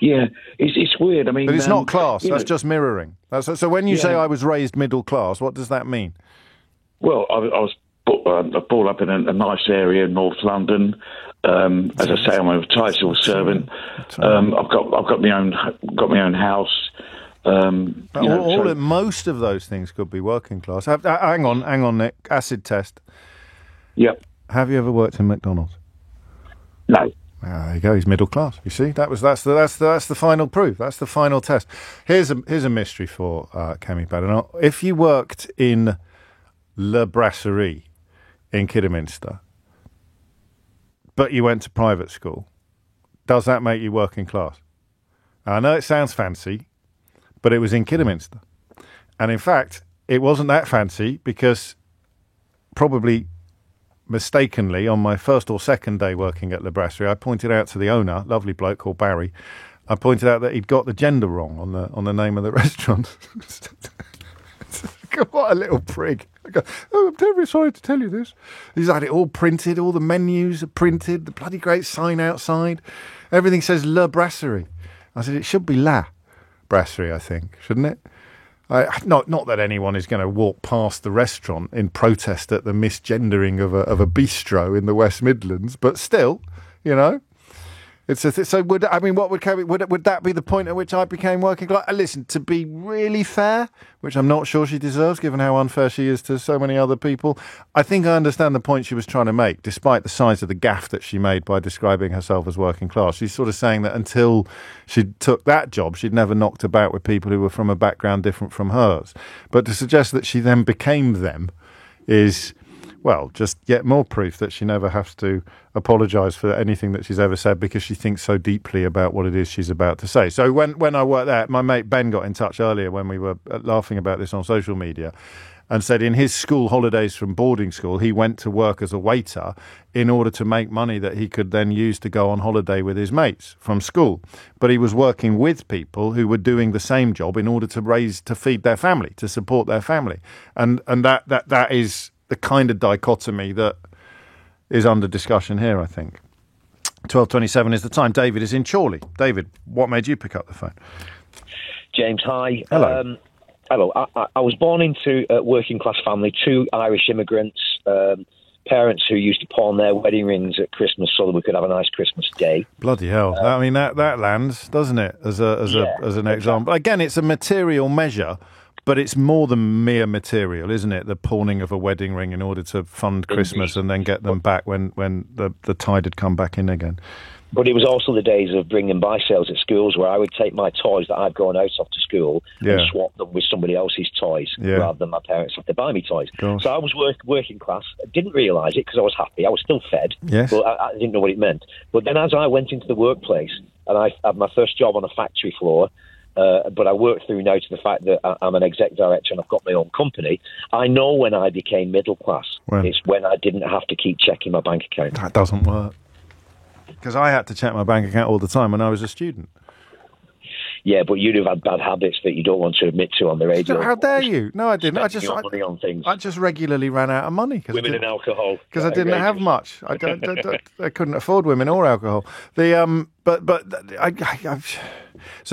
Yeah, it's weird. I mean, but it's not class. That's just mirroring. So when you say I was raised middle class, what does that mean? Well, I was brought up in a nice area in North London. As I say, I'm a tight civil servant. I've got my own house. Most of those things could be working class. Hang on, Nick. Acid test. Yep. Have you ever worked in McDonald's? No. There you go. He's middle class. You see, that's the final proof. That's the final test. Here's a mystery for Kemi Badenoch. If you worked in Le Brasserie in Kidderminster, but you went to private school, does that make you working class? I know it sounds fancy, but it was in Kidderminster, and in fact, it wasn't that fancy because probably mistakenly, on my first or second day working at Le Brasserie, I pointed out to the owner, lovely bloke called Barry, I pointed out that he'd got the gender wrong on the name of the restaurant. What a little prig. I go, I'm terribly sorry to tell you this. He's had it all printed, all the menus are printed, the bloody great sign outside. Everything says Le Brasserie. I said, it should be La Brasserie, I think, shouldn't it? Not that anyone is going to walk past the restaurant in protest at the misgendering of a bistro in the West Midlands, but still, it's so. Would that be the point at which I became working class? Listen, to be really fair, which I'm not sure she deserves, given how unfair she is to so many other people, I think I understand the point she was trying to make, despite the size of the gaffe that she made by describing herself as working class. She's sort of saying that until she took that job, she'd never knocked about with people who were from a background different from hers. But to suggest that she then became them is, well, just yet more proof that she never has to apologise for anything that she's ever said because she thinks so deeply about what it is she's about to say. So when I worked there, my mate Ben got in touch earlier when we were laughing about this on social media and said in his school holidays from boarding school, he went to work as a waiter in order to make money that he could then use to go on holiday with his mates from school. But he was working with people who were doing the same job in order to feed their family, to support their family. And that is the kind of dichotomy that is under discussion here, I think. 12:27 is the time. David is in Chorley. David, what made you pick up the phone? James, hi. Hello. Hello. I was born into a working class family, 2 Irish immigrants, parents who used to pawn their wedding rings at Christmas so that we could have a nice Christmas day. Bloody hell. I mean, that lands, doesn't it, as an example. Again, it's a material measure, But it's more than mere material, isn't it? The pawning of a wedding ring in order to fund Christmas and then get them back when the tide had come back in again. But it was also the days of bringing buy sales at schools where I would take my toys that I'd grown out of to school and swap them with somebody else's toys rather than my parents have to buy me toys. So I was working class. I didn't realise it because I was happy. I was still fed, but I didn't know what it meant. But then as I went into the workplace and I had my first job on a factory floor, but I worked through now to the fact that I'm an exec director and I've got my own company, I know when I became middle class. It's when I didn't have to keep checking my bank account. That doesn't work. Because I had to check my bank account all the time when I was a student. Yeah, but you'd have had bad habits that you don't want to admit to on the radio. How dare you? No, I didn't. Money on things. I just regularly ran out of money. Women and alcohol. Because I didn't have much. I couldn't afford women or alcohol. So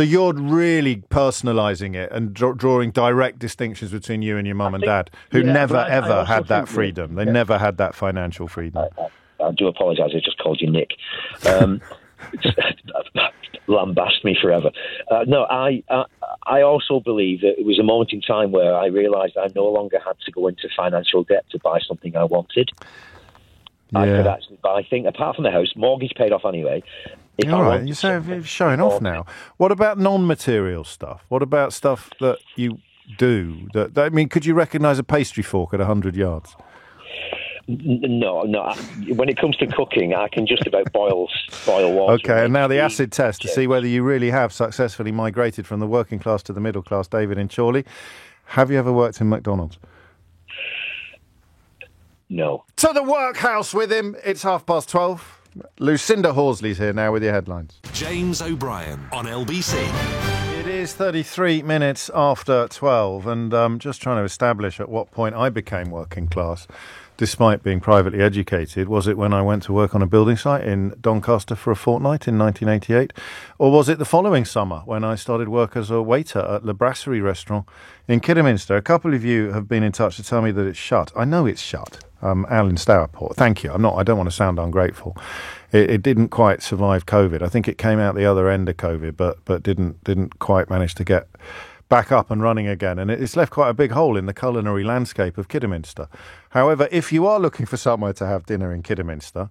you're really personalising it and drawing direct distinctions between you and your mum and dad, who never ever had that freedom. They never had that financial freedom. I do apologise, I just called you Nick. Lambast me forever. No, I also believe that it was a moment in time where I realised I no longer had to go into financial debt to buy something I wanted. I could actually buy things, apart from the house, mortgage paid off anyway. All right, you're showing off now. What about non-material stuff? What about stuff that you do? I mean, could you recognise a pastry fork at 100 yards? No. When it comes to cooking, I can just about boil water. Okay, and now the acid test to see whether you really have successfully migrated from the working class to the middle class. David in Chorley, have you ever worked in McDonald's? No. To the workhouse with him. It's 12:30. Lucinda Horsley's here now with your headlines. James O'Brien on LBC. It is 33 minutes after 12, and just trying to establish at what point I became working class. Despite being privately educated, was it when I went to work on a building site in Doncaster for a fortnight in 1988? Or was it the following summer when I started work as a waiter at Le Brasserie restaurant in Kidderminster? A couple of you have been in touch to tell me that it's shut. I know it's shut. Alan Stourport, thank you. I don't want to sound ungrateful. It didn't quite survive COVID. I think it came out the other end of COVID, but didn't quite manage to get back up and running again, and it's left quite a big hole in the culinary landscape of Kidderminster. However, if you are looking for somewhere to have dinner in Kidderminster,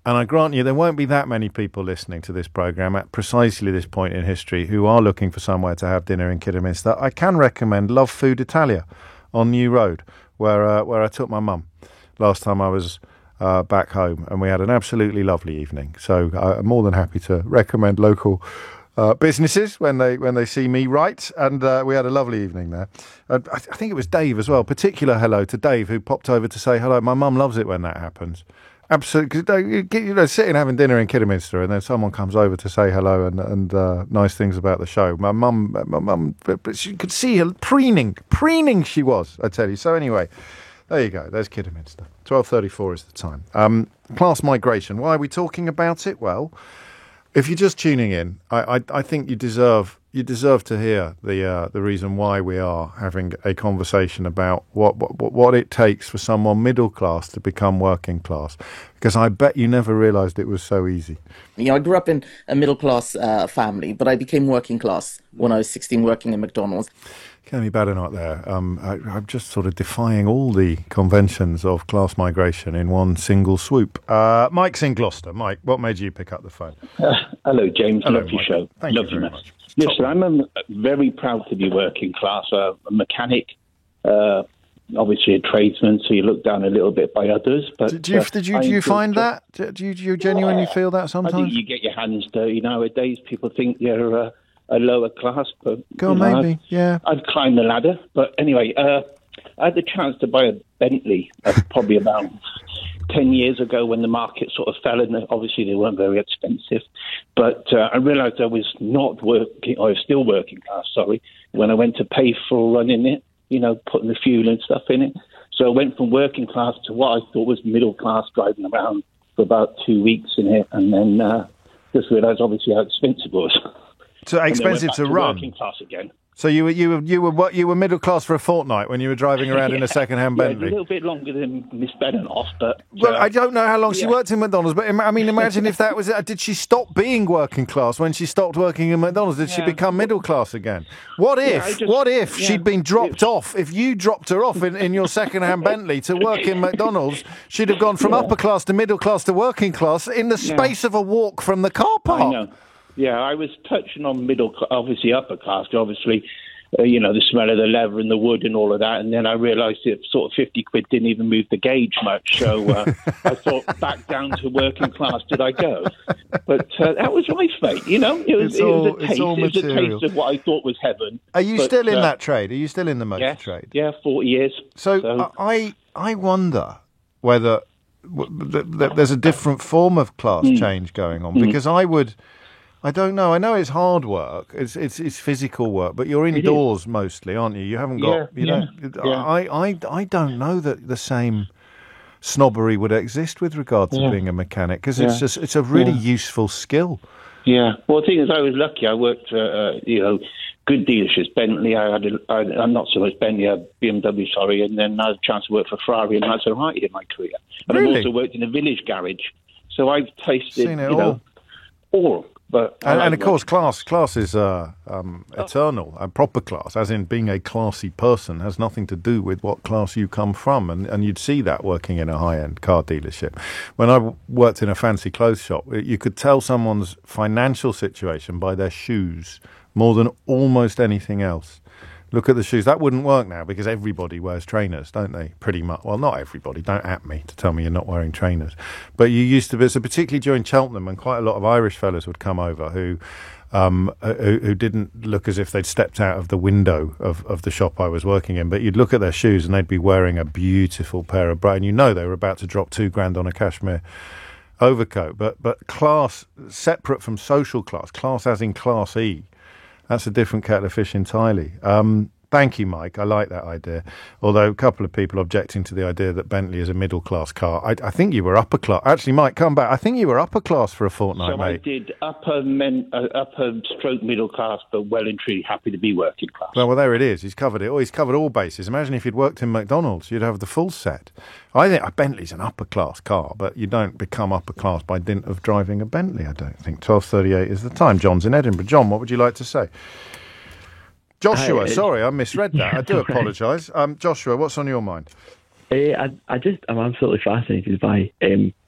and I grant you there won't be that many people listening to this programme at precisely this point in history who are looking for somewhere to have dinner in Kidderminster, I can recommend Love Food Italia on New Road, where I took my mum last time I was back home, and we had an absolutely lovely evening. So I'm more than happy to recommend local businesses when they see me right, and we had a lovely evening there. I think it was Dave as well. Particular hello to Dave, who popped over to say hello. My mum loves it when that happens. Absolutely, sitting having dinner in Kidderminster, and then someone comes over to say hello and nice things about the show. My mum, she could see her preening she was, I tell you. So anyway, there you go. There's Kidderminster. 12:34 is the time. Class migration. Why are we talking about it? Well, if you're just tuning in, I think you deserve to hear the reason why we are having a conversation about what it takes for someone middle class to become working class, because I bet you never realised it was so easy. I grew up in a middle class family, but I became working class when I was 16, working in McDonald's. Kemi Badenoch there. I'm just sort of defying all the conventions of class migration in one single swoop. Mike's in Gloucester. Mike, what made you pick up the phone? Hello, James. Hello, Love your Mike. show. Thank Love you very mess. much. Listen, I'm very proud to be working class, a mechanic, obviously a tradesman, so you look down a little bit by others. But do you find that? Do you genuinely feel that sometimes? I think you get your hands dirty nowadays. People think you're a lower class, but maybe, yeah. I'd climb the ladder, but anyway, I had the chance to buy a Bentley probably about 10 years ago when the market sort of fell, and obviously they weren't very expensive. But I realised I was still working class, when I went to pay for running it, putting the fuel and stuff in it. So I went from working class to what I thought was middle class, driving around for about 2 weeks in it, and then just realised obviously how expensive it was. So expensive to run. Working class again. So you were middle class for a fortnight when you were driving around in a second-hand Bentley. A little bit longer than Miss Benenoff, but well, I don't know how long she worked in McDonald's, but I mean, imagine if that was. Did she stop being working class when she stopped working in McDonald's? Did she become middle class again? What if she'd been dropped off? If you dropped her off in your second-hand Bentley to work in McDonald's, she'd have gone from upper class to middle class to working class in the space of a walk from the car park. I know. Yeah, I was touching on obviously upper class, obviously, the smell of the leather and the wood and all of that. And then I realised that sort of 50 quid didn't even move the gauge much. So I thought back down to working class did I go. But that was my fate, It was a taste of what I thought was heaven. Are you still in that trade? Are you still in the motor trade? Yeah, 40 years. So I wonder whether there's a different form of class change going on, because I don't know. I know it's hard work. It's physical work, but you're indoors mostly, aren't you? You haven't got. I don't know that the same snobbery would exist with regard to being a mechanic, because it's a really useful skill. Yeah. Well, the thing is, I was lucky. I worked good dealerships. Bentley. I'm not so much Bentley. BMW. Sorry, and then I had a chance to work for Ferrari and Maserati in my career. And I've also worked in a village garage, so I've tasted all. But and of course, class is eternal. A proper class, as in being a classy person, has nothing to do with what class you come from. And you'd see that working in a high-end car dealership. When I worked in a fancy clothes shop, you could tell someone's financial situation by their shoes more than almost anything else. Look at the shoes. That wouldn't work now because everybody wears trainers, don't they? Pretty much. Well, not everybody. Don't at me to tell me you're not wearing trainers. But you used to be, so particularly during Cheltenham, and quite a lot of Irish fellas would come over who didn't look as if they'd stepped out of the window of the shop I was working in. But you'd look at their shoes and they'd be wearing a beautiful pair of bright, and they were about to drop $2,000 on a cashmere overcoat. But class, separate from social class as in Class E, that's a different kettle of fish entirely. Thank you, Mike. I like that idea. Although a couple of people objecting to the idea that Bentley is a middle-class car. I think you were upper class. Actually, Mike, come back. I think you were upper class for a fortnight, mate. I did upper stroke middle class, but well and truly happy to be working class. Well, there it is. He's covered it. He's covered all bases. Imagine if you'd worked in McDonald's, you'd have the full set. I think Bentley's an upper-class car, but you don't become upper-class by dint of driving a Bentley, I don't think. 12:38 is the time. John's in Edinburgh. John, what would you like to say? Joshua, sorry, I misread that. I do apologise. Joshua, what's on your mind? I'm absolutely fascinated by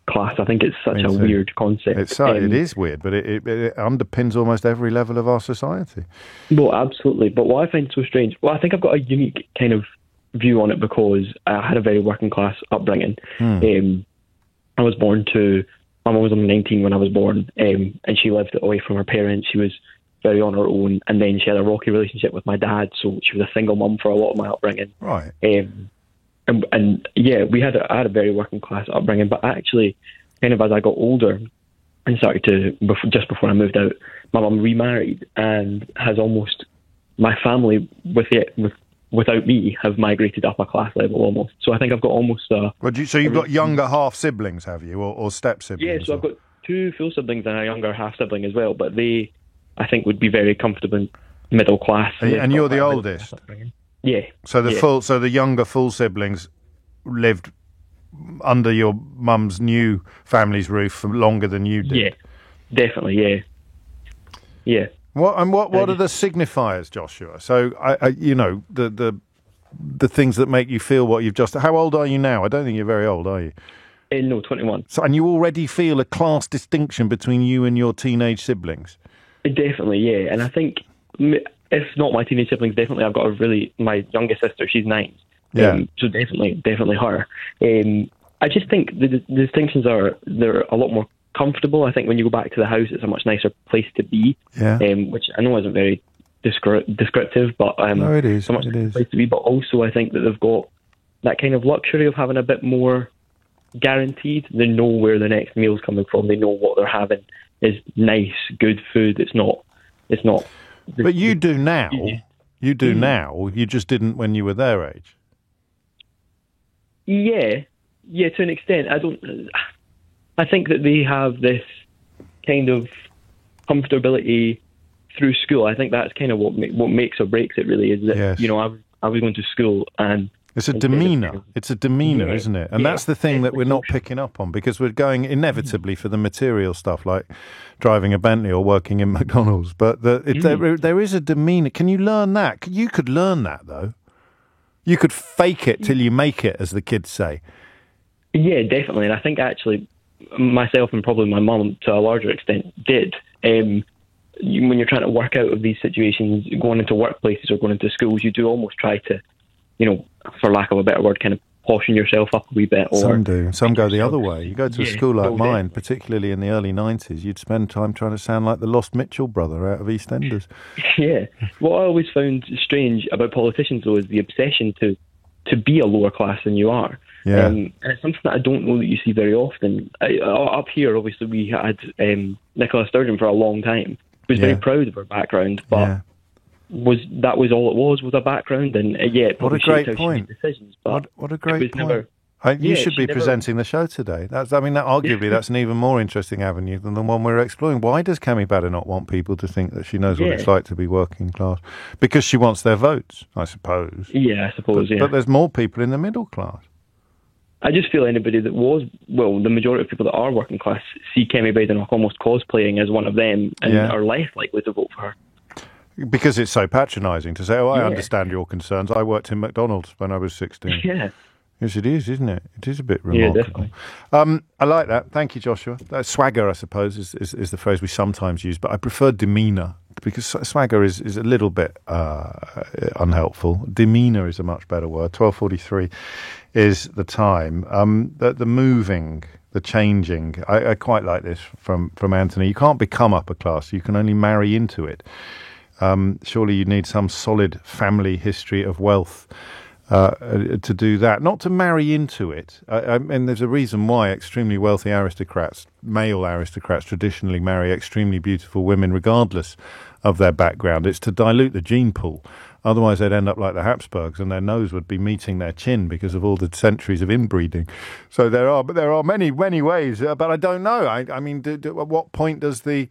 class. I think it's such a weird concept. It is weird, but it underpins almost every level of our society. Well, absolutely. But what I find so strange, I think I've got a unique kind of view on it because I had a very working class upbringing. I was born to, my mum was only 19 when I was born, and she lived away from her parents. She was very on her own, and then she had a rocky relationship with my dad, so she was a single mum for a lot of my upbringing. Right. And yeah, I had a very working class upbringing, but actually, kind of as I got older and started to, just before I moved out, my mum remarried and has almost, my family without me have migrated up a class level almost. So I think I've got almost a... So you've got younger half-siblings, have you, or step-siblings? Yeah, so I've got two full siblings and a younger half-sibling as well, but they, I think, would be very comfortable in middle class. And you're the oldest? Yeah. So the younger full siblings lived under your mum's new family's roof for longer than you did? Yeah, definitely, yeah. Yeah. What are the signifiers, Joshua? So, the things that make you feel what you've just... How old are you now? I don't think you're very old, are you? No, 21. So, and you already feel a class distinction between you and your teenage siblings? Definitely, yeah. And I think, if not my teenage siblings, definitely I've got my youngest sister, she's 9. Yeah. So definitely her. I just think the distinctions they're a lot more comfortable. I think when you go back to the house, it's a much nicer place to be. Yeah. Which I know isn't very descriptive, but no, it is. It's a much nicer place to be. But also, I think that they've got that kind of luxury of having a bit more guaranteed. They know where the next meal's coming from. They know what they're having is nice, good food. It's not. But you do now. You do now. You just didn't when you were their age. Yeah, to an extent. I think that they have this kind of comfortability through school. I think that's kind of what makes or breaks it, really, is that, you know, I was going to school and... It's a demeanour. It's a demeanour, isn't it? And that's the thing that we're not picking up on, because we're going inevitably for the material stuff, like driving a Bentley or working in McDonald's. But there is a demeanour. Can you learn that? You could learn that, though. You could fake it till you make it, as the kids say. Yeah, definitely. And I think actually myself and probably my mum, to a larger extent, did. When you're trying to work out of these situations, going into workplaces or going into schools, you do almost try to, you know, for lack of a better word, kind of portion yourself up a wee bit. Or some do. Some go the other way. You go to a school like mine, particularly in the early 90s, you'd spend time trying to sound like the Lost Mitchell brother out of EastEnders. Yeah. What I always found strange about politicians, though, is the obsession to be a lower class than you are. Yeah. And it's something that I don't know that you see very often. Up here, obviously, we had Nicola Sturgeon for a long time. She was very proud of her background, but... That was all it was a background, and it what a great point. Decisions, but what a great point. You should be presenting the show today. Arguably that's an even more interesting avenue than the one we're exploring. Why does Kemi Badder not want people to think that she knows what it's like to be working class? Because she wants their votes, I suppose. Yeah, I suppose. But there's more people in the middle class. I just feel anybody that the majority of people that are working class see Kemi Badenoch almost cosplaying as one of them and are less likely to vote for her. Because it's so patronising to say, I understand your concerns. I worked in McDonald's when I was 16. Yeah. Yes, it is, isn't it? It is a bit remarkable. Yeah, I like that. Thank you, Joshua. Swagger, I suppose, is the phrase we sometimes use, but I prefer demeanour, because swagger is a little bit unhelpful. Demeanour is a much better word. 12:43 is the time. The moving, the changing. I quite like this from Anthony. You can't become upper class. You can only marry into it. Surely you need some solid family history of wealth to do that, not to marry into it. And there's a reason why extremely wealthy aristocrats, male aristocrats, traditionally marry extremely beautiful women regardless of their background. It's to dilute the gene pool. Otherwise they'd end up like the Habsburgs and their nose would be meeting their chin because of all the centuries of inbreeding. So there are many ways, but I don't know. I mean, at what point does the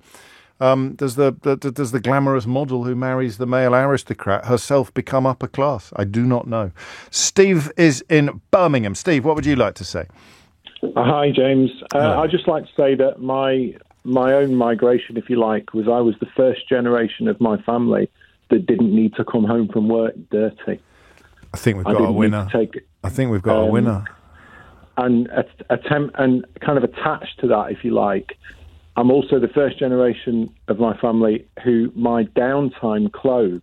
glamorous model who marries the male aristocrat herself become upper class? I do not know. Steve is in Birmingham. Steve, what would you like to say? Hi, James. I'd just like to say that my own migration, if you like, was I was the first generation of my family that didn't need to come home from work dirty. I think we've got a winner. I think we've got a winner. And and kind of attached to that, if you like, I'm also the first generation of my family who my downtime clothes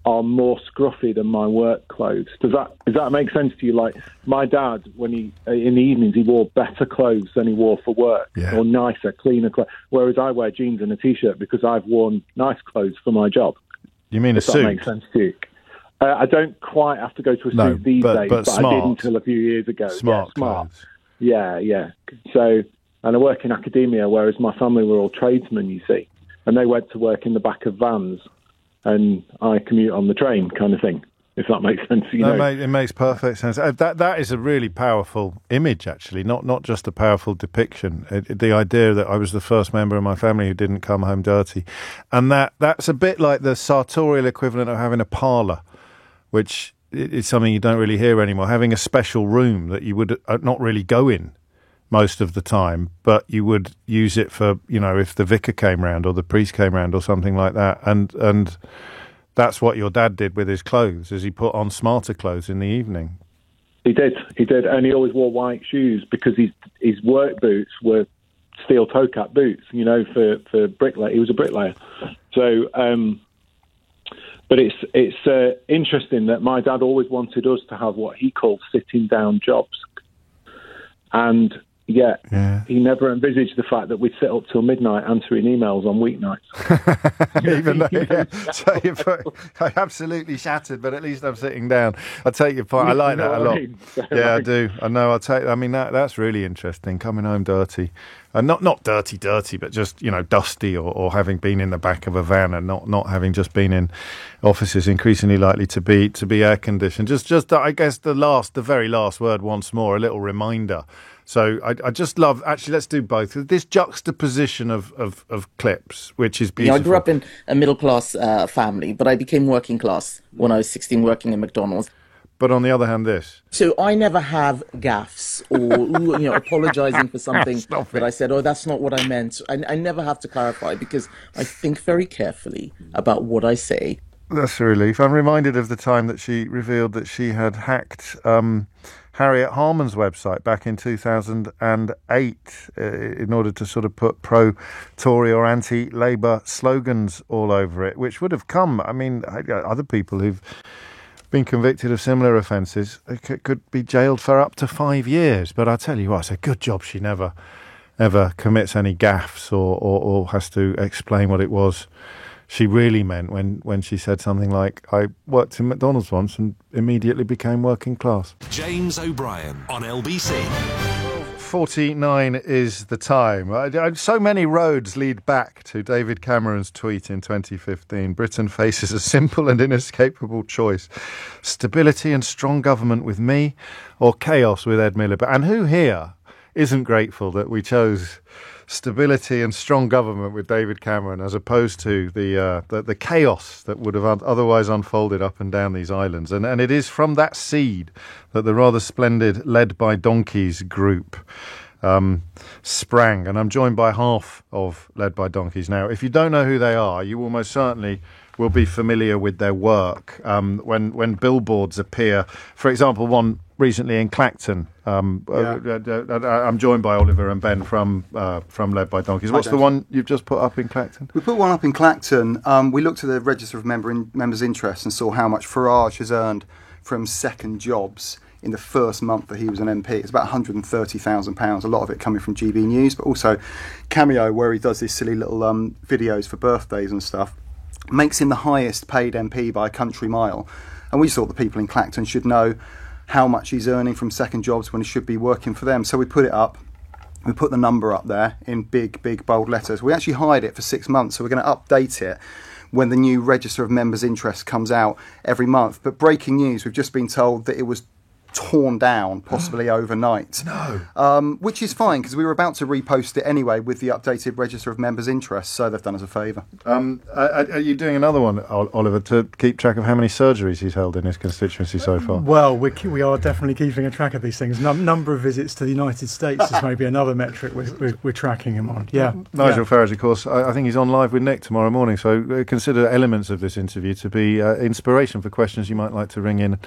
are more scruffy than my work clothes. Does that make sense to you? Like my dad, when in the evenings, he wore better clothes than he wore for work, or nicer, cleaner clothes. Whereas I wear jeans and a t-shirt because I've worn nice clothes for my job. You mean a suit? That makes sense to you. I don't quite have to go to a suit these days, but I did until a few years ago. Smart. Yeah. So. And I work in academia, whereas my family were all tradesmen, you see. And they went to work in the back of vans, and I commute on the train, kind of thing, if that makes sense. It makes perfect sense. That is a really powerful image, actually, not just a powerful depiction. The idea that I was the first member of my family who didn't come home dirty. And that's a bit like the sartorial equivalent of having a parlour, which is something you don't really hear anymore, having a special room that you would not really go in most of the time, but you would use it for, if the vicar came round or the priest came round or something like that. And that's what your dad did with his clothes, is he put on smarter clothes in the evening. He did. And he always wore white shoes because his work boots were steel toe cap boots, for bricklayer. He was a bricklayer. So, but it's interesting that my dad always wanted us to have what he called sitting down jobs. And yet, he never envisaged the fact that we'd sit up till midnight answering emails on weeknights. Even though, I absolutely shattered, but at least I'm sitting down. I take your point. I like that a lot. Yeah, I do. I know. That's really interesting. Coming home dirty, not dirty, but just dusty, or having been in the back of a van and not having just been in offices increasingly likely to be air conditioned. Just I guess the very last word once more. A little reminder So I just love, actually, let's do both. This juxtaposition of clips, which is beautiful. I grew up in a middle-class family, but I became working class when I was 16 working in McDonald's. But on the other hand, this. So I never have gaffes or apologising for something that I said, that's not what I meant. I never have to clarify because I think very carefully about what I say. That's a relief. I'm reminded of the time that she revealed that she had hacked Harriet Harman's website back in 2008 in order to sort of put pro-Tory or anti-Labour slogans all over it, which would have come, other people who've been convicted of similar offences could be jailed for up to 5 years. But I tell you what, it's a good job she never ever commits any gaffes or has to explain what it was she really meant when she said something like, I worked in McDonald's once and immediately became working class. James O'Brien on LBC. 49 is the time. So many roads lead back to David Cameron's tweet in 2015. Britain faces a simple and inescapable choice. Stability and strong government with me or chaos with Ed Miliband. And who here isn't grateful that we chose stability and strong government with David Cameron as opposed to the chaos that would have otherwise unfolded up and down these islands. And it is from that seed that the rather splendid Led by Donkeys group sprang. And I'm joined by half of Led by Donkeys. Now, if you don't know who they are, you almost certainly will be familiar with their work. When billboards appear, for example, one recently in Clacton. I'm joined by Oliver and Ben from Led by Donkeys. What's the one you've just put up in Clacton? We put one up in Clacton. We looked at the register of members' interests and saw how much Farage has earned from second jobs in the first month that he was an MP. It's about £130,000, a lot of it coming from GB News, but also Cameo, where he does these silly little videos for birthdays and stuff. Makes him the highest paid MP by a country mile. And we thought the people in Clacton should know how much he's earning from second jobs when he should be working for them. So we put it up. We put the number up there in big, bold letters. We actually hired it for 6 months, so we're going to update it when the new Register of Members' Interest comes out every month. But breaking news, we've just been told that it was torn down, possibly overnight. No. Which is fine, because we were about to repost it anyway with the updated Register of Members' Interest, so they've done us a favour. Are you doing another one, Oliver, to keep track of how many surgeries he's held in his constituency so far? Well, we are definitely keeping a track of these things. Number of visits to the United States is maybe another metric we're tracking him on. Yeah. Nigel Farage, of course, I think he's on live with Nick tomorrow morning, so consider elements of this interview to be inspiration for questions you might like to ring in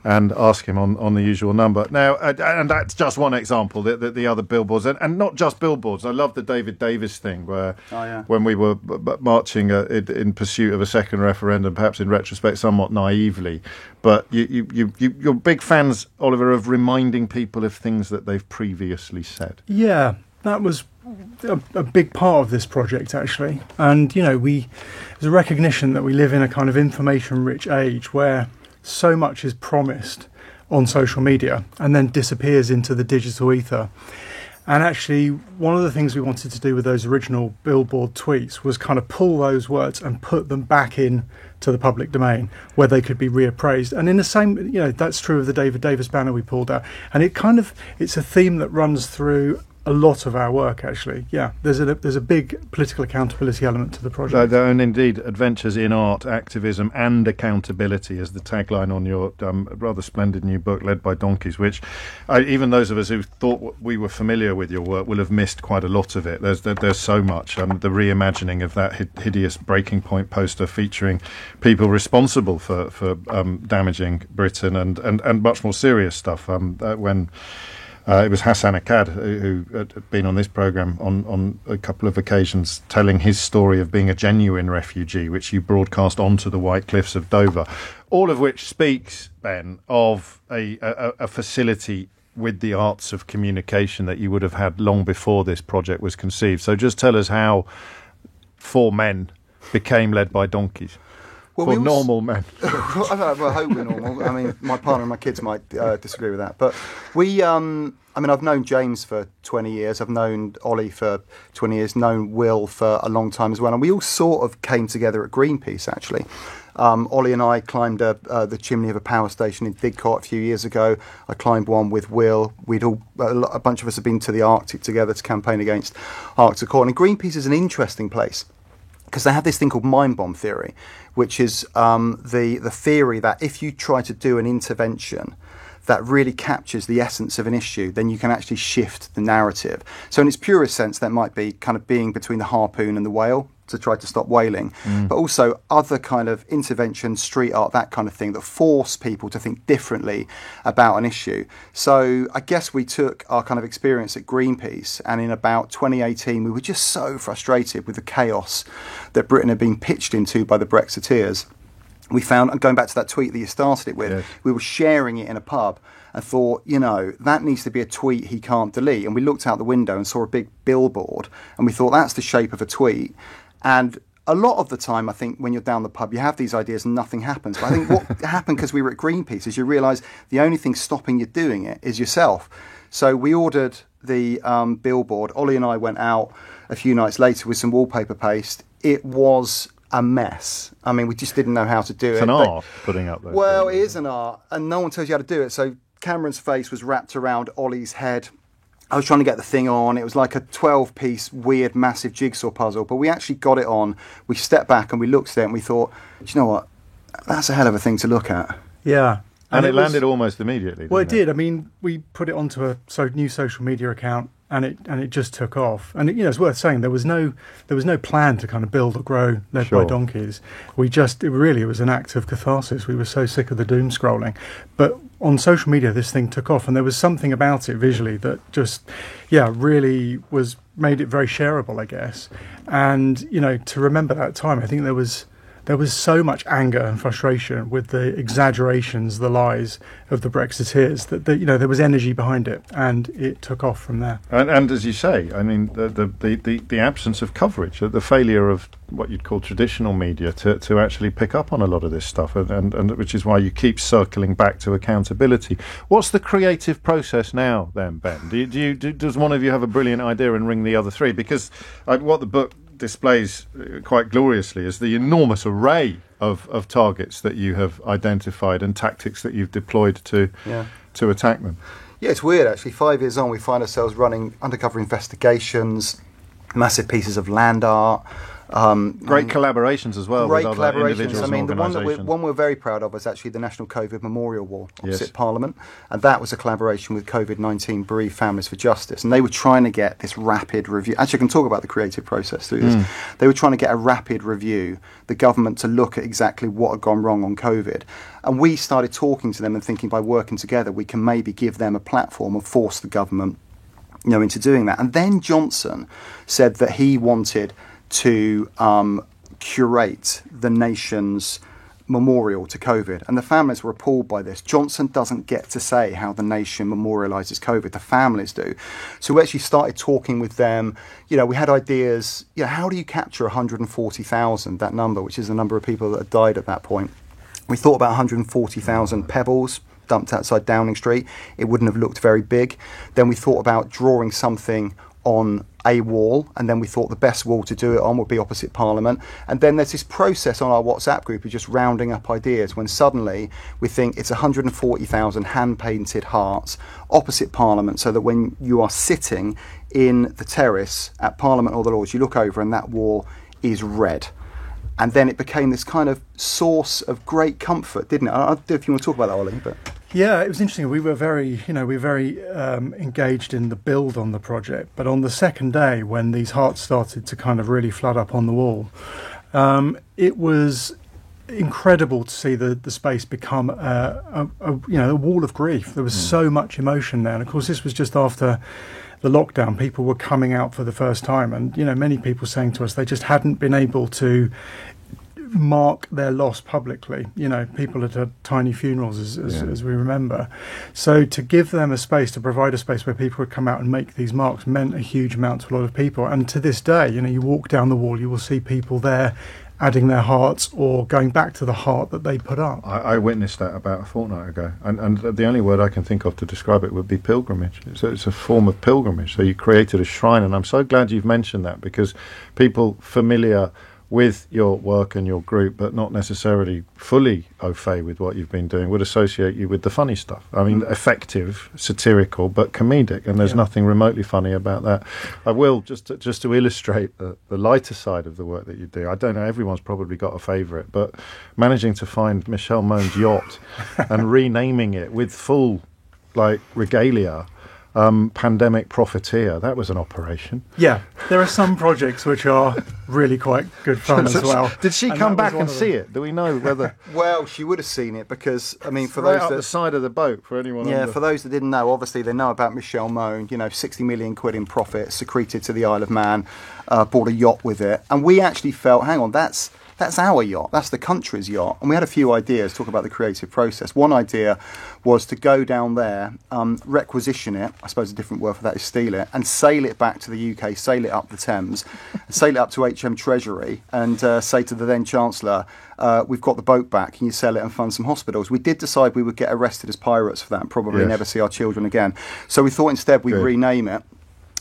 and ask him on the usual number. Now, and that's just one example, the other billboards, and not just billboards. I love the David Davis thing, where when we were marching in pursuit of a second referendum, perhaps in retrospect somewhat naively, but you're big fans, Oliver, of reminding people of things that they've previously said. Yeah, that was a big part of this project, actually. And, there's a recognition that we live in a kind of information-rich age where so much is promised on social media and then disappears into the digital ether. And actually, one of the things we wanted to do with those original billboard tweets was kind of pull those words and put them back in to the public domain where they could be reappraised. And in the same, that's true of the David Davis banner we pulled out. And it's a theme that runs through a lot of our work, actually. Yeah, there's a big political accountability element to the project. And indeed, adventures in art, activism and accountability is the tagline on your rather splendid new book, Led by Donkeys, which even those of us who thought we were familiar with your work will have missed quite a lot of it. There's so much. The reimagining of that hideous Breaking Point poster featuring people responsible for damaging Britain and much more serious stuff when... it was Hassan Akkad who had been on this programme on a couple of occasions telling his story of being a genuine refugee, which you broadcast onto the White Cliffs of Dover. All of which speaks, Ben, of a facility with the arts of communication that you would have had long before this project was conceived. So just tell us how 4 men became Led by Donkeys. for normal men. Well, I hope we're normal. I mean, my partner and my kids might disagree with that. But we, I've known James for 20 years. I've known Ollie for 20 years, known Will for a long time as well. And we all sort of came together at Greenpeace, actually. Ollie and I climbed the chimney of a power station in Didcot a few years ago. I climbed one with Will. A bunch of us have been to the Arctic together to campaign against Arctic oil. And Greenpeace is an interesting place because they have this thing called mind bomb theory, which is the theory that if you try to do an intervention that really captures the essence of an issue, then you can actually shift the narrative. So in its purest sense, that might be kind of being between the harpoon and the whale to try to stop whaling, but also other kind of intervention, street art, that kind of thing that force people to think differently about an issue. So I guess we took our kind of experience at Greenpeace, and in about 2018, we were just so frustrated with the chaos that Britain had been pitched into by the Brexiteers. We found, and going back to that tweet that you started it with, we were sharing it in a pub and thought, that needs to be a tweet he can't delete. And we looked out the window and saw a big billboard, and we thought that's the shape of a tweet. And a lot of the time, I think, when you're down the pub, you have these ideas and nothing happens. But I think what happened because we were at Greenpeace is you realise the only thing stopping you doing it is yourself. So we ordered the billboard. Ollie and I went out a few nights later with some wallpaper paste. It was a mess. I mean, we just didn't know how to do it. It's an art putting up those. Well, it is an art, and no one tells you how to do it. So Cameron's face was wrapped around Ollie's head. I was trying to get the thing on. It was like a 12-piece, weird, massive jigsaw puzzle. But we actually got it on. We stepped back and we looked at it and we thought, do you know what? That's a hell of a thing to look at. Yeah. And it landed almost immediately. Well, it did. I mean, we put it onto a new social media account, and it just took off. And it's worth saying there was no plan to kind of build or grow Led by Donkeys. It was an act of catharsis. We were so sick of the doom scrolling, but on social media this thing took off, and there was something about it visually that just really made it very shareable, I guess. And to remember that time, I think there was so much anger and frustration with the exaggerations, the lies of the Brexiteers that there was energy behind it, and it took off from there. And as you say, I mean, the absence of coverage, the failure of what you'd call traditional media to actually pick up on a lot of this stuff, and which is why you keep circling back to accountability. What's the creative process now, then, Ben? Does one of you have a brilliant idea and ring the other three? Because what the book displays quite gloriously is the enormous array of targets that you have identified and tactics that you've deployed to attack them. Yeah, it's weird actually. 5 years on, we find ourselves running undercover investigations, massive pieces of land art. Great collaborations as well with other individuals and organisations. The one we're very proud of was actually the National COVID Memorial Wall opposite Parliament, and that was a collaboration with COVID-19 bereaved families for justice, and they were trying to get this rapid review. Actually, I can talk about the creative process through this. They were trying to get a rapid review, the government to look at exactly what had gone wrong on COVID, and we started talking to them and thinking by working together we can maybe give them a platform and force the government into doing that. And then Johnson said that he wanted to curate the nation's memorial to COVID. And the families were appalled by this. Johnson doesn't get to say how the nation memorialises COVID. The families do. So we actually started talking with them. We had ideas. How do you capture 140,000, that number, which is the number of people that had died at that point? We thought about 140,000 pebbles dumped outside Downing Street. It wouldn't have looked very big. Then we thought about drawing something on a wall, and then we thought the best wall to do it on would be opposite Parliament. And then there's this process on our WhatsApp group of just rounding up ideas when suddenly we think it's 140,000 hand-painted hearts opposite Parliament, so that when you are sitting in the terrace at Parliament or the Lords, you look over and that wall is red. And then it became this kind of source of great comfort, didn't it? I don't know if you want to talk about that, Ollie, but... Yeah, it was interesting. We were very engaged in the build on the project. But on the second day, when these hearts started to kind of really flood up on the wall, it was incredible to see the space become a wall of grief. There was so much emotion there. And of course, this was just after the lockdown. People were coming out for the first time. And, many people saying to us they just hadn't been able to mark their loss publicly. People had had tiny funerals as we remember. So to give them a space, to provide a space where people would come out and make these marks meant a huge amount to a lot of people. And to this day, you walk down the wall, you will see people there adding their hearts or going back to the heart that they put up. I witnessed that about a fortnight ago, and the only word I can think of to describe it would be pilgrimage. It's a form of pilgrimage. So you created a shrine, and I'm so glad you've mentioned that, because people familiar with your work and your group, but not necessarily fully au fait with what you've been doing, would associate you with the funny stuff. I mean, effective, satirical, but comedic, and there's nothing remotely funny about that. I will, just to illustrate the lighter side of the work that you do, I don't know, everyone's probably got a favourite, but managing to find Michelle Moan's yacht and renaming it with full, regalia, Pandemic Profiteer, that was an operation. Yeah, there are some projects which are really quite good fun as well. Did she come back and see it? Do we know whether... Well, she would have seen it, because, I mean, it's for right those up that... the side of the boat, for anyone for those that didn't know, obviously they know about Michelle Moan, 60 million quid in profit, secreted to the Isle of Man, bought a yacht with it, and we actually felt, hang on, that's our yacht. That's the country's yacht. And we had a few ideas, talk about the creative process. One idea was to go down there, requisition it, I suppose a different word for that is steal it, and sail it back to the UK, sail it up the Thames, sail it up to HM Treasury, and say to the then Chancellor, we've got the boat back, can you sell it and fund some hospitals? We did decide we would get arrested as pirates for that and probably never see our children again. So we thought instead we'd rename it.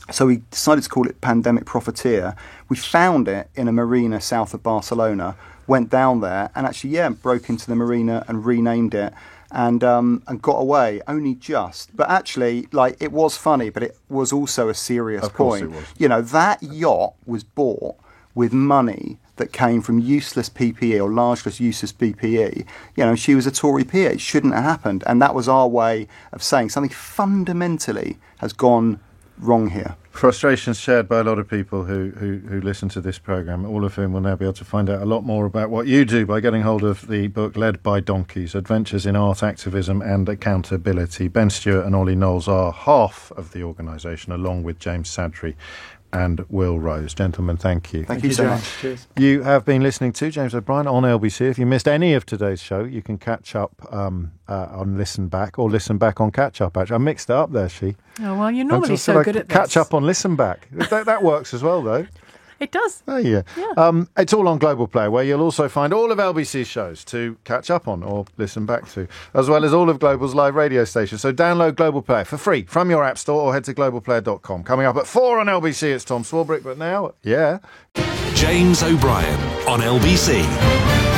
So we decided to call it Pandemic Profiteer. We found it in a marina south of Barcelona, went down there and actually, broke into the marina and renamed it and got away, only just. But actually, it was funny, but it was also a serious point. Of course it was. That yacht was bought with money that came from useless PPE or largeless useless PPE. She was a Tory PA. It shouldn't have happened. And that was our way of saying something fundamentally has gone wrong here. Frustrations shared by a lot of people who listen to this programme, all of whom will now be able to find out a lot more about what you do by getting hold of the book Led by Donkeys, Adventures in Art, Activism and Accountability. Ben Stewart and Ollie Knowles are half of the organisation, along with James Sadri and Will Rose. Gentlemen, thank you. Thank you so much. Cheers. You have been listening to James O'Brien on LBC. If you missed any of today's show, you can catch up on Listen Back or listen back on Catch Up. Actually, I mixed it up there, Oh, well, you're normally so good at this. Catch up on Listen Back. That works as well, though. It does. Oh, yeah. It's all on Global Player, where you'll also find all of LBC's shows to catch up on or listen back to, as well as all of Global's live radio stations. So download Global Player for free from your app store or head to globalplayer.com. Coming up at 4 on LBC, it's Tom Swarbrick, but now, James O'Brien on LBC.